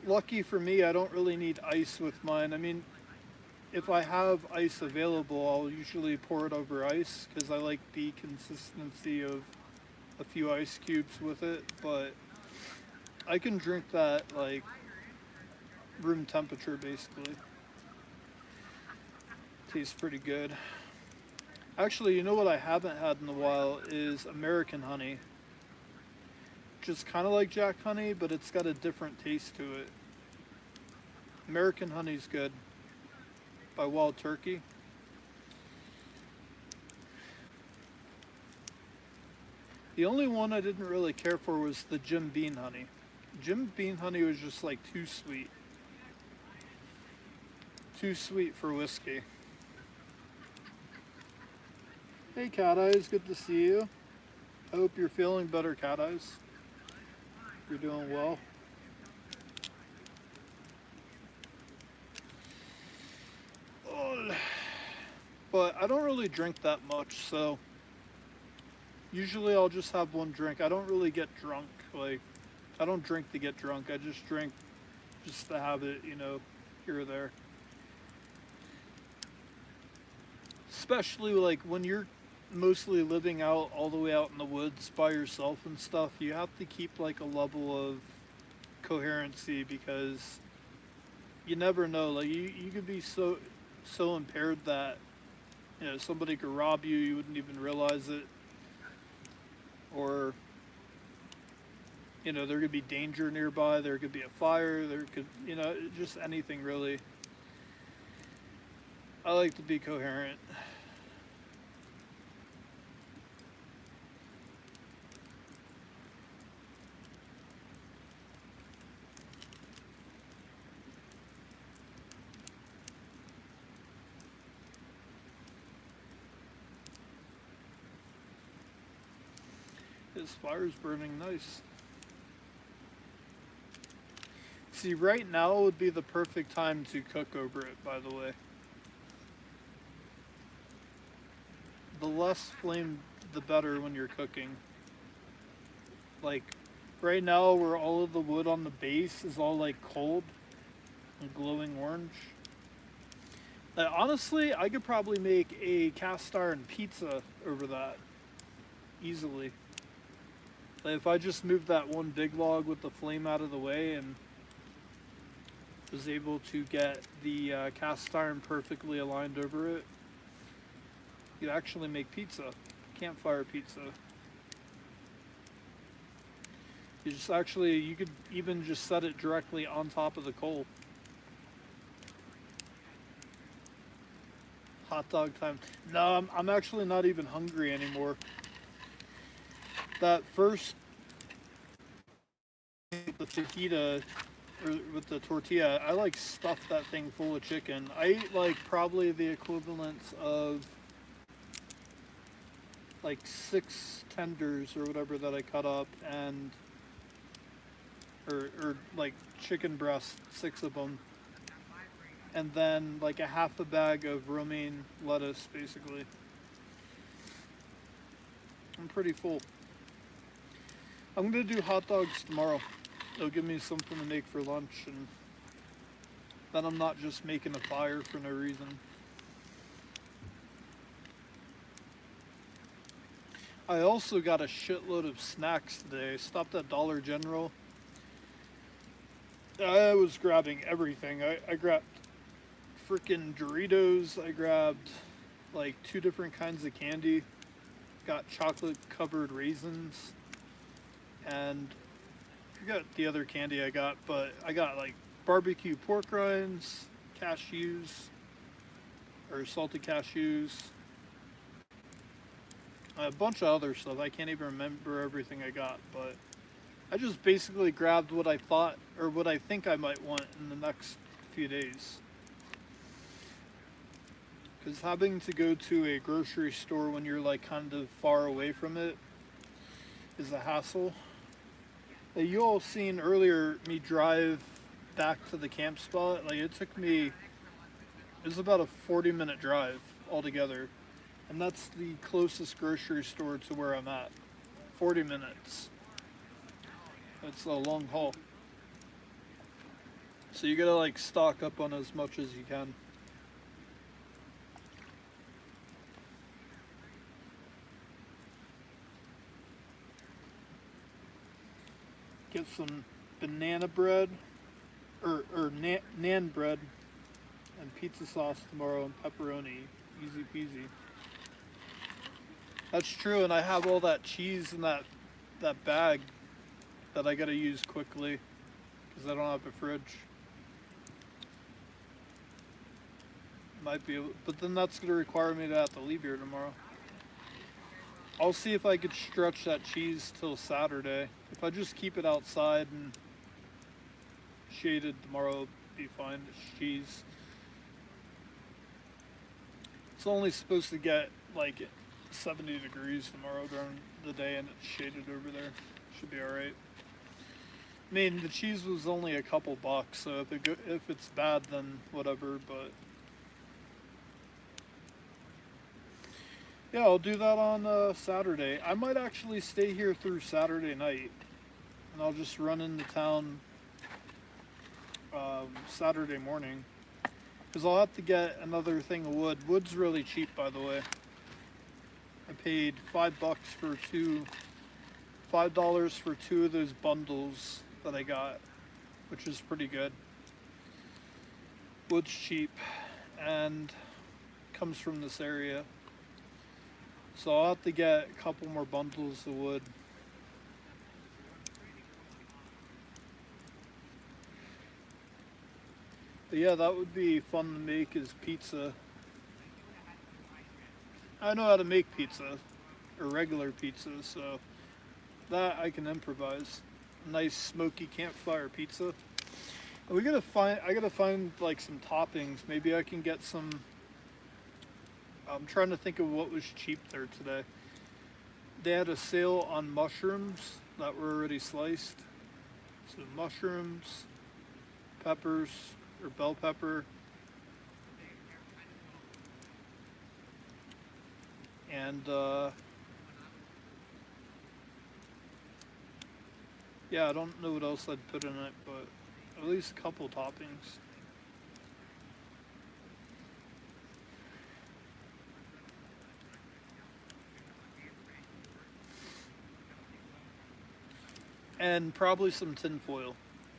lucky for me, I don't really need ice with mine. I mean, if I have ice available, I'll usually pour it over ice because I like the consistency of a few ice cubes with it. But I can drink that like room temperature basically. Tastes pretty good. Actually, you know what I haven't had in a while is American honey. Just kind of like Jack Honey, but it's got a different taste to it. American Honey's good, by Wild Turkey. The only one I didn't really care for was the Jim Beam honey. Jim Beam honey was just like too sweet. Too sweet for whiskey. Hey Cat Eyes, good to see you. I hope you're feeling better, Cat Eyes. You're doing well. But I don't really drink that much, so usually I'll just have one drink. I don't really get drunk. Like, I don't drink to get drunk. I just drink just to have it, here or there. Especially like when you're mostly living out all the way out in the woods by yourself and stuff, you have to keep like a level of coherency because you never know. Like you could be so impaired that somebody could rob you, you wouldn't even realize it, or there could be danger nearby, there could be a fire, there could just anything really. I like to be coherent. His fire's burning nice. See, right now would be the perfect time to cook over it, by the way. The less flame, the better when you're cooking. Like, right now where all of the wood on the base is all like cold and glowing orange. Honestly, I could probably make a cast iron pizza over that easily. Like if I just moved that one big log with the flame out of the way and was able to get the cast iron perfectly aligned over it, you could actually make pizza, campfire pizza. You could even just set it directly on top of the coal. Hot dog time. No, I'm actually not even hungry anymore. That first, the fajita, or with the tortilla, I like stuffed that thing full of chicken. I ate like probably the equivalent of like 6 tenders or whatever that I cut up, and or like chicken breast, 6 of them, and then like a half a bag of romaine lettuce, basically. I'm pretty full. I'm gonna do hot dogs tomorrow. It'll give me something to make for lunch, and then I'm not just making a fire for no reason. I also got a shitload of snacks today. I stopped at Dollar General. I was grabbing everything. I grabbed freaking Doritos. I grabbed like 2 different kinds of candy. Got chocolate covered raisins. And I forgot the other candy I got, but I got like barbecue pork rinds, cashews, or salted cashews, a bunch of other stuff. I can't even remember everything I got, but I just basically grabbed what I thought, or what I think I might want in the next few days. Because having to go to a grocery store when you're like kind of far away from it is a hassle. You all seen earlier me drive back to the camp spot. Like it was about a 40-minute drive altogether. And that's the closest grocery store to where I'm at. 40 minutes. It's a long haul. So you gotta like stock up on as much as you can. Get some banana bread, or naan bread, and pizza sauce tomorrow, and pepperoni. Easy peasy. That's true, and I have all that cheese in that bag that I gotta use quickly because I don't have a fridge. Might be able, but then that's gonna require me to have to leave here tomorrow. I'll see if I could stretch that cheese till Saturday. If I just keep it outside and shaded tomorrow, it'll be fine. It's cheese. It's only supposed to get like 70 degrees tomorrow during the day, and it's shaded over there. Should be alright. I mean, the cheese was only a couple bucks, so if it's bad, then whatever, but yeah, I'll do that on Saturday. I might actually stay here through Saturday night, and I'll just run into town Saturday morning, because I'll have to get another thing of wood. Wood's really cheap, by the way. I paid $5 for $5 for 2 of those bundles that I got, which is pretty good. Wood's cheap and comes from this area. So I'll have to get a couple more bundles of wood. But yeah, that would be fun to make, is pizza. I know how to make pizza, or regular pizza, so that I can improvise. Nice smoky campfire pizza. And I gotta find like some toppings. Maybe I can get some. I'm trying to think of what was cheap there today. They had a sale on mushrooms that were already sliced. So mushrooms, peppers, or bell pepper, and yeah, I don't know what else I'd put in it, but at least a couple toppings. And probably some tinfoil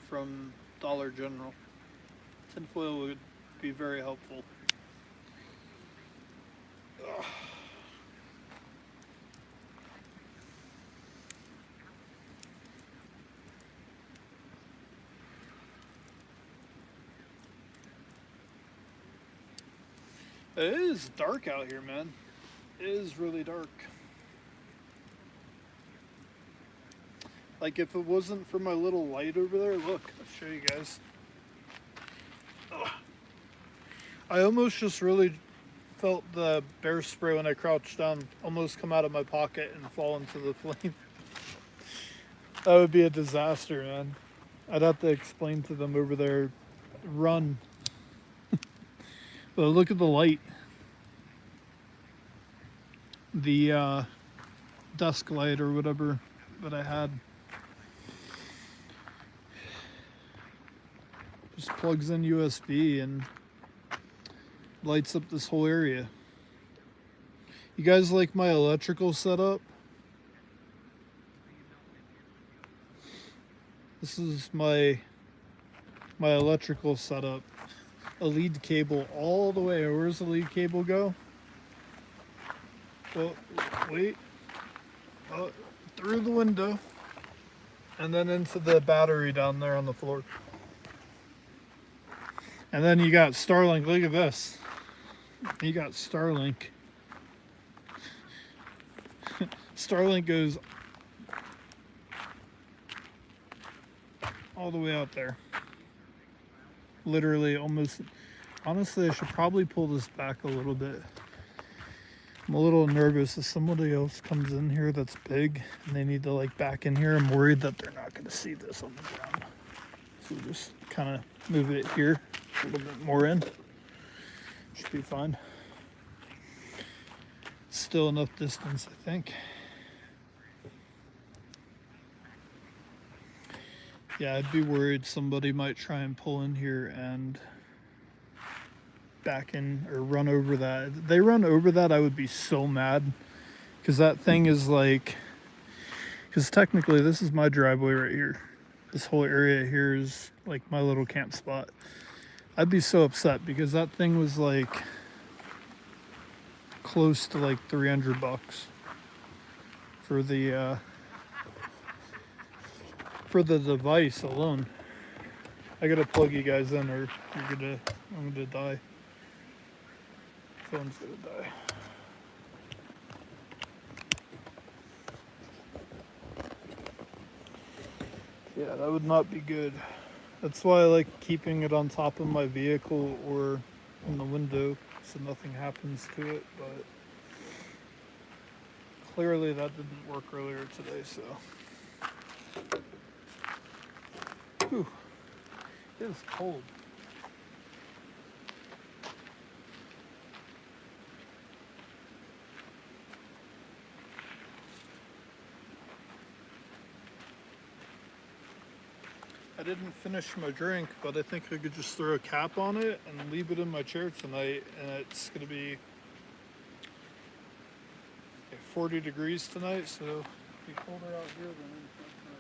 from Dollar General. Tinfoil would be very helpful. Ugh. It is dark out here, man. It is really dark. Like, if it wasn't for my little light over there, look, I'll show you guys. Ugh. I almost just really felt the bear spray when I crouched down almost come out of my pocket and fall into the flame. That would be a disaster, man. I'd have to explain to them over there, run. But look at the light. The dusk light or whatever that I had. Just plugs in USB and lights up this whole area. You guys like my electrical setup? This is my electrical setup. A lead cable all the way. Where's the lead cable go? Well, wait. Through the window. And then into the battery down there on the floor. And then you got Starlink. Look at this. You got Starlink. Starlink goes all the way out there. Literally almost. Honestly, I should probably pull this back a little bit. I'm a little nervous if somebody else comes in here that's big and they need to like back in here. I'm worried that they're not going to see this on the ground. So we'll just kind of move it here a little bit more in. Should be fine. Still enough distance, I think. Yeah, I'd be worried somebody might try and pull in here and back in or run over that. If they run over that, I would be so mad. Because that thing is like... Because technically this is my driveway right here. This whole area here is like my little camp spot. I'd be so upset because that thing was like close to like $300 for the device alone. I gotta plug you guys in or I'm gonna die. Phone's gonna die. Yeah, that would not be good. That's why I like keeping it on top of my vehicle or in the window so nothing happens to it, but clearly that didn't work earlier today, so. Whew. It is cold. I didn't finish my drink, but I think I could just throw a cap on it and leave it in my chair tonight, and it's gonna be 40 degrees tonight, so it'll be colder out here than inside my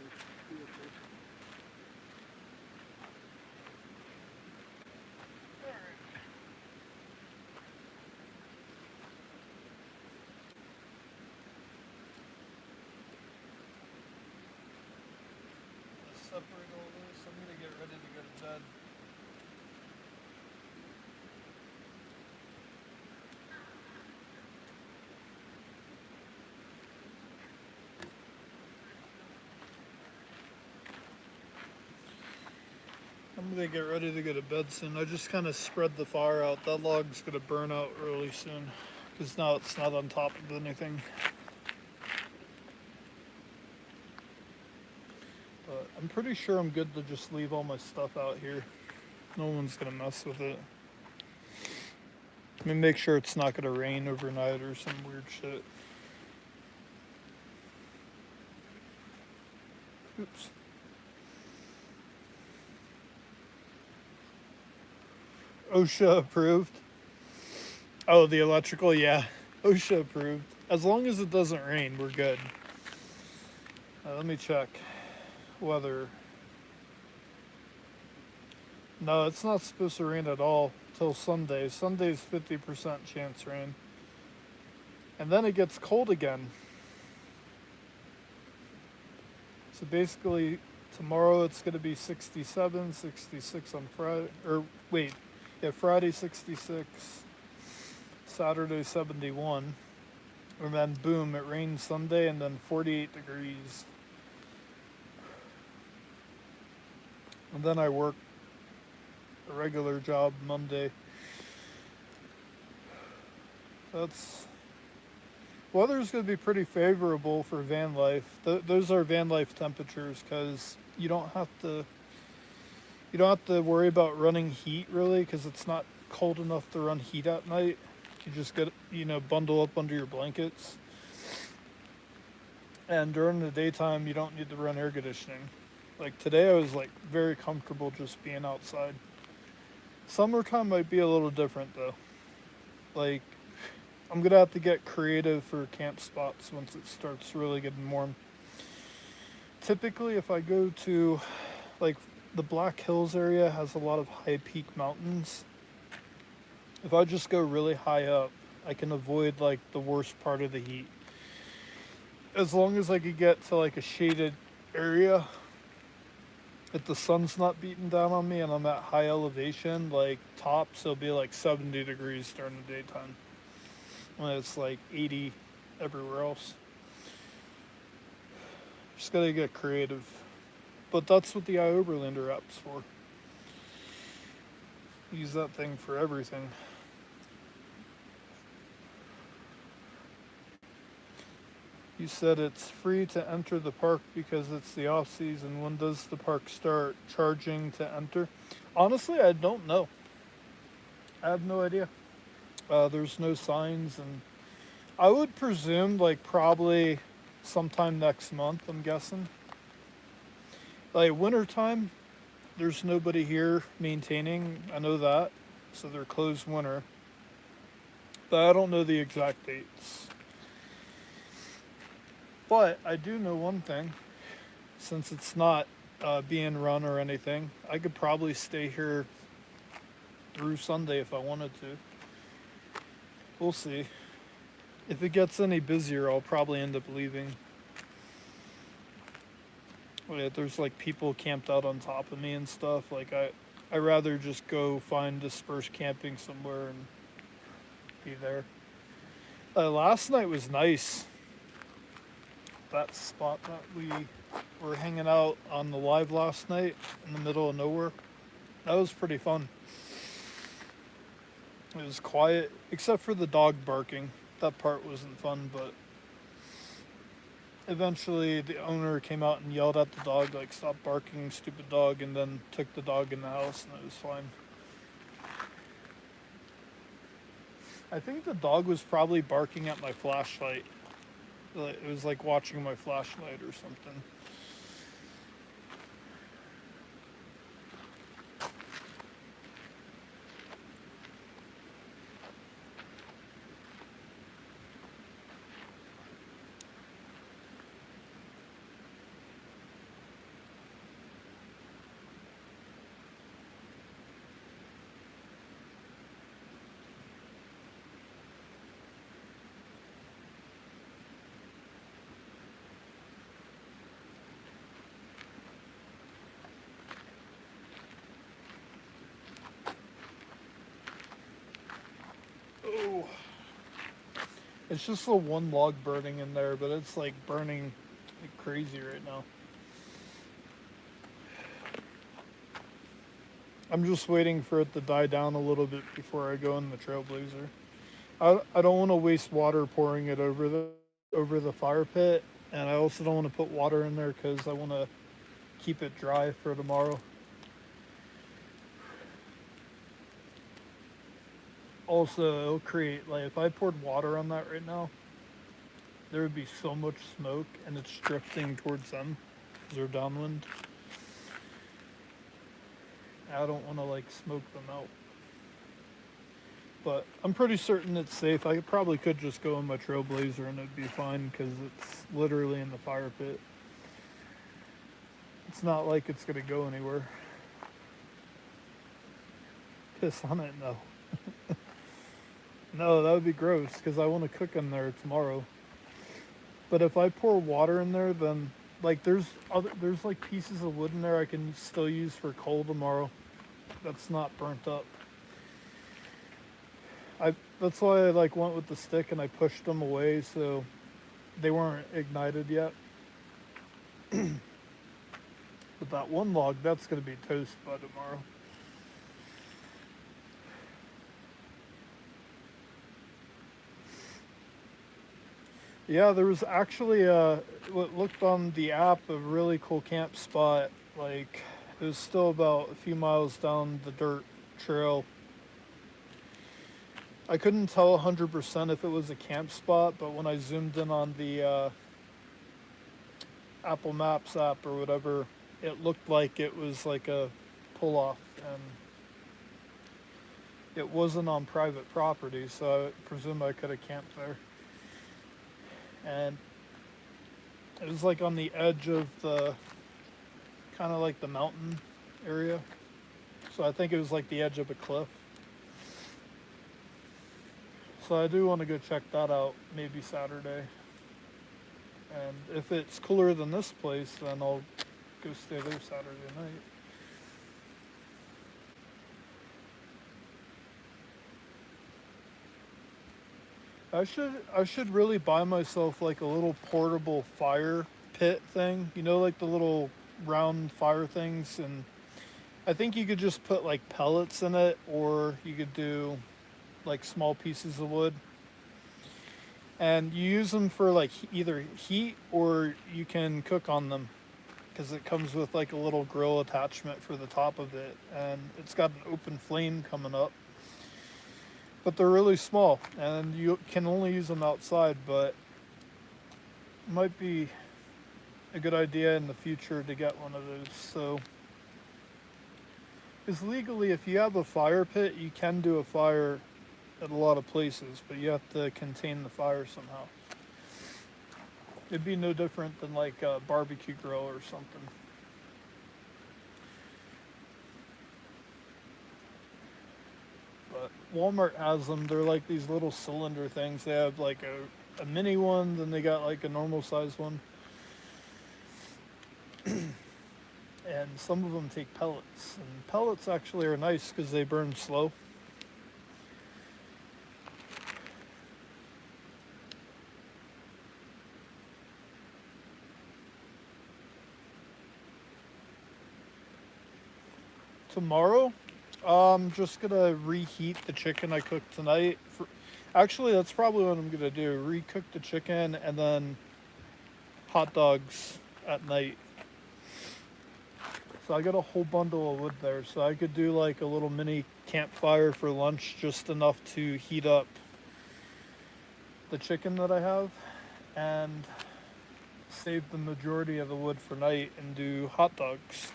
vehicle. Separate all this. I'm gonna get ready to go to bed. I'm gonna get ready to go to bed soon. I just kind of spread the fire out. That log's gonna burn out really soon because now it's not on top of anything. But I'm pretty sure I'm good to just leave all my stuff out here. No one's gonna mess with it. Let me make sure it's not gonna rain overnight or some weird shit. Oops. OSHA approved. Oh, the electrical, yeah. OSHA approved. As long as it doesn't rain, we're good. Let me check. Weather. No, it's not supposed to rain at all till Sunday. Sunday's 50% chance rain. And then it gets cold again. So basically, tomorrow it's going to be 67, 66 on Friday. Or wait, yeah, Friday 66. Saturday 71, and then boom, it rained Sunday, and then 48 degrees. And then I worked a regular job Monday. That's weather's going to be pretty favorable for van life. Those are van life temperatures because you don't have to worry about running heat really because it's not cold enough to run heat at night. You just get bundle up under your blankets. And during the daytime, you don't need to run air conditioning. Like today, I was like very comfortable just being outside. Summertime might be a little different though. Like I'm gonna have to get creative for camp spots once it starts really getting warm. Typically, if I go to like the Black Hills area has a lot of high peak mountains. If I just go really high up, I can avoid like the worst part of the heat. As long as I could get to like a shaded area, if the sun's not beating down on me and I'm at high elevation, like tops, it'll be like 70 degrees during the daytime. When it's like 80 everywhere else. Just gotta get creative. But that's what the Overlander app's for. Use that thing for everything. You said it's free to enter the park because it's the off season. When does the park start charging to enter? Honestly, I don't know. I have no idea. There's no signs, and I would presume like probably sometime next month, I'm guessing. Like wintertime, there's nobody here maintaining. I know that. So they're closed winter. But I don't know the exact dates. But I do know one thing. Since it's not being run or anything, I could probably stay here through Sunday if I wanted to. We'll see. If it gets any busier, I'll probably end up leaving. Yeah, there's like people camped out on top of me and stuff. Like I rather just go find dispersed camping somewhere and be there. Last night was nice. That spot that we were hanging out on the live last night in the middle of nowhere. That was pretty fun. It was quiet, except for the dog barking. That part wasn't fun, but eventually the owner came out and yelled at the dog, like, stop barking, stupid dog, and then took the dog in the house, and it was fine. I think the dog was probably barking at my flashlight. It was like watching my flashlight or something. Oh. It's just the one log burning in there, but it's like burning like crazy right now. I'm just waiting for it to die down a little bit before I go in the trailblazer. I don't want to waste water pouring it over the fire pit, and I also don't want to put water in there because I want to keep it dry for tomorrow. Also, it'll create, like, if I poured water on that right now, there would be so much smoke, and it's drifting towards them because they're downwind. I don't want to, like, smoke them out. But I'm pretty certain it's safe. I probably could just go in my trailblazer and it'd be fine because it's literally in the fire pit. It's not like it's going to go anywhere. Piss on it? No. No, that would be gross because I want to cook in there tomorrow. But if I pour water in there, then like there's like pieces of wood in there I can still use for coal tomorrow. That's not burnt up. That's why I like went with the stick and I pushed them away so they weren't ignited yet. But that one log, that's gonna be toast by tomorrow. Yeah, there was actually what looked on the app a really cool camp spot. Like it was still about a few miles down the dirt trail. I couldn't tell 100% if it was a camp spot, but when I zoomed in on the Apple Maps app or whatever, it looked like it was like a pull off, and it wasn't on private property, so I presume I could have camped there. And it was like on the edge of the kind of like the mountain area. So I think it was like the edge of a cliff. So I do want to go check that out maybe Saturday. And if it's cooler than this place, then I'll go stay there Saturday night. I should really buy myself like a little portable fire pit thing. You know, like the little round fire things, and I think you could just put like pellets in it, or you could do like small pieces of wood. And you use them for like either heat or you can cook on them because it comes with like a little grill attachment for the top of it, and it's got an open flame coming up. But they're really small and you can only use them outside, but it might be a good idea in the future to get one of those. So, because legally, if you have a fire pit, you can do a fire at a lot of places, but you have to contain the fire somehow. It'd be no different than like a barbecue grill or something. But Walmart has them. They're like these little cylinder things. They have like a mini one, then they got like a normal size one. And some of them take pellets. And pellets actually are nice because they burn slow. Tomorrow, I'm just gonna reheat the chicken I cooked tonight. Actually, that's probably what I'm gonna do. Recook the chicken and then hot dogs at night. So I got a whole bundle of wood there, so I could do like a little mini campfire for lunch, just enough to heat up the chicken that I have, and save the majority of the wood for night and do hot dogs.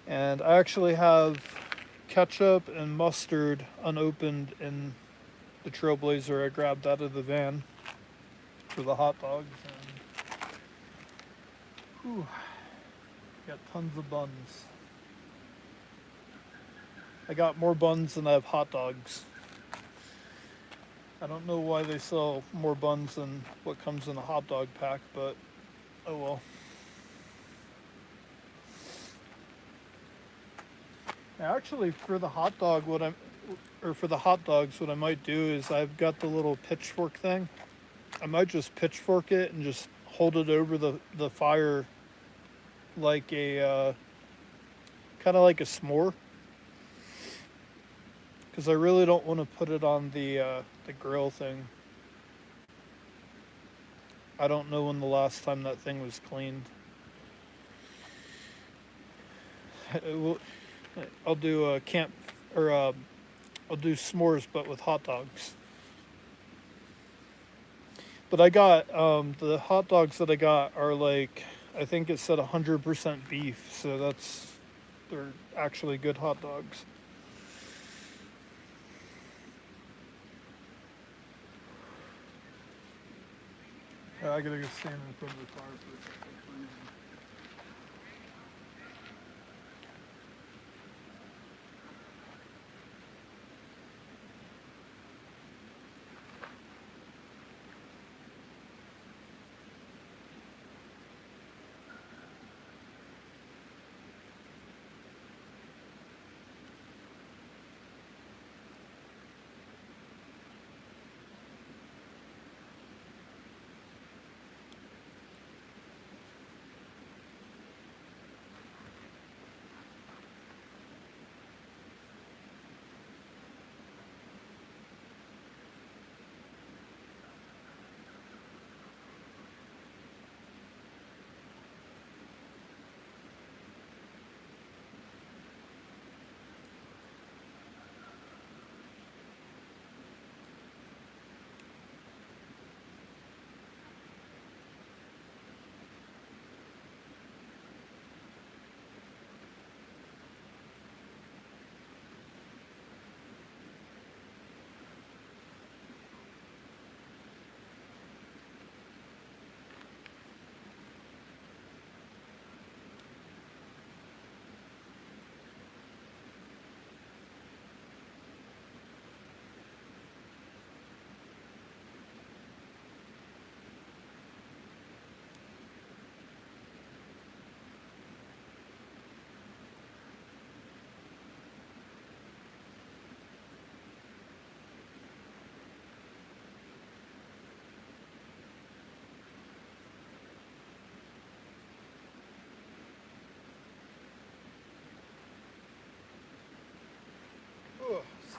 And I actually have ketchup and mustard unopened in the trailblazer. I grabbed out of the van for the hot dogs. And whew, got tons of buns. I got more buns than I have hot dogs. I don't know why they sell more buns than what comes in a hot dog pack, but oh well. Actually, for the hot dog, for the hot dogs, what I might do is I've got the little pitchfork thing. I might just pitchfork it and just hold it over the fire like a kind of like a s'more. Because I really don't want to put it on the grill thing. I don't know when the last time that thing was cleaned. I'll do a camp or I'll do s'mores, but with hot dogs. But I got the hot dogs that I got are like, I think it said 100% beef, so they're actually good hot dogs. I gotta go stand in front of the fire for a second.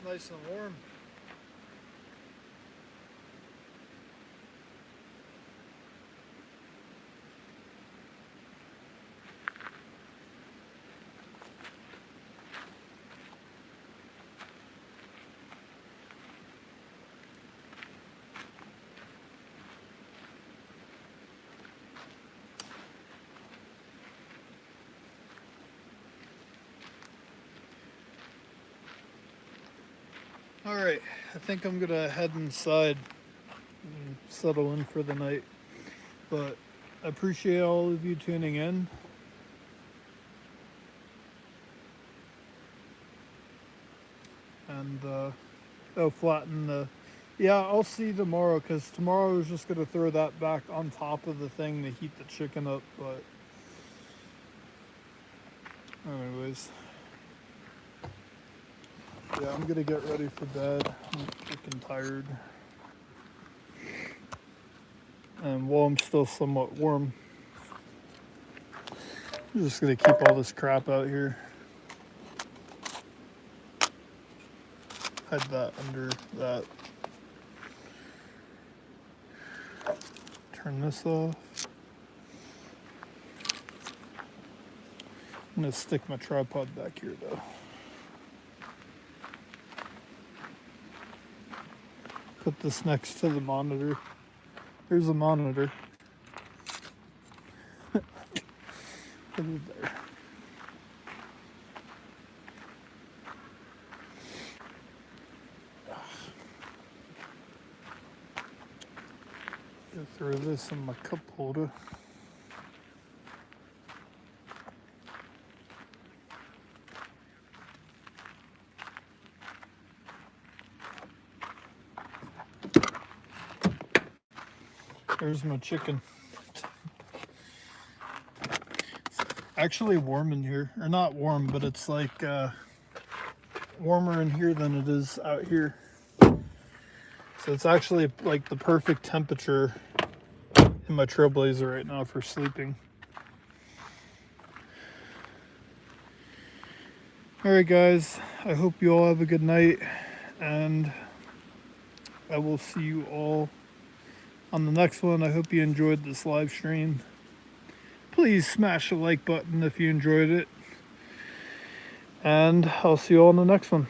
nice and warm. All right, I think I'm gonna head inside and settle in for the night. But I appreciate all of you tuning in. And I'll flatten the. Yeah, I'll see you tomorrow because tomorrow I was just gonna throw that back on top of the thing to heat the chicken up. But anyways, yeah, I'm gonna get ready for bed. I'm freaking tired. And while I'm still somewhat warm, I'm just gonna keep all this crap out here. Hide that under that. Turn this off. I'm gonna stick my tripod back here though. Put this next to the monitor. Here's the monitor. Put it there. Gonna throw this in my cup holder. There's my chicken. Actually warm in here. Or not warm, but it's like warmer in here than it is out here. So it's actually like the perfect temperature in my trailblazer right now for sleeping. Alright guys, I hope you all have a good night, and I will see you all on the next one. I hope you enjoyed this live stream. Please smash the like button if you enjoyed it, and I'll see you all on the next one.